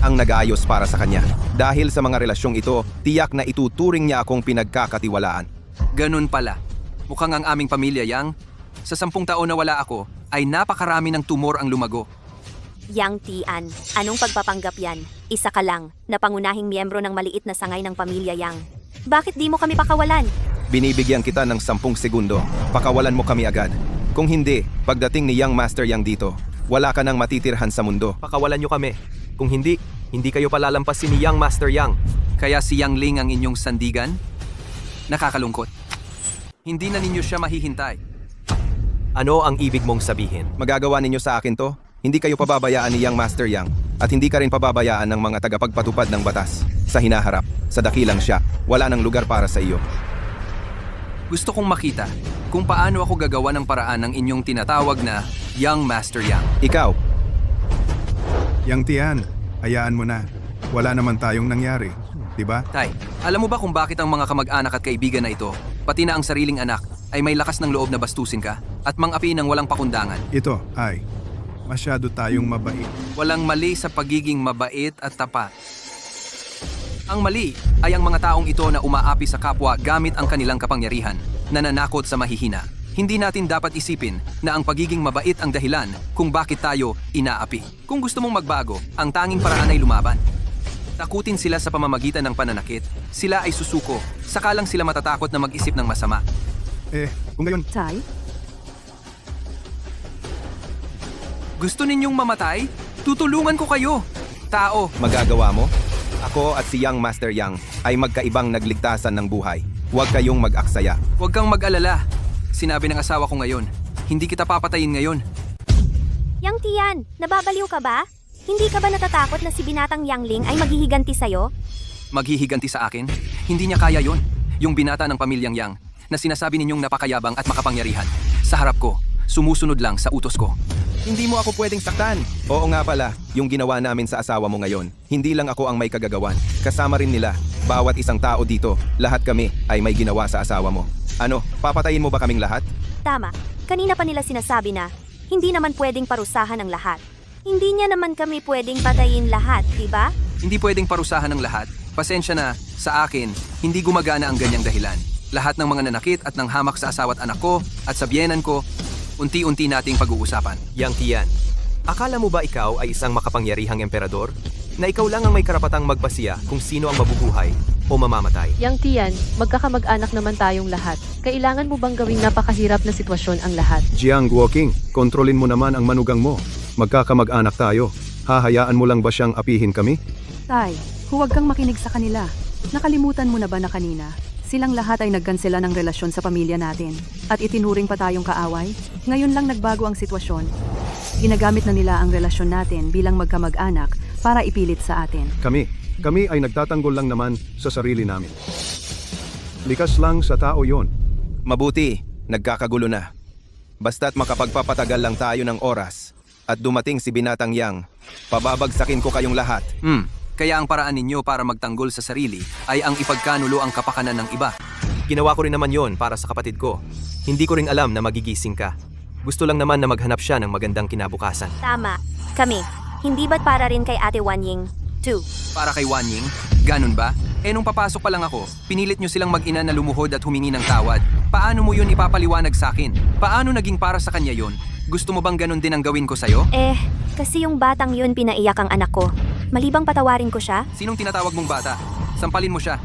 ang nag-aayos para sa kanya. Dahil sa mga relasyong ito, tiyak na ituturing niya akong pinagkakatiwalaan. Ganun pala. Mukhang ang aming pamilya Yang, sa 10 taon na wala ako, ay napakarami ng tumor ang lumago. Yang Tian, anong pagpapanggap yan? Isa ka lang, na pangunahing miyembro ng maliit na sangay ng pamilya Yang. Bakit di mo kami pakawalan? Binibigyan kita ng 10 segundo. Pakawalan mo kami agad. Kung hindi, pagdating ni Yang Master Yang dito, wala ka nang matitirhan sa mundo. Pakawalan niyo kami. Kung hindi, hindi kayo palalampasin ni Yang Master Yang. Kaya si Yang Ling ang inyong sandigan? Nakakalungkot. Hindi na ninyo siya mahihintay. Ano ang ibig mong sabihin? Magagawa ninyo sa akin to? Hindi kayo pababayaan ni Yang Master Yang at hindi ka rin pababayaan ng mga tagapagpatupad ng batas. Sa hinaharap, sa dakilang siya, wala nang lugar para sa iyo. Gusto kong makita kung paano ako gagawa ng paraan ng inyong tinatawag na Young Master Yang. Ikaw, Yang Tian, hayaan mo na. Wala naman tayong nangyari, di ba? Tay, alam mo ba kung bakit ang mga kamag-anak at kaibigan na ito, pati na ang sariling anak, ay may lakas ng loob na bastusin ka at mang-api ng walang pakundangan? Ito ay, masyado tayong mabait. Walang mali sa pagiging mabait at tapat. Ang mali ay ang mga taong ito na umaapi sa kapwa gamit ang kanilang kapangyarihan, nananakot sa mahihina. Hindi natin dapat isipin na ang pagiging mabait ang dahilan kung bakit tayo inaapi. Kung gusto mong magbago, ang tanging paraan ay lumaban. Takutin sila sa pamamagitan ng pananakit. Sila ay susuko, saka lang sila matatakot na mag-isip ng masama. Kung gayon, Tay? Gusto ninyong mamatay? Tutulungan ko kayo. Tao, magagawa mo? Ako at si Yang Master Yang ay magkaibang nagligtasan ng buhay. Huwag kayong mag-aksaya. huwag kang mag-alala. Sinabi ng asawa ko ngayon, hindi kita papatayin ngayon. Yang Tian, nababaliw ka ba? Hindi ka ba natatakot na si binatang Yang Ling ay maghihiganti sa'yo? Maghihiganti sa akin? Hindi niya kaya yon. Yung binata ng pamilyang Yang na sinasabi ninyong napakayabang at makapangyarihan. Sa harap ko, sumusunod lang sa utos ko. Hindi mo ako pwedeng saktan. Oo nga pala, yung ginawa namin sa asawa mo ngayon, hindi lang ako ang may kagagawan. Kasama rin nila, bawat isang tao dito, lahat kami ay may ginawa sa asawa mo. Ano, papatayin mo ba kaming lahat? Tama, kanina pa nila sinasabi na, hindi naman pwedeng parusahan ang lahat. Hindi niya naman kami pwedeng patayin lahat, di ba? Hindi pwedeng parusahan ng lahat. Pasensya na, sa akin, hindi gumagana ang ganyang dahilan. Lahat ng mga nanakit at ng hamak sa asawa at anak ko at sa biyenan ko, unti-unti nating pag-uusapan. Yang Tian, akala mo ba ikaw ay isang makapangyarihang emperador? Na ikaw lang ang may karapatang magpasiya kung sino ang mabubuhay o mamamatay? Yang Tian, magkakamag-anak naman tayong lahat. Kailangan mo bang gawing napakahirap na sitwasyon ang lahat? Jiang Guoqing, kontrolin mo naman ang manugang mo. Magkakamag-anak tayo. Hahayaan mo lang ba siyang apihin kami? Tay, huwag kang makinig sa kanila. Nakalimutan mo na ba na kanina? Silang lahat ay nagkansela ng relasyon sa pamilya natin. At itinuring pa tayong kaaway? Ngayon lang nagbago ang sitwasyon. Ginagamit na nila ang relasyon natin bilang magkamag-anak para ipilit sa atin. Kami ay nagtatanggol lang naman sa sarili namin. Likas lang sa tao yon. Mabuti, nagkakagulo na. Basta't makapagpapatagal lang tayo ng oras at dumating si binatang Yang, pababagsakin ko kayong lahat. Kaya ang paraan ninyo para magtanggol sa sarili ay ang ipagkanulo ang kapakanan ng iba. Ginawa ko rin naman yon para sa kapatid ko. Hindi ko rin alam na magigising ka. Gusto lang naman na maghanap siya ng magandang kinabukasan. Tama, kami. Hindi ba't para rin kay Ate Wanying? 2. Para kay Wanying? Ganun ba? Nung papasok pa lang ako, pinilit nyo silang mag-ina na lumuhod at humingi ng tawad. Paano mo yun ipapaliwanag sa akin? Paano naging para sa kanya yun? Gusto mo bang ganun din ang gawin ko sa'yo? Kasi yung batang yun pinaiyak ang anak ko. Malibang patawarin ko siya? Sinong tinatawag mong bata? Sampalin mo siya.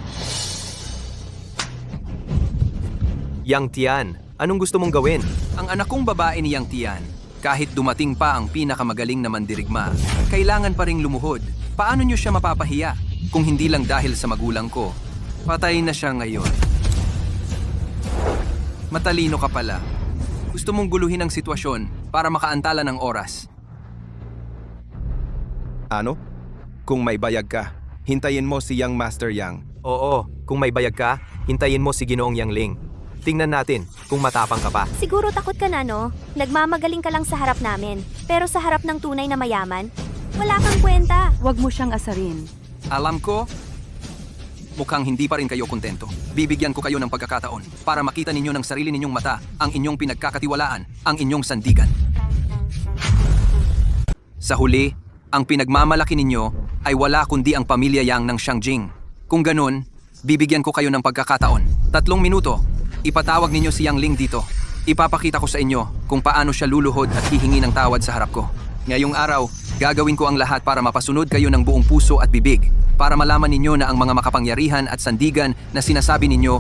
Yang Tian, anong gusto mong gawin? Ang anak kong babae ni Yang Tian, kahit dumating pa ang pinakamagaling na mandirigma, kailangan pa ring lumuhod. Paano nyo siya mapapahiya? Kung hindi lang dahil sa magulang ko. Patay na siya ngayon. Matalino ka pala. Gusto mong guluhin ang sitwasyon para makaantala ng oras. Ano? Kung may bayag ka, hintayin mo si Young Master Yang. Oo, kung may bayag ka, hintayin mo si Ginoong Yang Ling. Tingnan natin kung matapang ka pa. Siguro takot ka na, no? Nagmamagaling ka lang sa harap namin. Pero sa harap ng tunay na mayaman, wala kang kwenta. Huwag mo siyang asarin. Alam ko, mukhang hindi pa rin kayo kontento. Bibigyan ko kayo ng pagkakataon para makita ninyo ng sarili ninyong mata ang inyong pinagkakatiwalaan, ang inyong sandigan. Sa huli, ang pinagmamalaki ninyo ay wala kundi ang pamilya Yang ng Xiangjing. Kung ganun, bibigyan ko kayo ng pagkakataon. 3 minuto, ipatawag ninyo si Yang Ling dito. Ipapakita ko sa inyo kung paano siya luluhod at hihingi ng tawad sa harap ko. Ngayong araw, gagawin ko ang lahat para mapasunod kayo ng buong puso at bibig, para malaman ninyo na ang mga makapangyarihan at sandigan na sinasabi ninyo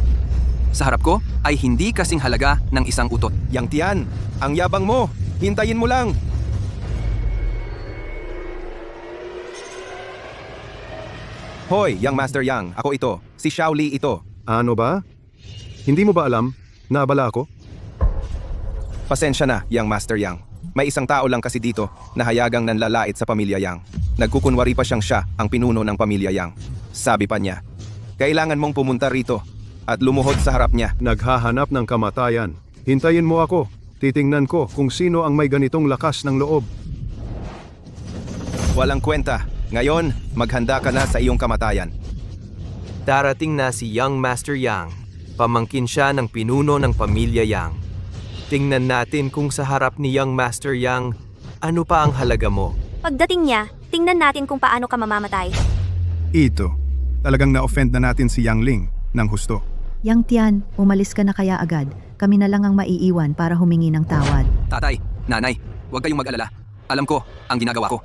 sa harap ko ay hindi kasing halaga ng isang utot. Yang Tian, ang yabang mo! Hintayin mo lang! Hoy, Young Master Yang, ako ito. Si Xiao Li ito. Ano ba? Hindi mo ba alam? Naabala ako? Pasensya na, Young Master Yang. May isang tao lang kasi dito na hayagang nanlalait sa pamilya Yang. Nagkukunwari pa siyang siya ang pinuno ng pamilya Yang. Sabi pa niya, kailangan mong pumunta rito at lumuhod sa harap niya. Naghahanap ng kamatayan. Hintayin mo ako. Titingnan ko kung sino ang may ganitong lakas ng loob. Walang kwenta. Ngayon, maghanda ka na sa iyong kamatayan. Darating na si Young Master Yang. Pamangkin siya ng pinuno ng pamilya Yang. Tingnan natin kung sa harap ni Young Master Yang, ano pa ang halaga mo. Pagdating niya, tingnan natin kung paano ka mamamatay. Ito, talagang na-offend na natin si Yang Ling ng husto. Yang Tian, umalis ka na kaya agad. Kami na lang ang maiiwan para humingi ng tawad. Tatay, nanay, huwag kayong mag-alala. Alam ko ang ginagawa ko.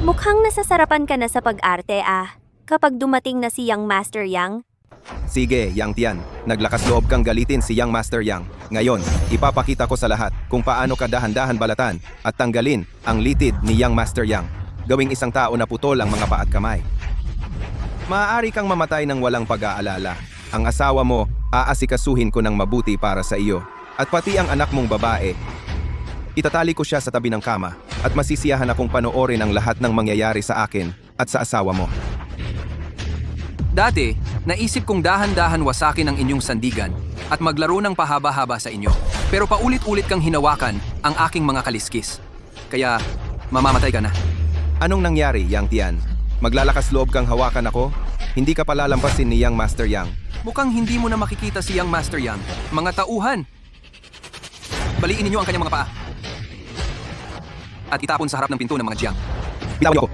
Mukhang nasasarapan ka na sa pag-arte, kapag dumating na si Young Master Yang. Sige, Yang Tian. Naglakas loob kang galitin si Young Master Yang. Ngayon, ipapakita ko sa lahat kung paano ka dahan-dahan balatan at tanggalin ang litid ni Young Master Yang. Gawing isang tao na putol ang mga paa at kamay. Maaari kang mamatay ng walang pag-aalala. Ang asawa mo, aasikasuhin ko ng mabuti para sa iyo. At pati ang anak mong babae. Itatali ko siya sa tabi ng kama at masisiyahan akong panoorin ang lahat ng mangyayari sa akin at sa asawa mo. Dati, naisip kong dahan-dahan wasakin ang inyong sandigan at maglaro ng pahaba-haba sa inyo. Pero paulit-ulit kang hinawakan ang aking mga kaliskis. Kaya, mamamatay ka na. Anong nangyari, Yang Tian? Maglalakas loob kang hawakan ako? Hindi ka palalampasin ni Young Master Yang. Mukhang hindi mo na makikita si Young Master Yang. Mga tauhan! Baliin ninyo ang kanyang mga paa. At itapon sa harap ng pinto ng mga Jiang. Bitawan niyo ako!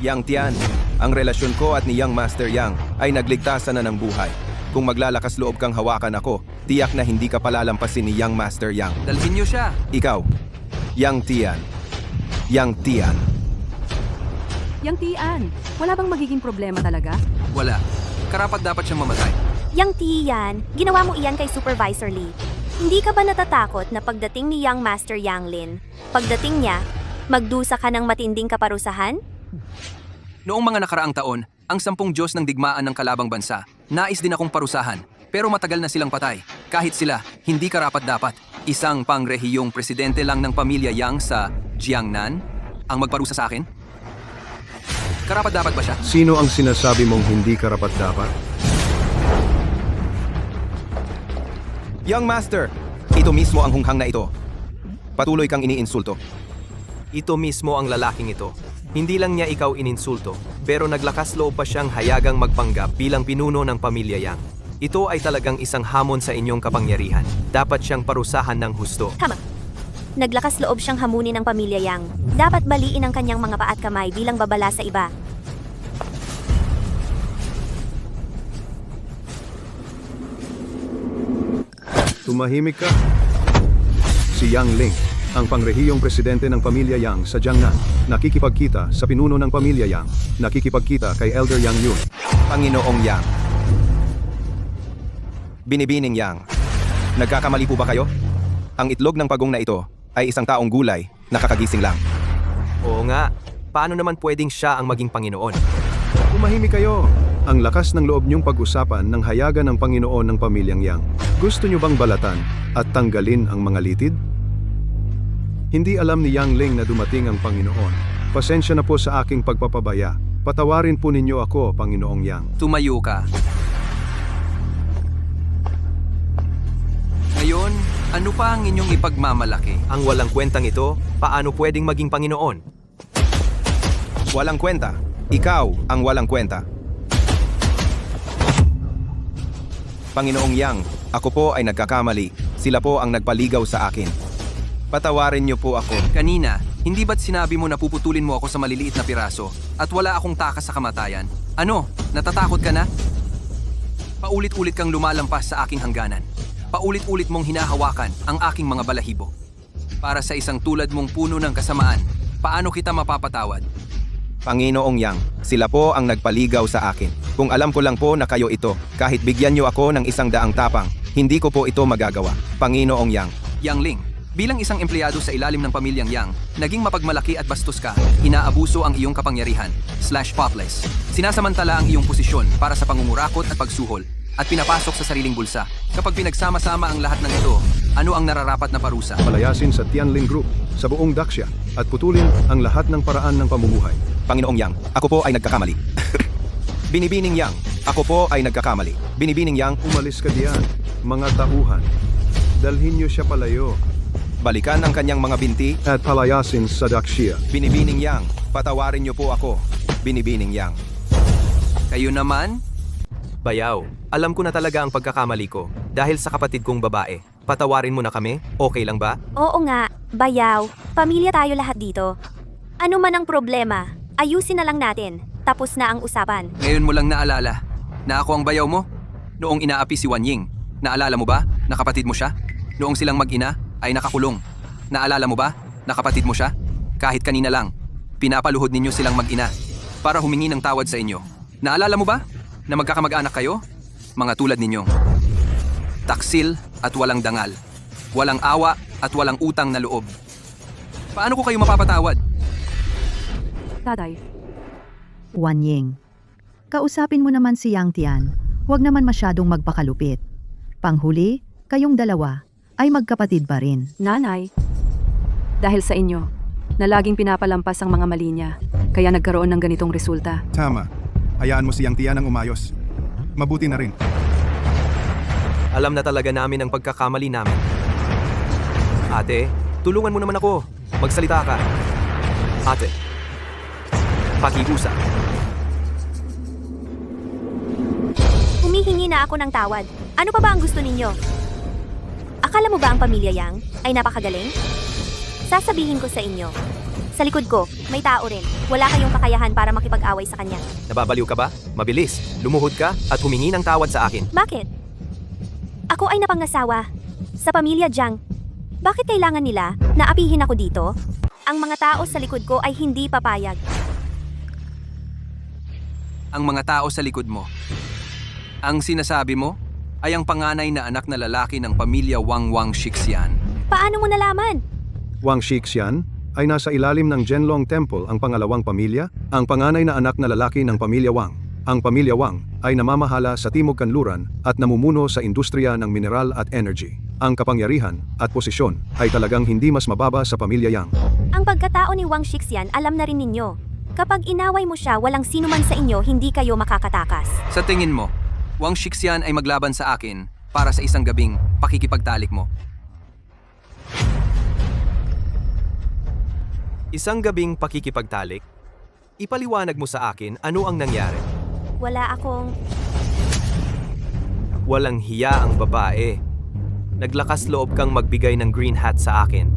Yang Tian, ang relasyon ko at ni Young Master Yang ay nagligtasan na ng buhay. Kung maglalakas loob kang hawakan ako, tiyak na hindi ka palalampasin ni Young Master Yang. Dalhin niyo siya! Ikaw, Yang Tian. Yang Tian. Yang Tian, wala bang magiging problema talaga? Wala. Karapat dapat siyang mamatay. Yang Tian, ginawa mo iyan kay Supervisor Lee. Hindi ka ba natatakot na pagdating ni Young Master Yang Lin, pagdating niya, magdusa ka ng matinding kaparusahan? Noong mga nakaraang taon, ang 10 Diyos ng digmaan ng kalabang bansa, nais din akong parusahan. Pero matagal na silang patay. Kahit sila, hindi karapat-dapat. Isang pangrehiyong presidente lang ng pamilya Yang sa Jiangnan ang magparusa sa akin? Karapat-dapat ba siya? Sino ang sinasabi mong hindi karapat-dapat? Young Master, ito mismo ang hunghang na ito. Patuloy kang iniinsulto. Ito mismo ang lalaking ito. Hindi lang niya ikaw ininsulto, pero naglakas loob pa siyang hayagang magpanggap bilang pinuno ng pamilya Yang. Ito ay talagang isang hamon sa inyong kapangyarihan. Dapat siyang parusahan ng husto. Tama. Naglakas loob siyang hamunin ng pamilya Yang. Dapat baliin ang kanyang mga paa at kamay bilang babala sa iba. Tumahimik ka. Si Yang Ling, ang pangrehiyong presidente ng pamilya Yang sa Jiangnan, nakikipagkita sa pinuno ng pamilya Yang, nakikipagkita kay Elder Yang Yun. Panginoong Yang. Binibining Yang. Nagkakamali po ba kayo? Ang itlog ng pagong na ito ay isang taong gulay na kakagising lang. Oo nga, paano naman pwedeng siya ang maging Panginoon? Tumahimik kayo. Ang lakas ng loob niyong pag-usapan ng hayagan ng Panginoon ng pamilyang Yang. Gusto niyo bang balatan at tanggalin ang mga litid? Hindi alam ni Yang Ling na dumating ang Panginoon. Pasensya na po sa aking pagpapabaya. Patawarin po ninyo ako, Panginoong Yang. Tumayo ka. Ngayon, ano pa ang inyong ipagmamalaki? Ang walang kwentang ito, paano pwedeng maging Panginoon? Walang kwenta. Ikaw ang walang kwenta. Panginoong Yang, ako po ay nagkakamali. Sila po ang nagpaligaw sa akin. Patawarin niyo po ako. Kanina, hindi ba't sinabi mo na puputulin mo ako sa maliliit na piraso at wala akong takas sa kamatayan? Ano? Natatakot ka na? Paulit-ulit kang lumalampas sa aking hangganan. Paulit-ulit mong hinahawakan ang aking mga balahibo. Para sa isang tulad mong puno ng kasamaan, paano kita mapapatawad? Panginoong Yang, sila po ang nagpaligaw sa akin. Kung alam ko lang po na kayo ito, kahit bigyan niyo ako ng 100 tapang, hindi ko po ito magagawa. Panginoong Yang. Yang Ling, bilang isang empleyado sa ilalim ng pamilyang Yang, naging mapagmalaki at bastos ka, inaabuso ang iyong kapangyarihan, /potless. Sinasamantala ang iyong posisyon para sa pangungurakot at pagsuhol, at pinapasok sa sariling bulsa. Kapag pinagsama-sama ang lahat ng ito, ano ang nararapat na parusa? Palayasin sa Tianlin Group, sa buong Daxia, at putulin ang lahat ng paraan ng pamumuhay. Panginoong Yang, ako po ay nagkakamali. Binibining Yang, ako po ay nagkakamali. Binibining Yang, Umalis ka diyan, mga tauhan. Dalhin niyo siya palayo balikan ang kanyang mga binti. at palayasin sa Daxia. Binibining Yang, patawarin niyo po ako. Binibining Yang. Kayo naman? Bayaw, alam ko na talaga ang pagkakamali ko. Dahil sa kapatid kong babae. Patawarin mo na kami, okay lang ba? Oo nga, bayaw. Pamilya tayo lahat dito. Ano man ang problema, ayusin na lang natin. Tapos na ang usapan. Ngayon mo lang naalala na ako ang bayaw mo? Noong inaapi si Wan Ying, naalala mo ba na kapatid mo siya? Noong silang mag-ina ay nakakulong. Naalala mo ba na kapatid mo siya? Kahit kanina lang, pinapaluhod ninyo silang mag-ina para humingi ng tawad sa inyo. Naalala mo ba na magkakamag-anak kayo? Mga tulad ninyong taksil at walang dangal, walang awa at walang utang na loob. Paano ko kayo mapapatawad? Tatay, Wan Ying. Kausapin mo naman si Yang Tian. Huwag naman masyadong magpakalupit. Panghuli, kayong dalawa ay magkapatid pa rin. nanay, dahil sa inyo, na laging pinapalampas ang mga mali niya, kaya nagkaroon ng ganitong resulta. Tama. Hayaan mo siyang tiyan ang umayos. Mabuti na rin. Alam na talaga namin ang pagkakamali namin. Ate, tulungan mo naman ako. Magsalita ka. Ate, pakiusap. Humihingi na ako ng tawad. Ano pa ba ang gusto ninyo? Akala mo ba ang pamilya Yang ay napakagaling? Sasabihin ko sa inyo. Sa likod ko, may tao rin. Wala kayong kakayahan para makipag-away sa kanya. Nababaliw ka ba? Mabilis. Lumuhod ka at humingi ng tawad sa akin. Bakit? Ako ay napangasawa. Sa pamilya Jiang. Bakit kailangan nila na apihin ako dito? Ang mga tao sa likod ko ay hindi papayag. Ang mga tao sa likod mo. Ang sinasabi mo ay ang panganay na anak na lalaki ng pamilya Wang Shixian. Paano mo nalaman? Wang Shixian ay nasa ilalim ng Zhenlong Temple ang pangalawang pamilya, ang panganay na anak na lalaki ng pamilya Wang. Ang pamilya Wang ay namamahala sa Timog Kanluran at namumuno sa industriya ng mineral at energy. Ang kapangyarihan at posisyon ay talagang hindi mas mababa sa pamilya Yang. Ang pagkatao ni Wang Shixian alam na rin ninyo. Kapag inaway mo siya, walang sino man sa inyo hindi kayo makakatakas. Sa tingin mo, Wang Shixian ay maglaban sa akin para sa isang gabing pakikipagtalik mo. Isang gabing pakikipagtalik? Ipaliwanag mo sa akin ano ang nangyari. Wala akong... Walang hiya ang babae. Naglakas loob kang magbigay ng green hat sa akin.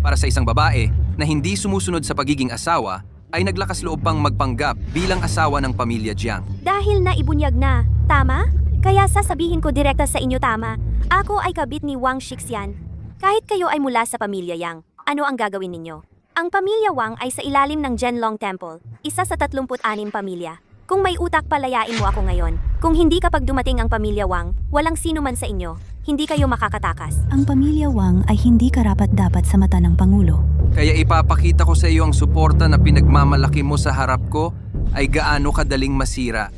Para sa isang babae na hindi sumusunod sa pagiging asawa, ay naglakas loob pang magpanggap bilang asawa ng pamilya Jiang. Dahil naibunyag na, tama? Kaya sasabihin ko direkta sa inyo tama. Ako ay kabit ni Wang Shixian. Kahit kayo ay mula sa pamilya Yang, ano ang gagawin ninyo? Ang pamilya Wang ay sa ilalim ng Zhenlong Temple, isa sa 36 pamilya. Kung may utak, palayain mo ako ngayon. Kung hindi kapag dumating ang pamilya Wang, walang sino man sa inyo, hindi kayo makakatakas. Ang pamilya Wang ay hindi karapat-dapat sa mata ng Pangulo. Kaya ipapakita ko sa iyo ang suporta na pinagmamalaki mo sa harap ko ay gaano kadaling masira.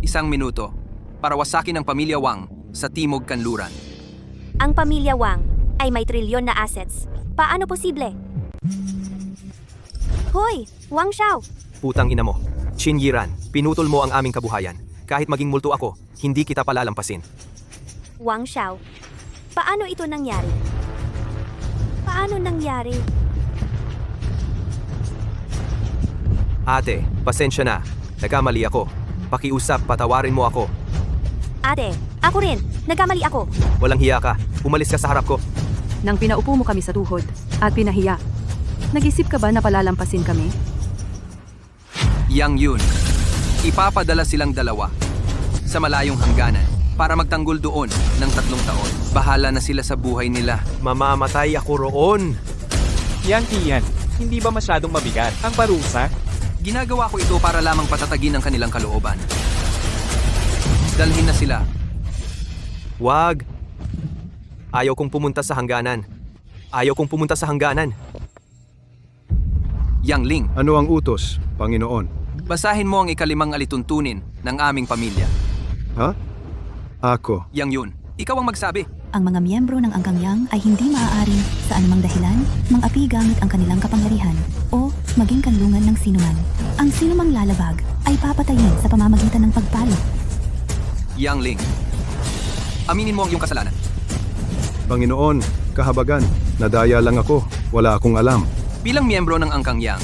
1 minuto para wasakin ang pamilya Wang sa Timog Kanluran. Ang pamilya Wang ay may trilyon na assets. Paano posible? Hoy, Wang Xiao! Putang ina mo. Qin Yiran, pinutol mo ang aming kabuhayan. Kahit maging multo ako, hindi kita palalampasin. Wang Xiao, paano ito nangyari? Paano nangyari? Ate, pasensya na. Nagkamali ako. Pakiusap, patawarin mo ako. Ate, ako rin. Nagkamali ako. Walang hiya ka. Umalis ka sa harap ko. Nang pinaupo mo kami sa tuhod at pinahiya, nag-isip ka ba na palalampasin kami? Yang Yun, ipapadala silang dalawa sa malayong hangganan para magtanggol doon ng 3 taon. Bahala na sila sa buhay nila. Mamamatay ako roon. Yang Tian, hindi ba masyadong mabigat ang parusa? Ginagawa ko ito para lamang patatagin ang kanilang kalooban. Dalhin na sila. Wag. Ayaw kong pumunta sa hangganan. Ayaw kong pumunta sa hangganan. Yang Ling, Ano ang utos, Panginoon? basahin mo ang 5 alituntunin ng aming pamilya. Ha? Ako. Yang Yun, ikaw ang magsabi. Ang mga miyembro ng Angkang Yang ay hindi maaaring, sa anumang dahilan, mang-api gamit ang kanilang kapangyarihan o maging kanlungan ng sinuman. Ang sinumang lalabag ay papatayin sa pamamagitan ng pagpalo. Yang Ling, aminin mo ang iyong kasalanan. Panginoon, kahabagan, nadaya lang ako. Wala akong alam. Bilang miyembro ng Angkang Yang,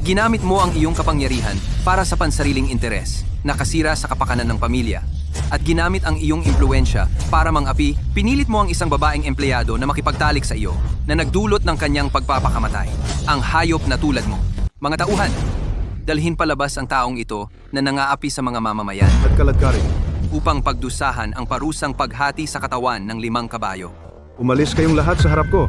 ginamit mo ang iyong kapangyarihan para sa pansariling interes, nakasira sa kapakanan ng pamilya, at ginamit ang iyong impluensya para mang-api, pinilit mo ang isang babaeng empleyado na makipagtalik sa iyo na nagdulot ng kanyang pagpapakamatay. Ang hayop na tulad mo. Mga tauhan, dalhin palabas ang taong ito na nangaapi sa mga mamamayan At kaladkarin, upang pagdusahan ang parusang paghati sa katawan ng 5 kabayo. umalis kayong lahat sa harap ko.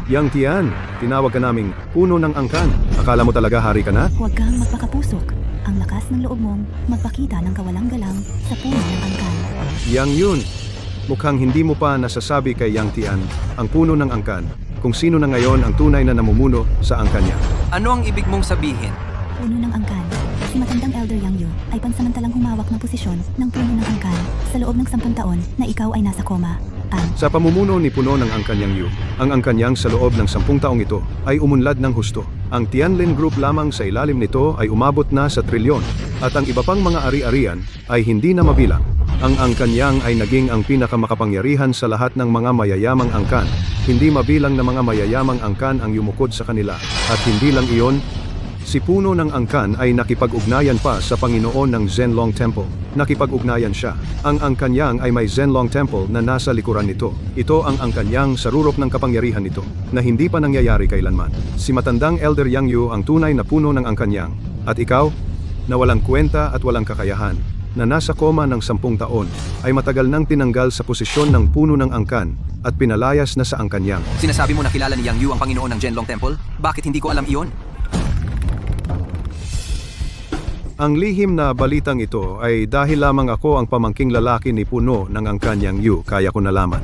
Yang Tian, tinawag ka naming puno ng angkan. Akala mo talaga hari ka na? Huwag kang magpakapusok. Ang lakas ng loob mong magpakita ng kawalang-galang sa puno ng angkan. Yang Yun, mukhang hindi mo pa nasasabi kay Yang Tian, ang puno ng angkan, kung sino na ngayon ang tunay na namumuno sa angkan niya. Ano ang ibig mong sabihin? Puno ng angkan. Si matandang Elder Yang Yu ay pansamantalang humawak ng posisyon ng puno ng angkan sa loob ng 10 taon na ikaw ay nasa koma. Sa pamumuno ni puno ng Angkan Yang Yu, ang Angkan Yang sa loob ng 10 taong ito ay umunlad ng husto. Ang Tianlin Group lamang sa ilalim nito ay umabot na sa trilyon at ang iba pang mga ari-arian ay hindi na mabilang. Ang Angkan Yang ay naging ang pinakamakapangyarihan sa lahat ng mga mayayamang angkan. Hindi mabilang na mga mayayamang angkan ang yumukod sa kanila. At hindi lang iyon, si puno ng angkan ay nakipag-ugnayan pa sa Panginoon ng Zhenlong Temple. Nakipag-ugnayan siya. Ang Angkan Yang ay may Zhenlong Temple na nasa likuran nito. Ito ang Angkan Yang sa rurok ng kapangyarihan nito, na hindi pa nangyayari kailanman. Si matandang Elder Yang Yu ang tunay na puno ng Angkan Yang. At ikaw, na walang kwenta at walang kakayahan, na nasa koma ng 10 taon, ay matagal nang tinanggal sa posisyon ng puno ng angkan at pinalayas na sa Angkan Yang. Sinasabi mo na kilala ni Yang Yu ang Panginoon ng Zhenlong Temple? Bakit hindi ko alam iyon? Ang lihim na balitang ito ay dahil lamang ako ang pamangking lalaki ni puno ng Angkan Yang Yu, kaya ko nalaman.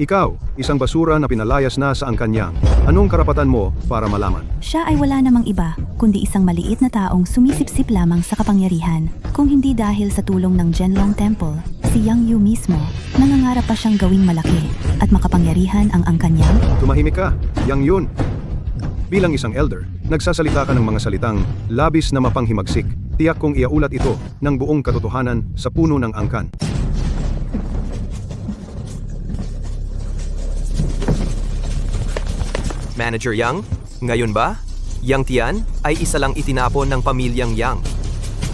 Ikaw, isang basura na pinalayas na sa Angkan Yang. Anong karapatan mo para malaman? Siya ay wala namang iba, kundi isang maliit na taong sumisipsip lamang sa kapangyarihan. Kung hindi dahil sa tulong ng Zhenlong Temple, si Yang Yu mismo, nangangarap pa siyang gawing malaki at makapangyarihan ang Angkan Yang. Tumahimik ka, Yang Yun. Bilang isang elder, nagsasalita ka ng mga salitang labis na mapanghimagsik. Tiyak kong iaulat ito ng buong katotohanan sa puno ng angkan. Manager Yang, ngayon ba? Yang Tian ay isa lang itinapon ng pamilyang Yang.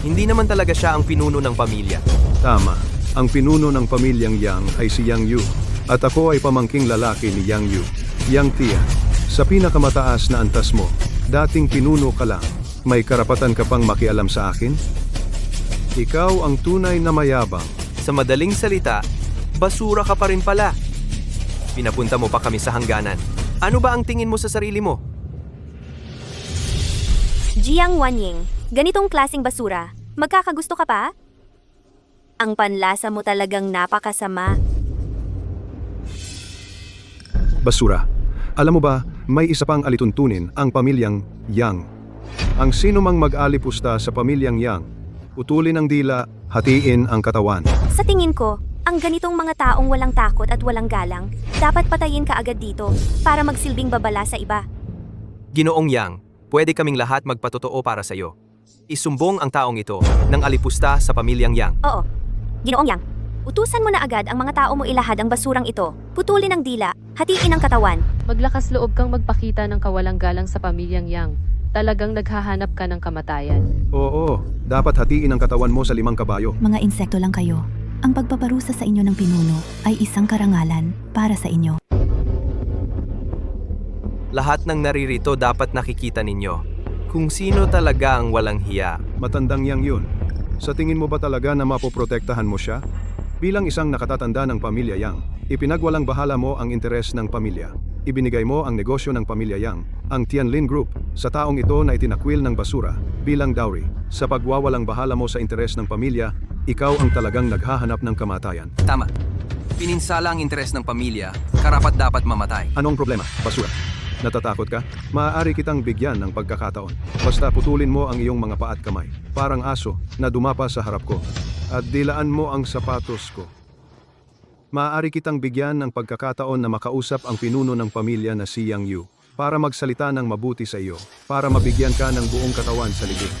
Hindi naman talaga siya ang pinuno ng pamilya. Tama, ang pinuno ng pamilyang Yang ay si Yang Yu. At ako ay pamangking lalaki ni Yang Yu. Yang Tian, sa pinakamataas na antas mo, dating pinuno ka lang. May karapatan ka pang makialam sa akin? Ikaw ang tunay na mayabang. Sa madaling salita, basura ka pa rin pala. Pinapunta mo pa kami sa hangganan. Ano ba ang tingin mo sa sarili mo? Jiang Wanying, ganitong klaseng basura, magkakagusto ka pa? Ang panlasa mo talagang napakasama. Basura. Alam mo ba, may isa pang alituntunin ang pamilyang Yang. Ang sino mang mag-alipusta sa pamilyang Yang Putulin ang dila, hatiin ang katawan. Sa tingin ko, ang ganitong mga taong walang takot at walang galang, dapat patayin ka agad dito para magsilbing babala sa iba. Ginoong Yang, pwede kaming lahat magpatotoo para sa iyo. Isumbong ang taong ito ng alipusta sa pamilyang Yang. Oo. Ginoong Yang, utusan mo na agad ang mga tao mo ilahad ang basurang ito. Putulin ang dila, hatiin ang katawan. Maglakas loob kang magpakita ng kawalang galang sa pamilyang Yang. Talagang naghahanap ka ng kamatayan. Oo, dapat hatiin ang katawan mo sa 5 kabayo. Mga insekto lang kayo. Ang pagpaparusa sa inyo ng pinuno ay isang karangalan para sa inyo. Lahat ng naririto dapat nakikita ninyo kung sino talaga ang walang hiya. Matandang Yang yun. Sa tingin mo ba talaga na mapoprotektahan mo siya? Bilang isang nakatatanda ng pamilya Yang, ipinagwalang bahala mo ang interes ng pamilya. Ibinigay mo ang negosyo ng pamilya Yang, ang Tianlin Group, sa taong ito na itinakwil ng basura bilang dowry. Sa pagwawalang bahala mo sa interes ng pamilya, ikaw ang talagang naghahanap ng kamatayan. Tama. Pininsala ang interes ng pamilya, karapat dapat mamatay. Anong problema? Basura. Natatakot ka? Maaari kitang bigyan ng pagkakataon. Basta putulin mo ang iyong mga paa at kamay, parang aso na dumapa sa harap ko, at dilaan mo ang sapatos ko. Maaari kitang bigyan ng pagkakataon na makausap ang pinuno ng pamilya na si Yang Yu, para magsalita ng mabuti sa iyo, para mabigyan ka ng buong katawan sa libing.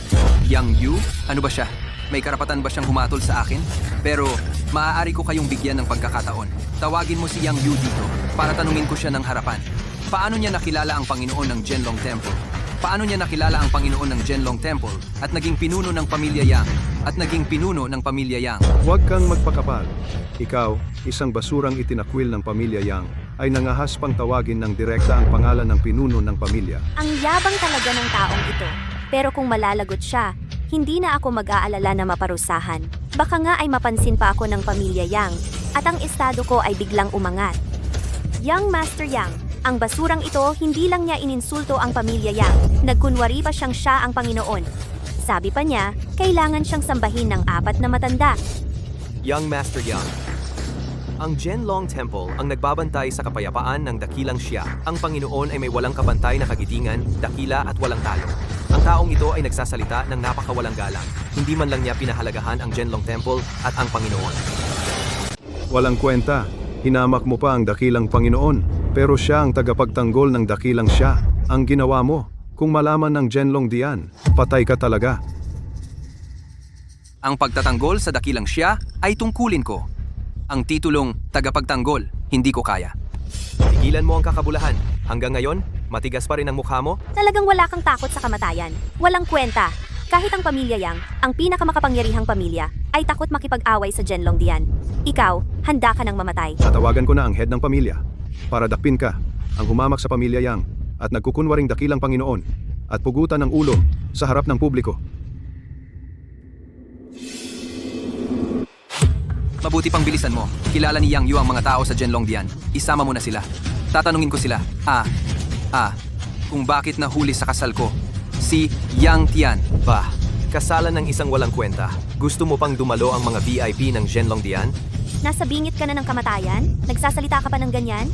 Yang Yu? Ano ba siya? May karapatan ba siyang humatol sa akin? Pero, maaari ko kayong bigyan ng pagkakataon. Tawagin mo si Yang Yu dito para tanungin ko siya ng harapan. Paano niya nakilala ang Panginoon ng Zhenlong Temple? Paano niya nakilala ang Panginoon ng Zhenlong Temple at naging pinuno ng pamilya Yang? Huwag kang magpakapal. Ikaw, isang basurang itinakwil ng pamilya Yang, ay nangahas pang tawagin ng direkta ang pangalan ng pinuno ng pamilya. Ang yabang talaga ng taong ito. Pero kung malalagot siya, hindi na ako mag-aalala na maparusahan. Baka nga ay mapansin pa ako ng pamilya Yang at ang estado ko ay biglang umangat. Young Master Yang, ang basurang ito hindi lang niya ininsulto ang pamilya Yang, nagkunwari pa siyang siya ang Panginoon. Sabi pa niya, kailangan siyang sambahin ng 4 na matanda. Young Master Yang, ang Zhenlong Temple ang nagbabantay sa kapayapaan ng dakilang siya. Ang Panginoon ay may walang kabantay na kagitingan, dakila at walang talo. Ang taong ito ay nagsasalita ng napakawalang galang. Hindi man lang niya pinahalagahan ang Zhenlong Temple at ang Panginoon. Walang kwenta. Hinamak mo pa ang dakilang Panginoon, pero siya ang tagapagtanggol ng dakilang siya. Ang ginawa mo, kung malaman ng Zhenlong Dian, patay ka talaga. Ang pagtatanggol sa dakilang siya ay tungkulin ko. Ang titulong tagapagtanggol, hindi ko kaya. Tigilan mo ang kakabulahan. Hanggang ngayon, matigas pa rin ang mukha mo? Talagang wala kang takot sa kamatayan. Walang kwenta. Kahit ang pamilya Yang, ang pinakamakapangyarihang pamilya, ay takot makipag-away sa Zhenlong Dian. Ikaw, handa ka nang mamatay. Tatawagan ko na ang head ng pamilya para dakpin ka, ang humamak sa pamilya Yang at nagkukunwaring dakilang Panginoon at pugutan ng ulo sa harap ng publiko. Mabuti pang bilisan mo. Kilala ni Yang Yu ang mga tao sa Zhenlong Dian. Isama mo na sila. Tatanungin ko sila. Kung bakit nahuli sa kasal ko. Si Yang Tian. Bah, kasalan ng isang walang kwenta. Gusto mo pang dumalo ang mga VIP ng Zhenlong Dian? Nasa bingit ka na ng kamatayan? Nagsasalita ka pa ng ganyan?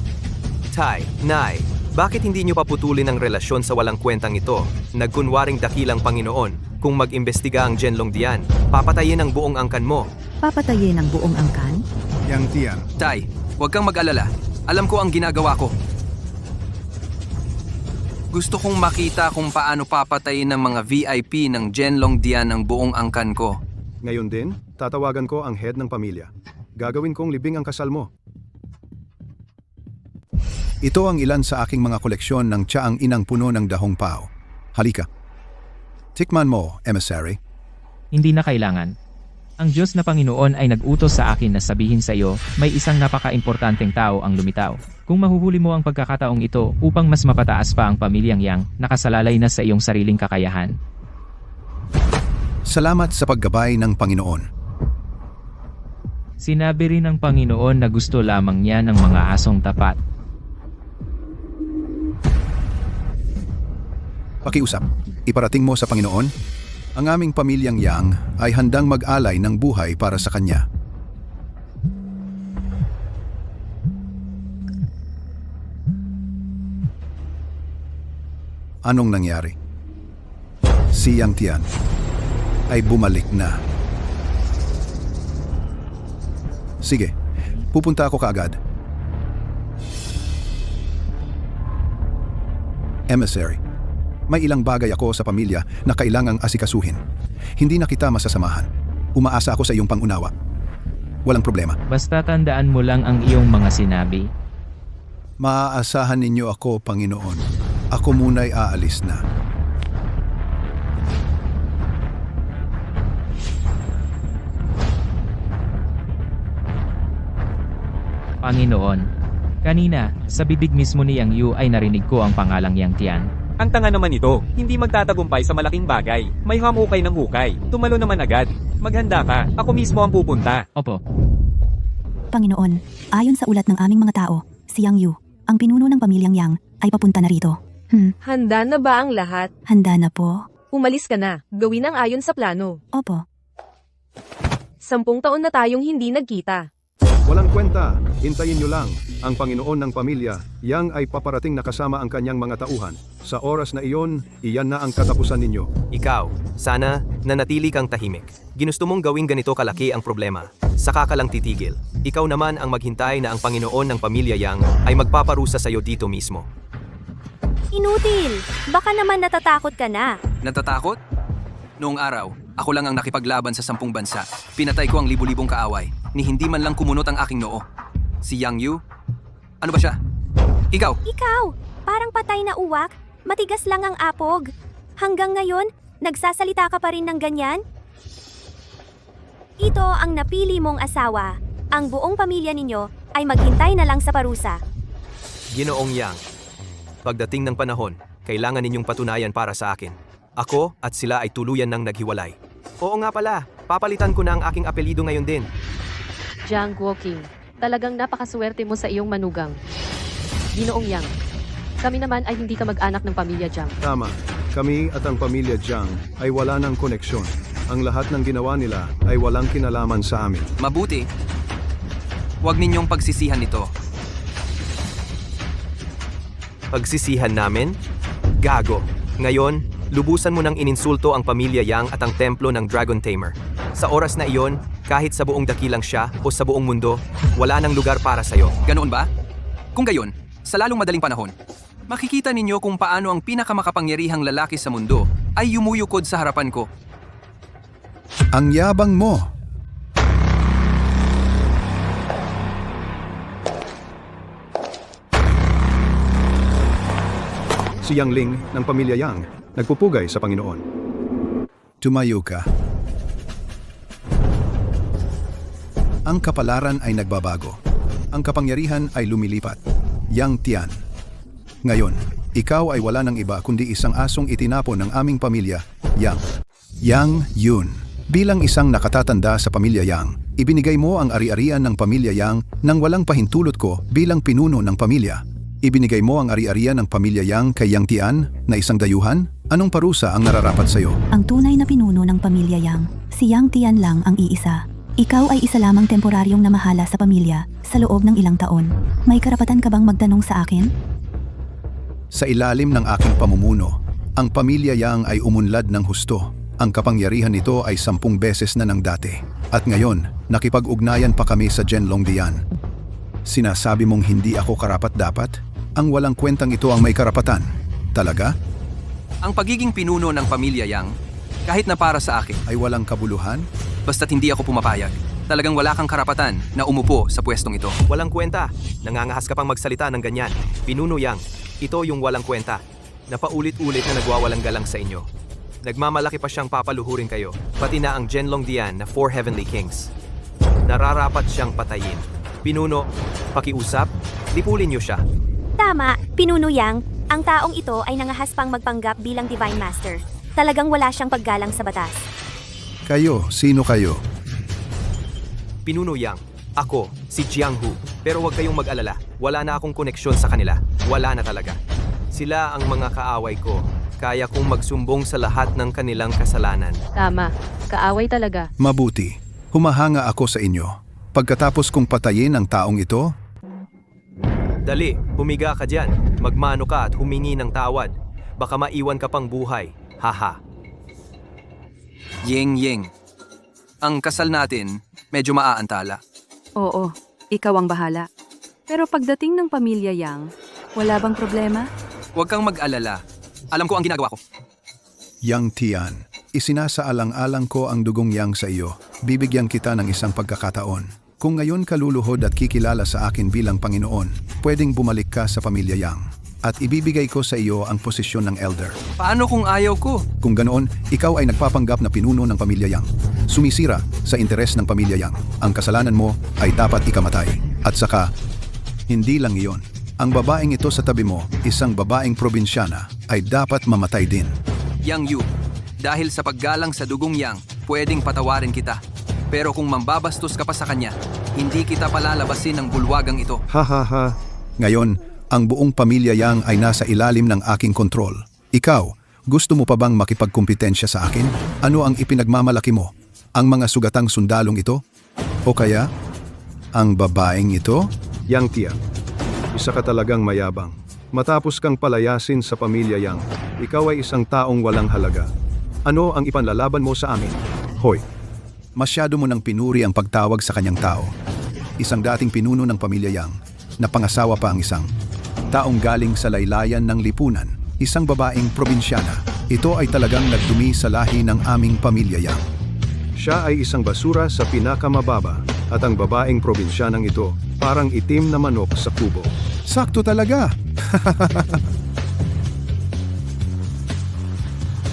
Tai, Nai, bakit hindi nyo paputulin ang relasyon sa walang kwentang ito? Nagkunwaring dakilang Panginoon. Kung mag-imbestiga ang Zhenlong Dian, papatayin ang buong angkan mo. Papatayin ang buong angkan? Yang Tian, Tai, huwag kang mag-alala. Alam ko ang ginagawa ko. Gusto kong makita kung paano papatayin ng mga VIP ng Zhenlong Dian ang buong angkan ko. Ngayon din, tatawagan ko ang head ng pamilya. Gagawin kong libing ang kasal mo. Ito ang ilan sa aking mga koleksyon ng tsaang inang puno ng dahong pao. Halika. Tikman mo, emissary. Hindi na kailangan. Ang Diyos na Panginoon ay nag-utos sa akin na sabihin sa iyo, may isang napaka-importanteng tao ang lumitaw. Kung mahuhuli mo ang pagkakataong ito upang mas mapataas pa ang pamilyang Yang, nakasalalay na sa iyong sariling kakayahan. Salamat sa paggabay ng Panginoon. Sinabi rin ng Panginoon na gusto lamang niya ng mga asong tapat. Pakiusap, iparating mo sa Panginoon, ang aming pamilyang Yang ay handang mag-alay ng buhay para sa Kanya. Anong nangyari? Si Yang Tian ay bumalik na. Sige, pupunta ako kaagad. Emissary, may ilang bagay ako sa pamilya na kailangang asikasuhin. Hindi na kita masasamahan. Umaasa ako sa iyong pangunawa. Walang problema. Basta tandaan mo lang ang iyong mga sinabi. Maaasahan ninyo ako, Panginoon. Ako muna'y aalis na. Panginoon. Kanina, sa bibig mismo ni Yang Yu ay narinig ko ang pangalang Yang Tian. Ang tanga naman ito, hindi magtatagumpay sa malaking bagay. May hamukay ng hukay, tumalo naman agad. Maghanda ka, ako mismo ang pupunta. Opo. Panginoon, ayon sa ulat ng aming mga tao, si Yang Yu, ang pinuno ng pamilyang Yang, ay papunta na rito. Handa na ba ang lahat? Handa na po. Umalis ka na, gawin ang ayon sa plano. Opo. 10 taon na tayong hindi nagkita. Walang kwenta, hintayin nyo lang. Ang Panginoon ng pamilya, Yang ay paparating na kasama ang kanyang mga tauhan. Sa oras na iyon, iyan na ang katapusan ninyo. Ikaw, sana nanatili kang tahimik. Ginusto mong gawing ganito kalaki ang problema. Saka ka lang titigil. Ikaw naman ang maghintay na ang Panginoon ng pamilya Yang ay magpaparusa sa iyo dito mismo. Inutil! Baka naman natatakot ka na. Natatakot? Noong araw, ako lang ang nakipaglaban sa 10 bansa. Pinatay ko ang libu-libong kaaway, ni hindi man lang kumunot ang aking noo. Si Yang Yu? Ano ba siya? Ikaw! Ikaw! Parang patay na uwak. Matigas lang ang apog. Hanggang ngayon, nagsasalita ka pa rin ng ganyan? Ito ang napili mong asawa. Ang buong pamilya ninyo ay maghintay na lang sa parusa. Ginoong Yang, pagdating ng panahon, kailangan ninyong patunayan para sa akin. Ako at sila ay tuluyan ng naghiwalay. Oo nga pala, papalitan ko na ang aking apelido ngayon din. Jiang Guoqing, talagang napakaswerte mo sa iyong manugang. Ginoong Yang, kami naman ay hindi ka mag-anak ng pamilya Jiang. Tama, kami at ang pamilya Jiang ay wala ng koneksyon. Ang lahat ng ginawa nila ay walang kinalaman sa amin. Mabuti. Huwag ninyong pagsisihan ito. Pagsisihan namin? Gago. Ngayon, lubusan mo nang ininsulto ang pamilya Yang at ang templo ng Dragon Tamer. Sa oras na iyon, kahit sa buong dakilang siya o sa buong mundo, wala nang lugar para sa'yo. Ganoon ba? Kung gayon, sa lalong madaling panahon, makikita ninyo kung paano ang pinakamakapangyarihang lalaki sa mundo ay yumuyukod sa harapan ko. Ang yabang mo! Si Yang Ling ng pamilya Yang nagpupugay sa Panginoon. Tumayo ka. Ang kapalaran ay nagbabago. Ang kapangyarihan ay lumilipat. Yang Tian. Ngayon, ikaw ay wala ng iba kundi isang asong itinapon ng aming pamilya, Yang. Yang Yun. Bilang isang nakatatanda sa pamilya Yang, ibinigay mo ang ari-arian ng pamilya Yang nang walang pahintulot ko bilang pinuno ng pamilya. Ibinigay mo ang ari-arian ng pamilya Yang kay Yang Tian na isang dayuhan? Anong parusa ang nararapat sa iyo? Ang tunay na pinuno ng pamilya Yang, si Yang Tian lang ang iisa. Ikaw ay isa lamang temporaryong namahala sa pamilya sa loob ng ilang taon. May karapatan ka bang magtanong sa akin? Sa ilalim ng aking pamumuno, ang pamilya Yang ay umunlad ng husto. Ang kapangyarihan nito ay 10 beses na ng dati. At ngayon, nakipag-ugnayan pa kami sa Zhenlong Dian. Sinasabi mong hindi ako karapat-dapat? Ang walang kwentang ito ang may karapatan. Talaga? Ang pagiging pinuno ng pamilya Yang, kahit na para sa akin, Ay walang kabuluhan? basta't hindi ako pumapayag. Talagang wala kang karapatan na umupo sa pwestong ito. Walang kwenta. Nangangahas ka pang magsalita ng ganyan. Pinuno Yang, ito yung walang kwenta. Napaulit-ulit na nagwawalang galang sa inyo. Nagmamalaki pa siyang papaluhurin kayo, pati na ang Zhenlong Dian na 4 Heavenly Kings. Nararapat siyang patayin. Pinuno, pakiusap, lipulin niyo siya. Tama, Pinuno Yang, ang taong ito ay nangahas pang magpanggap bilang Divine Master. Talagang wala siyang paggalang sa batas. Kayo, sino kayo? Pinuno Yang, ako, si Jiang Hu. Pero huwag kayong mag-alala, wala na akong koneksyon sa kanila. Wala na talaga. Sila ang mga kaaway ko. Kaya kong magsumbong sa lahat ng kanilang kasalanan. Tama, kaaway talaga. Mabuti. Humahanga ako sa inyo. Pagkatapos kong patayin ang taong ito, Dali, humiga ka dyan. Magmano ka at humingi ng tawad. Baka maiwan ka pang buhay. Haha. Ying Ying. Ang kasal natin, medyo maaantala. Oo, ikaw ang bahala. Pero pagdating ng pamilya Yang, wala bang problema? Huwag kang mag-alala. Alam ko ang ginagawa ko. Yang Tian, isinasaalang-alang ko ang dugong Yang sa iyo. Bibigyan kita ng isang pagkakataon. Kung ngayon ka luluhod at kikilala sa akin bilang Panginoon, pwedeng bumalik ka sa pamilya Yang. At ibibigay ko sa iyo ang posisyon ng elder. Paano kung ayaw ko? Kung ganoon, ikaw ay nagpapanggap na pinuno ng pamilya Yang. Sumisira sa interes ng pamilya Yang. Ang kasalanan mo ay dapat ikamatay. At saka, hindi lang iyon. Ang babaeng ito sa tabi mo, isang babaeng probinsyana, ay dapat mamatay din. Yang Yu, dahil sa paggalang sa dugong Yang, pwedeng patawarin kita. Pero kung mambabastos ka pa sa kanya, hindi kita palalabasin ng bulwagang ito. Ha. Ngayon, ang buong pamilya Yang ay nasa ilalim ng aking kontrol. Ikaw, gusto mo pa bang makipagkumpetensya sa akin? Ano ang ipinagmamalaki mo? Ang mga sugatang sundalong ito? O kaya, ang babaeng ito? Yang Tian, isa ka talagang mayabang. Matapos kang palayasin sa pamilya Yang, ikaw ay isang taong walang halaga. Ano ang ipanlalaban mo sa amin? Hoy, Masyado mo nang pinuri ang pagtawag sa kanyang tao. Isang dating pinuno ng pamilya Yang, na pangasawa pa ang isang taong galing sa laylayan ng lipunan, isang babaeng probinsyana. Ito ay talagang nagdumi sa lahi ng aming pamilya Yang. siya ay isang basura sa pinakamababa at ang babaeng probinsyanang ito parang itim na manok sa kubo. Sakto talaga!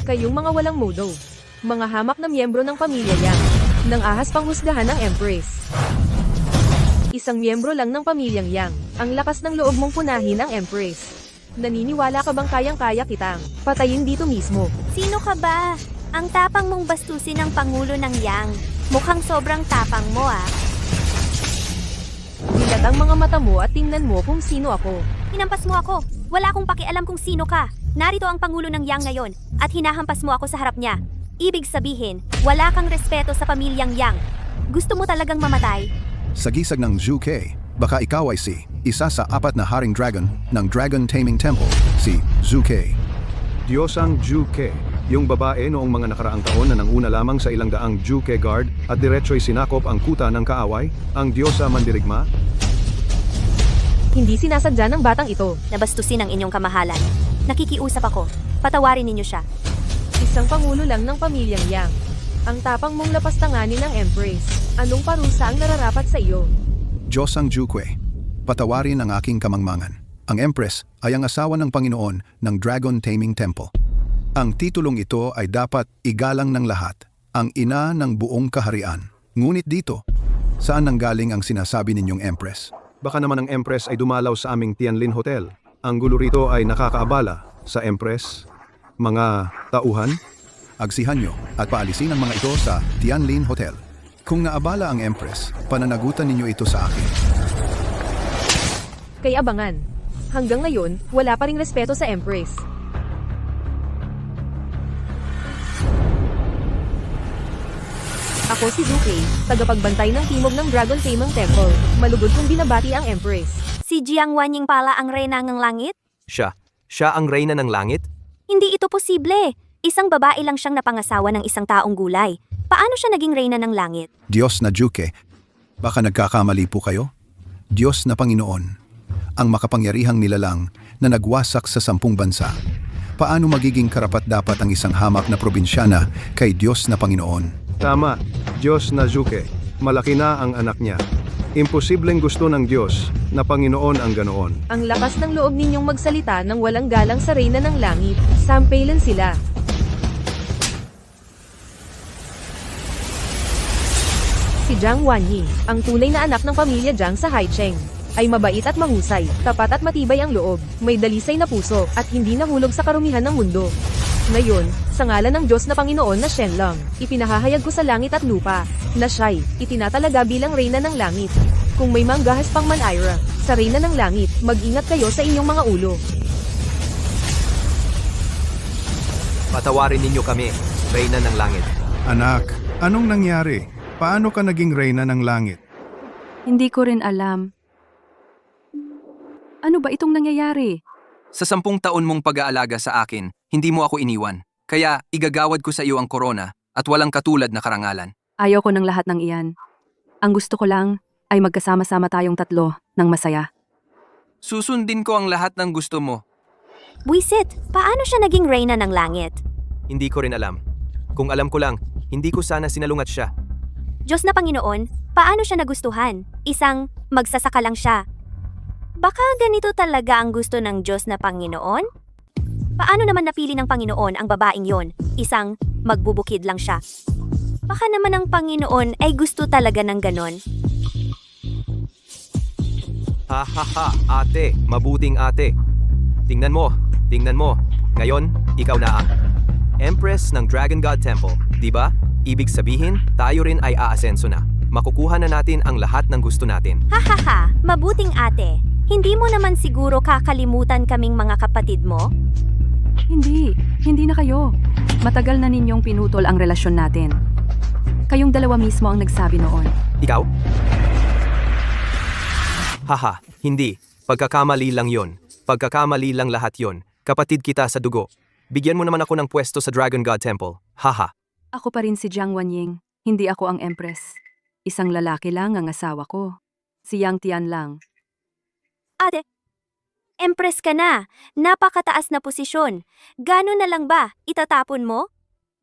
Kayong mga walang modo. Mga hamak na miyembro ng pamilya Yang. Nang ahas panghusgahan ng Empress. Isang miyembro lang ng pamilyang Yang. Ang lakas ng loob mong punahin ang Empress. Naniniwala ka bang kayang-kaya kitang patayin dito mismo? Sino ka ba? Ang tapang mong bastusin ng Pangulo ng Yang. Mukhang sobrang tapang mo ah. Dilat ang mga mata mo at tingnan mo kung sino ako. Hinampas mo ako. Wala akong pakialam kung sino ka. Narito ang Pangulo ng Yang ngayon at hinahampas mo ako sa harap niya. Ibig sabihin, wala kang respeto sa pamilyang Yang. Gusto mo talagang mamatay? Sa gisag ng Zhu Ke, baka ikaw ay si isa sa 4 na haring dragon ng Dragon Taming Temple, si Zhu Ke. Diyosang Zhu Ke, yung babae noong mga nakaraang taon na nanguna lamang sa 100 Zhu Ke guard at diretso'y sinakop ang kuta ng kaaway, ang Diyosa Mandirigma. Hindi sinasadya ng batang ito. Nabastusin ang inyong kamahalan. Nakikiusap ako. Patawarin ninyo siya. Isang pangulo lang ng pamilyang Yang. Ang tapang mong lapastanganin ng Empress. Anong parusa ang nararapat sa iyo? Diyosang Zhu Ke, patawarin ang aking kamangmangan. Ang Empress ay ang asawa ng Panginoon ng Dragon Taming Temple. Ang titulong ito ay dapat igalang ng lahat, ang ina ng buong kaharian. Ngunit dito, saan nanggaling ang sinasabi ninyong Empress? Baka naman ang Empress ay dumalaw sa aming Tianlin Hotel. Ang gulo rito ay nakakaabala sa Empress. Mga tauhan? Agsihan nyo at paalisin ang mga ito sa Tianlin Hotel. Kung naabala ang Empress, pananagutan ninyo ito sa akin. Kay abangan. Hanggang ngayon, wala pa ring respeto sa Empress. Ako si Zhu Ke, tagapagbantay ng timog ng Dragon Taming Temple. Malugod kong binabati ang Empress. Si Jiang Wanying pala ang reyna ng langit? Siya ang reyna ng langit? Hindi ito posible. Isang babae lang siyang napangasawa ng isang taong gulay. Paano siya naging reyna ng langit? Diyos na Zhu Ke, baka nagkakamali po kayo? Diyos na Panginoon, ang makapangyarihang nilalang na nagwasak sa 10 bansa. Paano magiging karapat-dapat ang isang hamak na probinsyana kay Diyos na Panginoon? Tama, Diyos na Zhu Ke. Malaki na ang anak niya. Imposibleng gusto ng Diyos na Panginoon ang ganoon. Ang lakas ng loob ninyong magsalita ng walang galang sa reyna ng langit. Sampailan sila. Si Jiang Wanying, ang tunay na anak ng pamilya Jiang sa Haicheng, ay mabait at mahusay, tapat at matibay ang loob, may dalisay na puso, at hindi nahulog sa karumihan ng mundo. Ngayon, sa ngalan ng Diyos na Panginoon na Shenlong, ipinahahayag ko sa langit at lupa, na siya'y itinatalaga bilang reyna ng langit. Kung may manggahas pang Manira, sa reyna ng langit, mag-ingat kayo sa inyong mga ulo. Patawarin ninyo kami, reyna ng langit. Anak, anong nangyari? Paano ka naging reyna ng langit? Hindi ko rin alam. Ano ba itong nangyayari? Sa 10 taon mong pag-aalaga sa akin, hindi mo ako iniwan. Kaya igagawad ko sa iyo ang korona at walang katulad na karangalan. Ayaw ko ng lahat ng iyan. Ang gusto ko lang, ay magkasama-sama tayong tatlo ng masaya. Susundin ko ang lahat ng gusto mo. Buisit, paano siya naging reyna ng langit? Hindi ko rin alam. Kung alam ko lang, hindi ko sana sinalungat siya. Diyos na Panginoon, paano siya nagustuhan? Isang magsasaka lang siya. Baka ganito talaga ang gusto ng Diyos na Panginoon? Paano naman napili ng Panginoon ang babaeng yon? Isang magbubukid lang siya. Baka naman ang Panginoon ay gusto talaga ng ganon. Ha ha ha, ate, mabuting ate. Tingnan mo. Ngayon, ikaw na ang Empress ng Dragon God Temple, di ba? Ibig sabihin, tayo rin ay aasenso na. Makukuha na natin ang lahat ng gusto natin. Hahaha, mabuting ate. Hindi mo naman siguro kakalimutan kaming mga kapatid mo? Hindi na kayo. Matagal na ninyong pinutol ang relasyon natin. Kayong dalawa mismo ang nagsabi noon. Ikaw? Haha, hindi. Pagkakamali lang yon. Pagkakamali lang lahat yon. Kapatid kita sa dugo. Bigyan mo naman ako ng pwesto sa Dragon God Temple. Haha. Ako pa rin si Jiang Wanying. Hindi ako ang Empress. Isang lalaki lang ang asawa ko. Si Yang Tian lang. Ate, Empress ka na. Napakataas na posisyon. Gano'n na lang ba? Itatapon mo?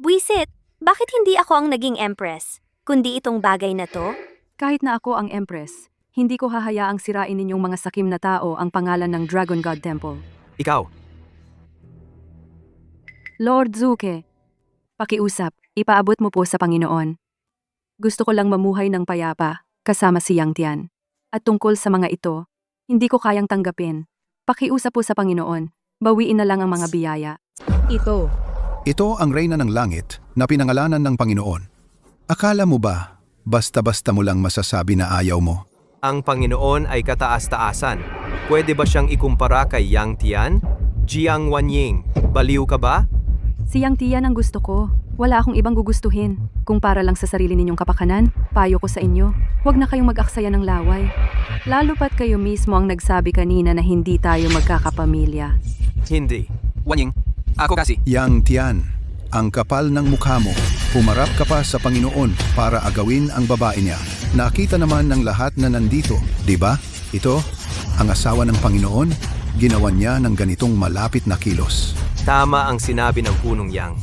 Buisit, bakit hindi ako ang naging Empress? Kundi itong bagay na to? Kahit na ako ang Empress, hindi ko hahayaang sirain ninyong mga sakim na tao ang pangalan ng Dragon God Temple. Ikaw. Lord Zuke, pakiusap, ipaabot mo po sa Panginoon. Gusto ko lang mamuhay ng payapa, kasama si Yang Tian. At tungkol sa mga ito, hindi ko kayang tanggapin. Pakiusap po sa Panginoon, bawiin na lang ang mga biyaya. Ito ang reyna ng langit na pinangalanan ng Panginoon. Akala mo ba, basta-basta mo lang masasabi na ayaw mo? Ang Panginoon ay kataas-taasan. Pwede ba siyang ikumpara kay Yang Tian? Jiang Wanying, baliw ka ba? Si Yang Tian ang gusto ko. Wala akong ibang gugustuhin. Kung para lang sa sarili ninyong kapakanan, payo ko sa inyo, huwag na kayong mag-aksaya ng laway. Lalo pat kayo mismo ang nagsabi kanina na hindi tayo magkakapamilya. Hindi. Wanying, ako kasi. Yang Tian, ang kapal ng mukha mo. Pumarap ka pa sa Panginoon para agawin ang babae niya. Nakita naman ng lahat na nandito, di ba? Ito, ang asawa ng Panginoon, ginawa niya ng ganitong malapit na kilos. Tama ang sinabi ng punong Yang.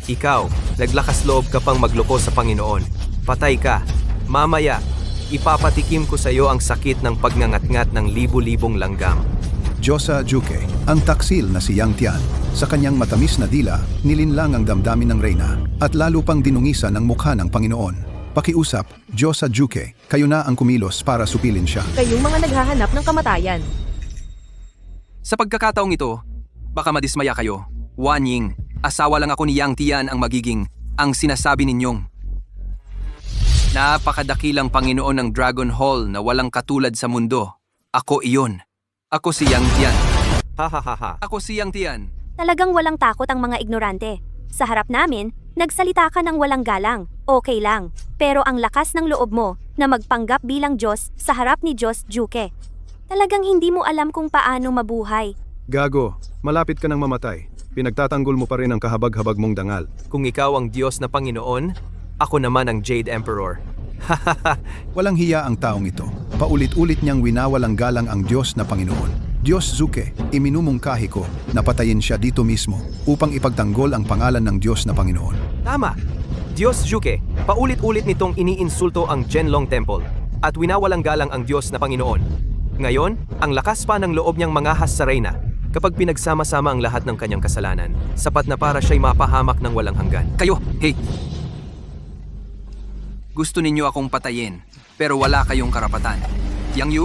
Ikaw, naglakas loob ka pang magloko sa Panginoon. Patay ka. Mamaya, ipapatikim ko sa iyo ang sakit ng pagngangat-ngat ng libu-libong langgam. Josa Juke, ang taksil na si Yang Tian, sa kanyang matamis na dila, nilinlang ang damdamin ng reyna at lalo pang dinungisan ng mukha ng Panginoon. Pakiusap, Josa Juke, kayo na ang kumilos para supilin siya. Kayong mga naghahanap ng kamatayan. Sa pagkakataong ito, baka madismaya kayo. Wanying, asawa lang ako ni Yang Tian ang magiging ang sinasabi ninyong. Napakadakilang Panginoon ng Dragon Hall na walang katulad sa mundo. Ako iyon. Ako si Yang Tian. Ha. Ako si Yang Tian. Talagang walang takot ang mga ignorante. Sa harap namin, nagsalita ka ng walang galang. Okay lang. Pero ang lakas ng loob mo na magpanggap bilang Diyos sa harap ni Diyos Juke. Talagang hindi mo alam kung paano mabuhay. Gago, malapit ka nang mamatay. Pinagtatanggol mo pa rin ang kahabag-habag mong dangal. Kung ikaw ang Diyos na Panginoon, ako naman ang Jade Emperor. Walang hiya ang taong ito. Paulit-ulit niyang winawalang galang ang Diyos na Panginoon. Diyos Zuke, iminumungkahi ko na patayin siya dito mismo upang ipagtanggol ang pangalan ng Diyos na Panginoon. Tama! Diyos Juke, paulit-ulit nitong iniinsulto ang Zhenlong Temple at winawalang galang ang Diyos na Panginoon. Ngayon, ang lakas pa ng loob niyang mangahas sa reyna. Kapag pinagsama-sama ang lahat ng kanyang kasalanan, sapat na para siya'y mapahamak ng walang hanggan. Kayo, hey! Gusto ninyo akong patayin, pero wala kayong karapatan. Yang Yu,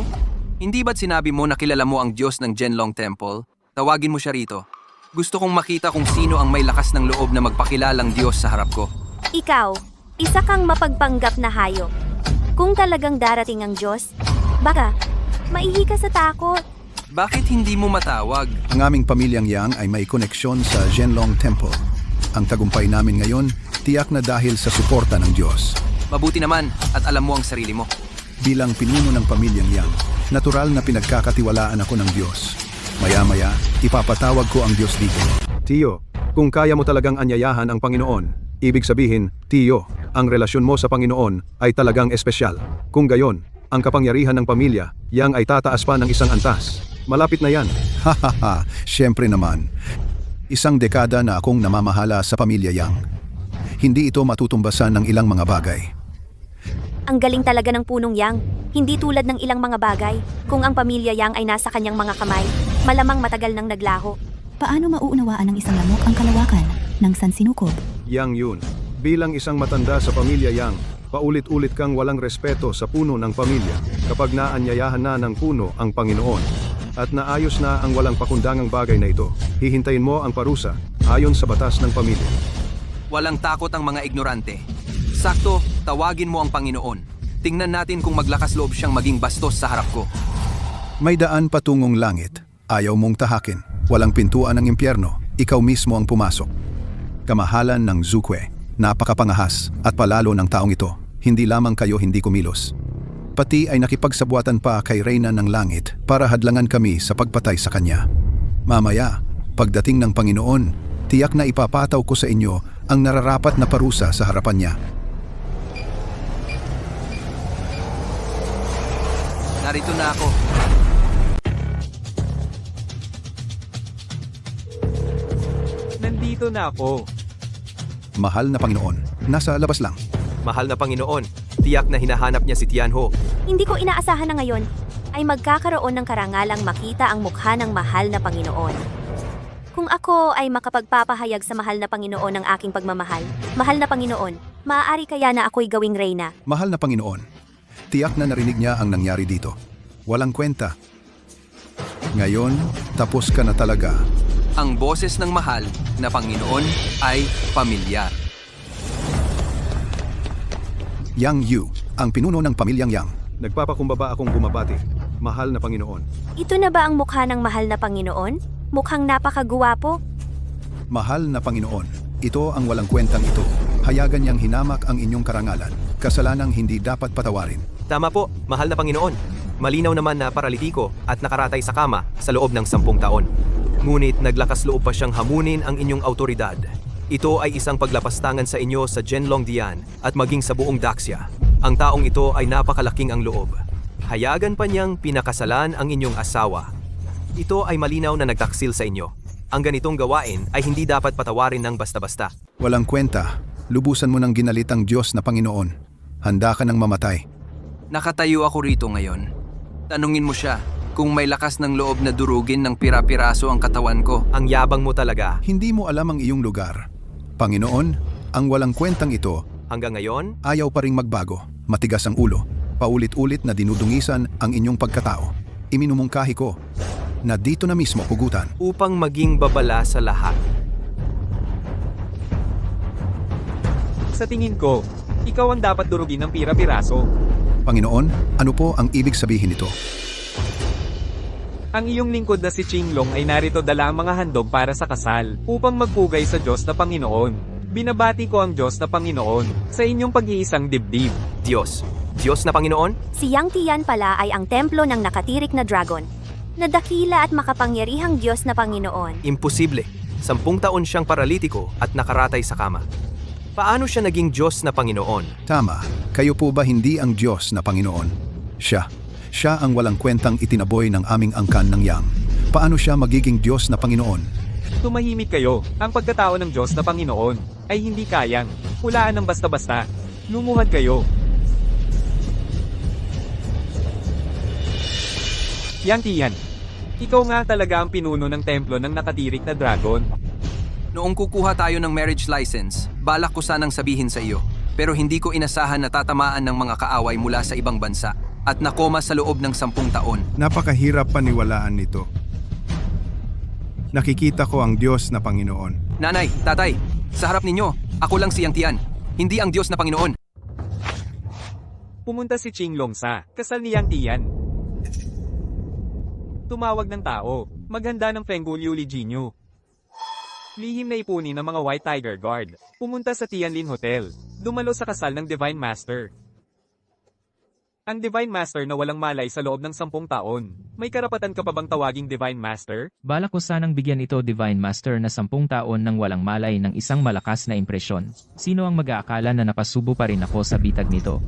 hindi ba't sinabi mo na kilala mo ang Diyos ng Zhenlong Temple? Tawagin mo siya rito. Gusto kong makita kung sino ang may lakas ng loob na magpakilalang Diyos sa harap ko. Ikaw, isa kang mapagpanggap na hayop. Kung talagang darating ang Diyos, baka maihi ka sa takot. Bakit hindi mo matawag? Ang aming pamilyang Yang ay may koneksyon sa Zhenlong Temple. Ang tagumpay namin ngayon, tiyak na dahil sa suporta ng Diyos. Mabuti naman at alam mo ang sarili mo. Bilang pinuno ng pamilyang Yang, natural na pinagkakatiwalaan ako ng Diyos. Maya-maya, ipapatawag ko ang Diyos dito. Tiyo, kung kaya mo talagang anyayahan ang Panginoon, ibig sabihin, Tiyo, ang relasyon mo sa Panginoon ay talagang espesyal. Kung gayon, ang kapangyarihan ng pamilya, Yang ay tataas pa ng isang antas. Malapit na yan. Hahaha, syempre naman. Isang dekada na akong namamahala sa pamilya Yang. Hindi ito matutumbasan ng ilang mga bagay. Ang galing talaga ng punong Yang. Hindi tulad ng ilang mga bagay. Kung ang pamilya Yang ay nasa kanyang mga kamay, malamang matagal nang naglaho. Paano mauunawaan ng isang lamok ang kalawakan ng sansinukob? Yang Yun, bilang isang matanda sa pamilya Yang, paulit-ulit kang walang respeto sa puno ng pamilya kapag naanyayahan na ng puno ang Panginoon. At naayos na ang walang pakundangang bagay na ito. Hihintayin mo ang parusa ayon sa batas ng pamilya. Walang takot ang mga ignorante. Sakto, tawagin mo ang Panginoon. Tingnan natin kung maglakas loob siyang maging bastos sa harap ko. May daan patungong langit. Ayaw mong tahakin. Walang pintuan ng impyerno. Ikaw mismo ang pumasok. Kamahalan ng Zukwe. Napakapangahas at palalo ng taong ito. Hindi lamang kayo hindi kumilos. Pati ay nakipagsabuatan pa kay Reyna ng Langit para hadlangan kami sa pagpatay sa kanya. Mamaya, pagdating ng Panginoon, tiyak na ipapataw ko sa inyo ang nararapat na parusa sa harapan niya. Narito na ako. Nandito na ako. Mahal na Panginoon, nasa labas lang. Mahal na Panginoon, tiyak na hinahanap niya si Tianho. Hindi ko inaasahan na ngayon ay magkakaroon ng karangalang makita ang mukha ng mahal na Panginoon. Kung ako ay makapagpapahayag sa mahal na Panginoon ng aking pagmamahal, mahal na Panginoon, maaari kaya na ako'y gawing reyna. Mahal na Panginoon, tiyak na narinig niya ang nangyari dito. Walang kwenta. Ngayon, tapos ka na talaga. Ang boses ng mahal na Panginoon ay pamilyar. Yang Yu, ang pinuno ng pamilyang Yang. Nagpapakumbaba akong bumabati. Mahal na Panginoon. Ito na ba ang mukha ng mahal na Panginoon? Mukhang napakaguwapo. Mahal na Panginoon, ito ang walang kwentang ito. Hayagan niyang hinamak ang inyong karangalan. Kasalanang hindi dapat patawarin. Tama po, mahal na Panginoon. Malinaw naman na paralitiko at nakaratay sa kama sa loob ng 10 taon. Ngunit naglakas loob pa siyang hamunin ang inyong autoridad. Ito ay isang paglapastangan sa inyo sa Genlong Dian at maging sa buong Daxia. Ang taong ito ay napakalaking ang loob. Hayagan pa niyang pinakasalan ang inyong asawa. Ito ay malinaw na nagtaksil sa inyo. Ang ganitong gawain ay hindi dapat patawarin ng basta-basta. Walang kwenta. Lubusan mo ng ginalitang Diyos na Panginoon. Handa ka ng mamatay. Nakatayo ako rito ngayon. Tanungin mo siya kung may lakas ng loob na durugin ng pira-piraso ang katawan ko. Ang yabang mo talaga. Hindi mo alam ang iyong lugar. Panginoon, ang walang kwentang ito, hanggang ngayon, ayaw pa ring magbago. Matigas ang ulo. Paulit-ulit na dinudungisan ang inyong pagkatao. Iminumungkahi ko na dito na mismo pugutan. Upang maging babala sa lahat. Sa tingin ko, ikaw ang dapat durugin ng pira-piraso. Panginoon, ano po ang ibig sabihin nito? Ang iyong lingkod na si Qinglong ay narito dala ang mga handog para sa kasal, upang magpugay sa Diyos na Panginoon. Binabati ko ang Diyos na Panginoon sa inyong pag-iisang dibdib. Diyos. Diyos na Panginoon? Si Yang Tian pala ay ang templo ng nakatirik na dragon. Nadakila at makapangyarihang Diyos na Panginoon. Imposible. 10 taon siyang paralitiko at nakaratay sa kama. Paano siya naging Diyos na Panginoon? Tama, kayo po ba hindi ang Diyos na Panginoon? Siya ang walang kwentang itinaboy ng aming angkan ng Yang. Paano siya magiging Diyos na Panginoon? Tumahimik kayo. Ang pagkatao ng Diyos na Panginoon ay hindi kayang hulaan ng basta-basta. Lumuhad kayo. Yang Tian, ikaw nga talaga ang pinuno ng templo ng nakatirik na dragon. Noong kukuha tayo ng marriage license, balak ko sanang sabihin sa iyo. Pero hindi ko inasahan na tatamaan ng mga kaaway mula sa ibang bansa at nakoma sa loob ng 10 taon. Napakahirap paniwalaan nito. Nakikita ko ang Diyos na Panginoon. Nanay, tatay, sa harap ninyo, ako lang si Yang Tian, hindi ang Diyos na Panginoon. Pumunta si Qinglong sa kasal ni Yang Tian. Tumawag ng tao, maghanda ng Fenggu Liu Jinyu. Lihim na ipunin ng mga White Tiger Guard. Pumunta sa Tianlin Hotel. Dumalo sa kasal ng Divine Master. Ang Divine Master na walang malay sa loob ng 10 taon. May karapatan ka pa bang tawaging Divine Master? Balak ko sanang bigyan ito Divine Master na 10 taon ng walang malay ng isang malakas na impresyon. Sino ang mag-aakala na napasubo pa rin ako sa bitag nito?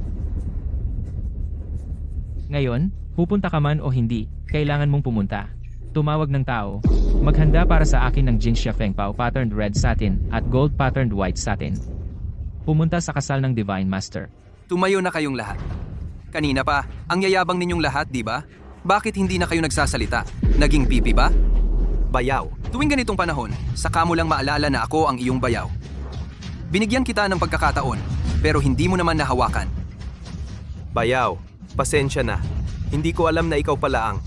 Ngayon, pupunta ka man o hindi, kailangan mong pumunta. Tumawag ng tao. Maghanda para sa akin ng Jinxia Fengpao patterned red satin at gold patterned white satin. Pumunta sa kasal ng Divine Master. Tumayo na kayong lahat. Kanina pa, ang yayabang ninyong lahat, di ba? Bakit hindi na kayo nagsasalita? Naging pipi ba? Bayaw. Tuwing ganitong panahon, saka mo lang maalala na ako ang iyong bayaw. Binigyan kita ng pagkakataon, pero hindi mo naman nahawakan. Bayaw, pasensya na. Hindi ko alam na ikaw pala ang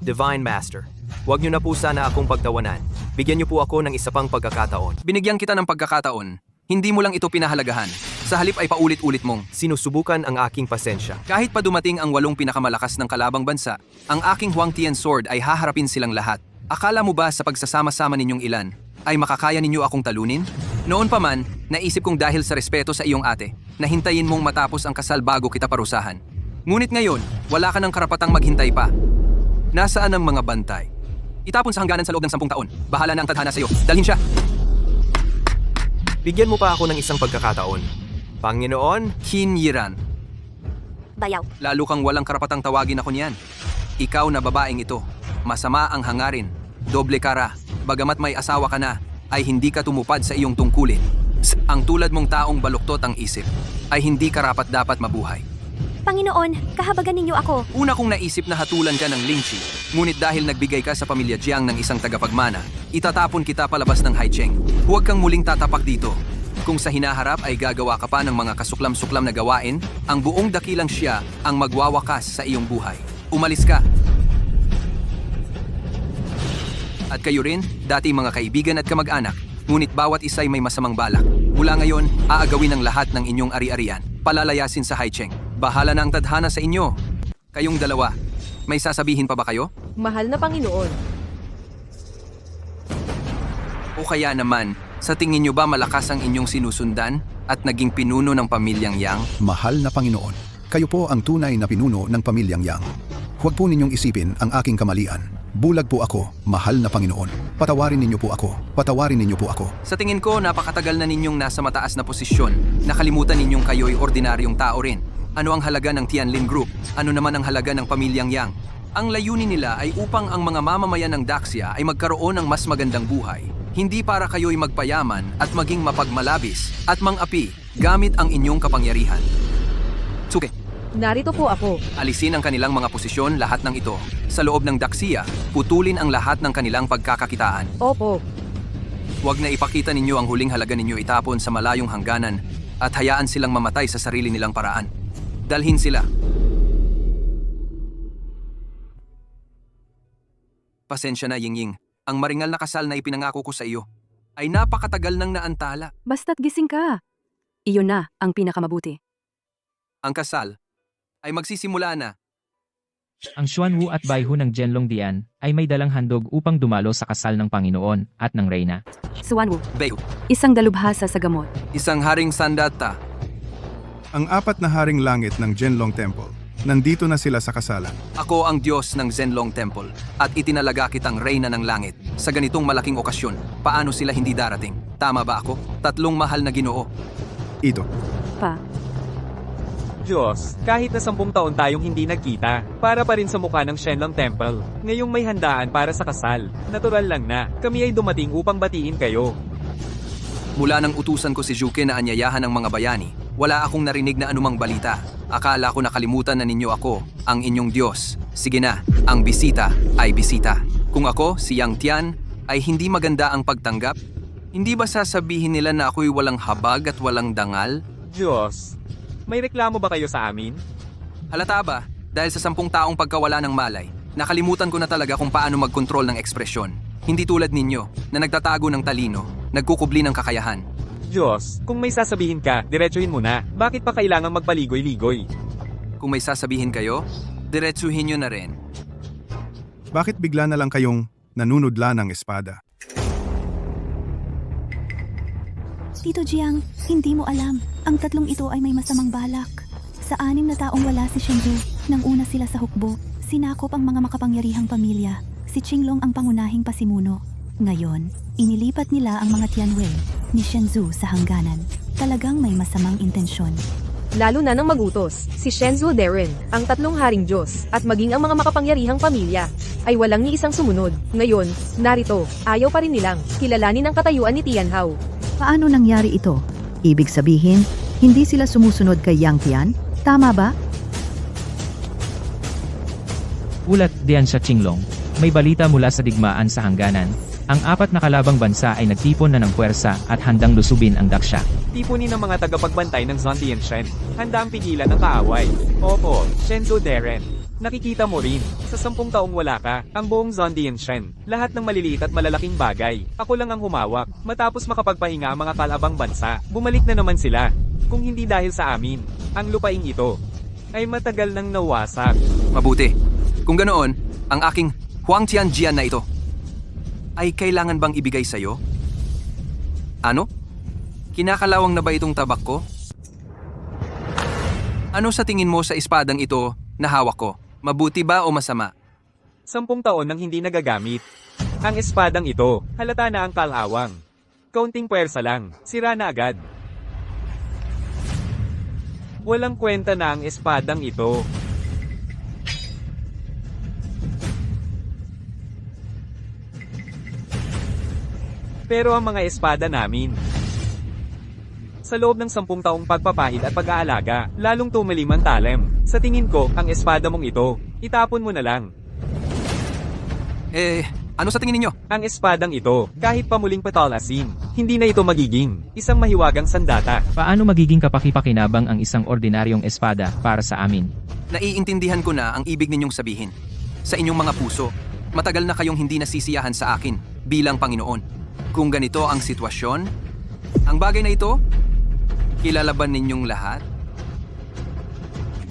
Divine Master. Huwag niyo na po sana akong pagtawanan. Bigyan niyo po ako ng isa pang pagkakataon. Binigyan kita ng pagkakataon. Hindi mo lang ito pinahalagahan. Sa halip ay paulit-ulit mong Sinusubukan ang aking pasensya. kahit pa dumating ang 8 pinakamalakas ng kalabang bansa, ang aking Huangtian Sword ay haharapin silang lahat. Akala mo ba sa pagsasama-sama ninyong ilan, ay makakaya ninyo akong talunin? Noon pa man, naisip kong dahil sa respeto sa iyong ate, na hintayin mong matapos ang kasal bago kita parusahan. Ngunit ngayon, wala ka ng karapatang maghintay pa. Nasaan ang mga bantay? Itapon sa hangganan sa loob ng 10 taon. Bahala na ang tadhana sa iyo. Dalhin siya! Bigyan mo pa ako ng isang pagkakataon. Panginoon, Qin Yiran. Bayaw. Lalo kang walang karapatang tawagin ako niyan. Ikaw na babaeng ito. Masama ang hangarin. Doble kara. Bagamat may asawa ka na, ay hindi ka tumupad sa iyong tungkulin. Ang tulad mong taong baluktot ang isip, ay hindi karapat dapat mabuhay. Panginoon, kahabagan ninyo ako. Una kong naisip na hatulan ka ng Lingchi, ngunit dahil nagbigay ka sa pamilya Jiang ng isang tagapagmana, itatapon kita palabas ng Haicheng. Huwag kang muling tatapak dito. Kung sa hinaharap ay gagawa ka pa ng mga kasuklam-suklam na gawain, ang buong dakilang siya ang magwawakas sa iyong buhay. Umalis ka. At kayo rin, dati mga kaibigan at kamag-anak, ngunit bawat isa'y may masamang balak. Mula ngayon, aagawin ang lahat ng inyong ari-arian, palalayasin sa Haicheng. Bahala na ang tadhana sa inyo. Kayong dalawa, may sasabihin pa ba kayo? Mahal na Panginoon. O kaya naman, sa tingin nyo ba malakas ang inyong sinusundan at naging pinuno ng pamilyang Yang? Mahal na Panginoon, kayo po ang tunay na pinuno ng pamilyang Yang. Huwag po ninyong isipin ang aking kamalian. Bulag po ako, mahal na Panginoon. Patawarin ninyo po ako. Patawarin ninyo po ako. Sa tingin ko, napakatagal na ninyong nasa mataas na posisyon. Nakalimutan ninyong kayo'y ordinaryong tao rin. Ano ang halaga ng Tianlin Group? Ano naman ang halaga ng pamilyang Yang? Ang layunin nila ay upang ang mga mamamayan ng Daxia ay magkaroon ng mas magandang buhay. Hindi para kayo'y magpayaman at maging mapagmalabis at mang-api gamit ang inyong kapangyarihan. Suke, Narito po ako. alisin ang kanilang mga posisyon, lahat ng ito. Sa loob ng Daxia, putulin ang lahat ng kanilang pagkakakitaan. Opo. Huwag na ipakita ninyo ang huling halaga ninyo itapon sa malayong hangganan at hayaan silang mamatay sa sarili nilang paraan. Dalhin sila. Pasensya na, Yingying. Ang maringal na kasal na ipinangako ko sa iyo ay napakatagal nang naantala. Basta't gising ka. Iyon na ang pinakamabuti. Ang kasal ay magsisimula na. Ang Xuanwu at Baihu ng Zhenlong Dian ay may dalang handog upang dumalo sa kasal ng Panginoon at ng Reyna. Suwanwu, Beihu, isang dalubhasa sa gamot. isang haring sandata. Ang 4 na haring langit ng Zhenlong Temple. Nandito na sila sa kasalan. Ako ang Diyos ng Zhenlong Temple at itinalaga kitang Reyna ng Langit. Sa ganitong malaking okasyon, paano sila hindi darating? Tama ba ako? 3 mahal na Ginoo. Ito. Pa. Diyos, kahit na 10 taon tayong hindi nagkita, para pa rin sa mukha ng Shenlong Temple. Ngayong may handaan para sa kasal. Natural lang na, kami ay dumating upang batiin kayo. Mula nang utusan ko si Juke na anyayahan ng mga bayani, wala akong narinig na anumang balita. Akala ko nakalimutan na ninyo ako, ang inyong Diyos. Sige na, ang bisita ay bisita. Kung ako, si Yang Tian, ay hindi maganda ang pagtanggap, hindi ba sasabihin nila na ako'y walang habag at walang dangal? Diyos, may reklamo ba kayo sa amin? Halata ba, dahil sa 10 taong pagkawala ng malay, nakalimutan ko na talaga kung paano magkontrol ng ekspresyon. Hindi tulad ninyo, na nagtatago ng talino, nagkukubli ng kakayahan. Diyos, kung may sasabihin ka, diretsuhin mo na. Bakit pa kailangang magpaligoy-ligoy? Kung may sasabihin kayo, diretsuhin nyo na rin. Bakit bigla na lang kayong nanunudla ng espada? Tito Jiang, hindi mo alam. Ang 3 ito ay may masamang balak. Sa 6 na taong wala si Shenzhou, nang una sila sa hukbo, sinakop ang mga makapangyarihang pamilya. Si Qinglong ang pangunahing pasimuno. Ngayon, inilipat nila ang mga Tianwei ni Shenzhou sa hangganan. Talagang may masamang intensyon. lalo na ng magutos, si Shenzhou Darren, ang tatlong haring Diyos, at maging ang mga makapangyarihang pamilya, ay walang ni isang sumunod. Ngayon, narito, ayaw pa rin nilang kilalanin ang katayuan ni Tian Hao. Paano nangyari ito? Ibig sabihin, hindi sila sumusunod kay Yang Tian? Tama ba? Ulat diyan sa Qinglong. May balita mula sa digmaan sa hangganan. Ang 4 na kalabang bansa ay nagtipon na ng puwersa at handang lusubin ang Daksha. Tipunin ng mga tagapagbantay ng Zontianshan. Handa ang pigilan ng kaaway. Opo, Shenzhou Darren. Nakikita mo rin, sa 10 taong wala ka, ang buong Zontianshan, lahat ng maliliit at malalaking bagay. Ako lang ang humawak. Matapos makapagpahinga ang mga kalabang bansa, bumalik na naman sila. Kung hindi dahil sa amin, ang lupaing ito ay matagal nang nawasak. Mabuti. Kung ganoon, ang aking Huang Tianjian na ito ay kailangan bang ibigay sa'yo? Ano? Kinakalawang na ba itong tabak ko? Ano sa tingin mo sa espadang ito na hawak ko? Mabuti ba o masama? 10 taon nang hindi nagagamit. Ang espadang ito, halata na ang kalawang. Kaunting puwersa lang, sira na agad. Walang kwenta na ang espadang ito. Pero ang mga espada namin, sa loob ng 10 taong pagpapahid at pag-aalaga, lalong tumalim ang talem. Sa tingin ko, ang espada mong ito, itapon mo na lang. Ano sa tingin ninyo? Ang espadang ito, kahit pamuling patalasin, hindi na ito magiging isang mahiwagang sandata. Paano magiging kapaki-pakinabang ang isang ordinaryong espada para sa amin? Naiintindihan ko na ang ibig ninyong sabihin. Sa inyong mga puso, matagal na kayong hindi nasisiyahan sa akin bilang Panginoon. Kung ganito ang sitwasyon, ang bagay na ito, kilala ba ninyong lahat?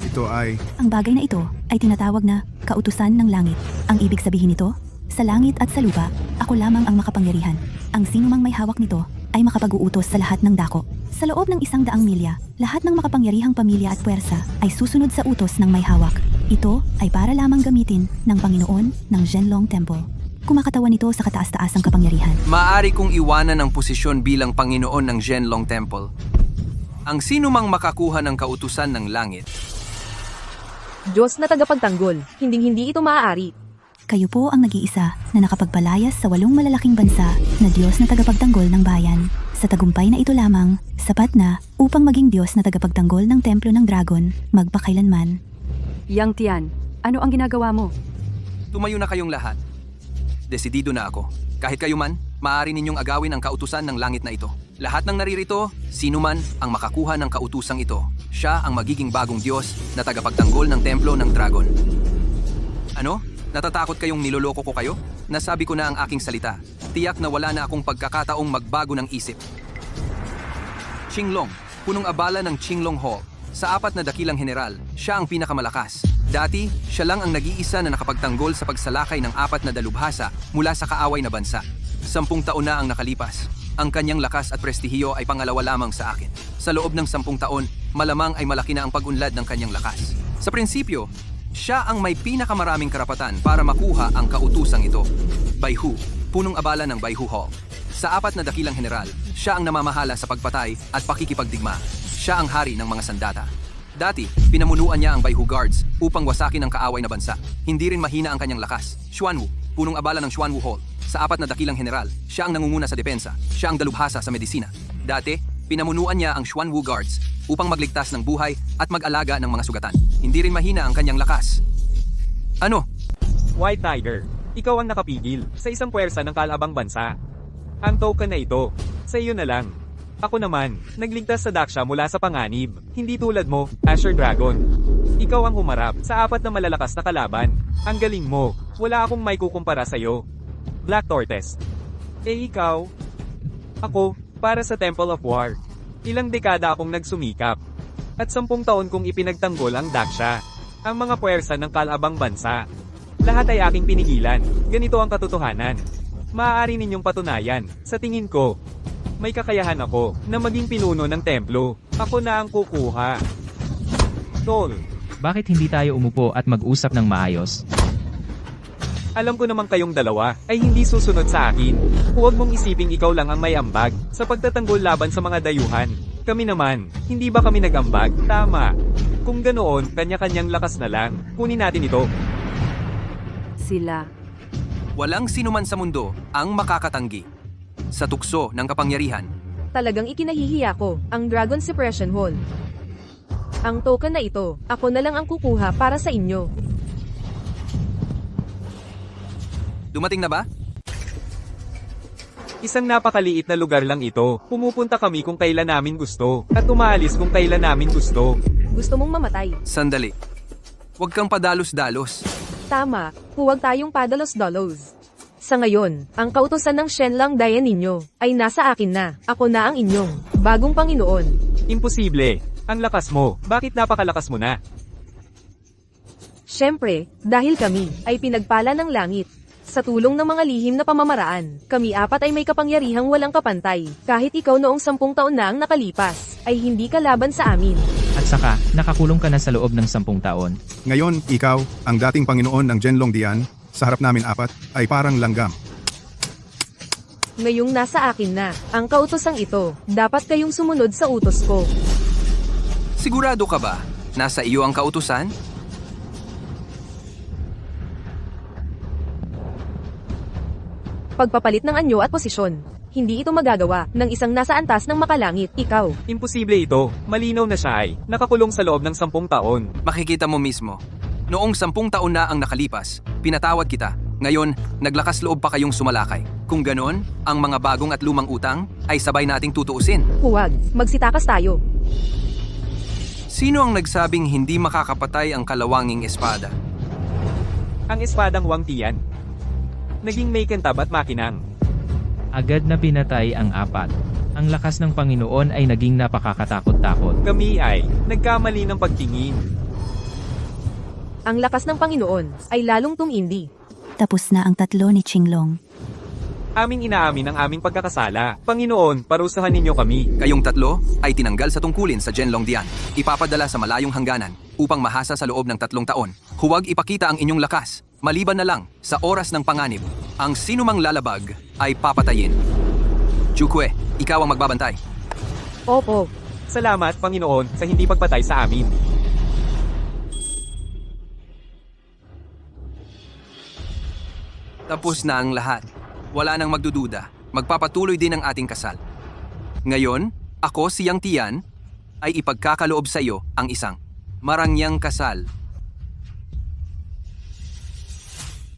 Ito ay... Ang bagay na ito ay tinatawag na kautusan ng langit. Ang ibig sabihin nito, sa langit at sa lupa, ako lamang ang makapangyarihan. Ang sinumang may hawak nito ay makapag-uutos sa lahat ng dako. Sa loob ng 100 milya, lahat ng makapangyarihang pamilya at puwersa ay susunod sa utos ng may hawak. Ito ay para lamang gamitin ng Panginoon ng Zhenlong Temple. Kumakatawan nito sa kataas-taasang kapangyarihan. Maaari kong iwanan ang posisyon bilang Panginoon ng Zhenlong Temple. Ang sinumang makakuha ng kautusan ng langit. Diyos na tagapagtanggol, hinding-hindi ito maaari. Kayo po ang nag-iisa na nakapagpalayas sa 8 malalaking bansa na Diyos na tagapagtanggol ng bayan. Sa tagumpay na ito lamang, sapat na upang maging Diyos na tagapagtanggol ng Templo ng Dragon, magpakailanman. Yang Tian, ano ang ginagawa mo? Tumayo na kayong lahat. Desidido na ako. Kahit kayo man, maaari ninyong agawin ang kautusan ng langit na ito. Lahat ng naririto, sino man ang makakuha ng kautusang ito, siya ang magiging bagong Diyos na tagapagtanggol ng Templo ng Dragon. Ano? Natatakot kayong niloloko ko kayo? Nasabi ko na ang aking salita. Tiyak na wala na akong pagkakataong magbago ng isip. Qinglong, punong abala ng Qinglong Hall. Sa 4 na dakilang general, siya ang pinakamalakas. Dati, siya lang ang nag-iisa na nakapagtanggol sa pagsalakay ng 4 na dalubhasa mula sa kaaway na bansa. 10 taon na ang nakalipas. Ang kanyang lakas at prestihiyo ay pangalawa lamang sa akin. Sa loob ng 10 taon, malamang ay malaki na ang pag-unlad ng kanyang lakas. Sa prinsipyo, siya ang may pinakamaraming karapatan para makuha ang kautusang ito. Baihu, punong abala ng Baihu Hall. Sa 4 na dakilang general, siya ang namamahala sa pagpatay at pakikipagdigma. Siya ang hari ng mga sandata. Dati, pinamunuan niya ang Baihu Guards upang wasakin ang kaaway na bansa. Hindi rin mahina ang kanyang lakas. Xuanwu, punong abala ng Xuanwu Hall. Sa 4 na dakilang general, siya ang nangunguna sa depensa. Siya ang dalubhasa sa medisina. Dati, pinamunuan niya ang Xuanwu Guards upang magligtas ng buhay at mag-alaga ng mga sugatan. Hindi rin mahina ang kanyang lakas. Ano? White Tiger, ikaw ang nakapigil sa isang puwersa ng kalabang bansa. Ang token na ito, sa iyo na lang. Ako naman, nagligtas sa Daksha mula sa panganib. Hindi tulad mo, Asher Dragon. Ikaw ang humarap sa 4 na malalakas na kalaban. Ang galing mo, wala akong may kukumpara sa'yo. Black Tortoise. Ikaw? Ako, para sa Temple of War. Ilang dekada akong nagsumikap. At 10 taon kong ipinagtanggol ang Daksha. Ang mga puwersa ng kalabang bansa. Lahat ay aking pinigilan. Ganito ang katotohanan. Maaari ninyong patunayan. Sa tingin ko, may kakayahan ako na maging pinuno ng templo. Ako na ang kukuha. Tol, Bakit hindi tayo umupo at mag-usap ng maayos? alam ko naman kayong dalawa ay hindi susunod sa akin. Huwag mong isiping ikaw lang ang may ambag sa pagtatanggol laban sa mga dayuhan. Kami naman, hindi ba kami nag-ambag? Tama. Kung ganoon, kanya-kanyang lakas na lang. Kunin natin ito. Sila. Walang sinuman sa mundo ang makakatanggi. Sa tukso ng kapangyarihan, Talagang ikinahihiya ko ang Dragon Suppression Hall. Ang token na ito, ako na lang ang kukuha para sa inyo. dumating na ba? Isang napakaliit na lugar lang ito. Pumupunta kami kung kailan namin gusto, at umaalis kung kailan namin gusto. Gusto mong mamatay? Sandali. Huwag kang padalos-dalos. Tama, huwag tayong padalos-dalos. Sa ngayon, ang kautosan ng Shenlang Dayan ninyo ay nasa akin na. Ako na ang inyong bagong Panginoon. Imposible. Ang lakas mo. Bakit napakalakas mo na? Siyempre, dahil kami ay pinagpala ng langit. Sa tulong ng mga lihim na pamamaraan, kami apat ay may kapangyarihang walang kapantay. Kahit ikaw noong 10 taon na ang nakalipas, ay hindi ka laban sa amin. At saka, nakakulong ka na sa loob ng 10 taon. Ngayon, ikaw, ang dating Panginoon ng Zhenlong Dian, sa harap namin apat, ay parang langgam. Ngayong nasa akin na ang kautosang ito, dapat kayong sumunod sa utos ko. Sigurado ka ba? Nasa iyo ang kautusan? Pagpapalit ng anyo at posisyon. Hindi ito magagawa ng isang nasa antas ng makalangit, ikaw. Imposible ito. Malinaw na siya ay nakakulong sa loob ng 10 taon. Makikita mo mismo. Noong 10 taon na ang nakalipas, pinatawad kita. Ngayon, naglakas loob pa kayong sumalakay. Kung ganon, ang mga bagong at lumang utang ay sabay nating tutuusin. Huwag, magsitakas tayo. Sino ang nagsabing hindi makakapatay ang kalawanging espada? Ang espadang Wang Tian. Naging may kintab at makinang. Agad na pinatay ang apat. Ang lakas ng Panginoon ay naging napakakatakot-takot. Kami ay nagkamali ng pagtingin. Ang lakas ng Panginoon ay lalong tumindi. Tapos na ang tatlo ni Qinglong. Aming inaamin ang aming pagkakasala. Panginoon, parusahan ninyo kami. Kayong tatlo ay tinanggal sa tungkulin sa Zhenlong Dian. Ipapadala sa malayong hangganan upang mahasa sa loob ng 3 taon. Huwag ipakita ang inyong lakas. Maliban na lang sa oras ng panganib, ang sinumang lalabag ay papatayin. Chukwe, ikaw ang magbabantay. Opo. Salamat, Panginoon, sa hindi pagpatay sa amin. Tapos na ang lahat. Wala nang magdududa. Magpapatuloy din ang ating kasal. Ngayon, ako si Yang Tian ay ipagkakaloob sa iyo ang isang marangyang kasal.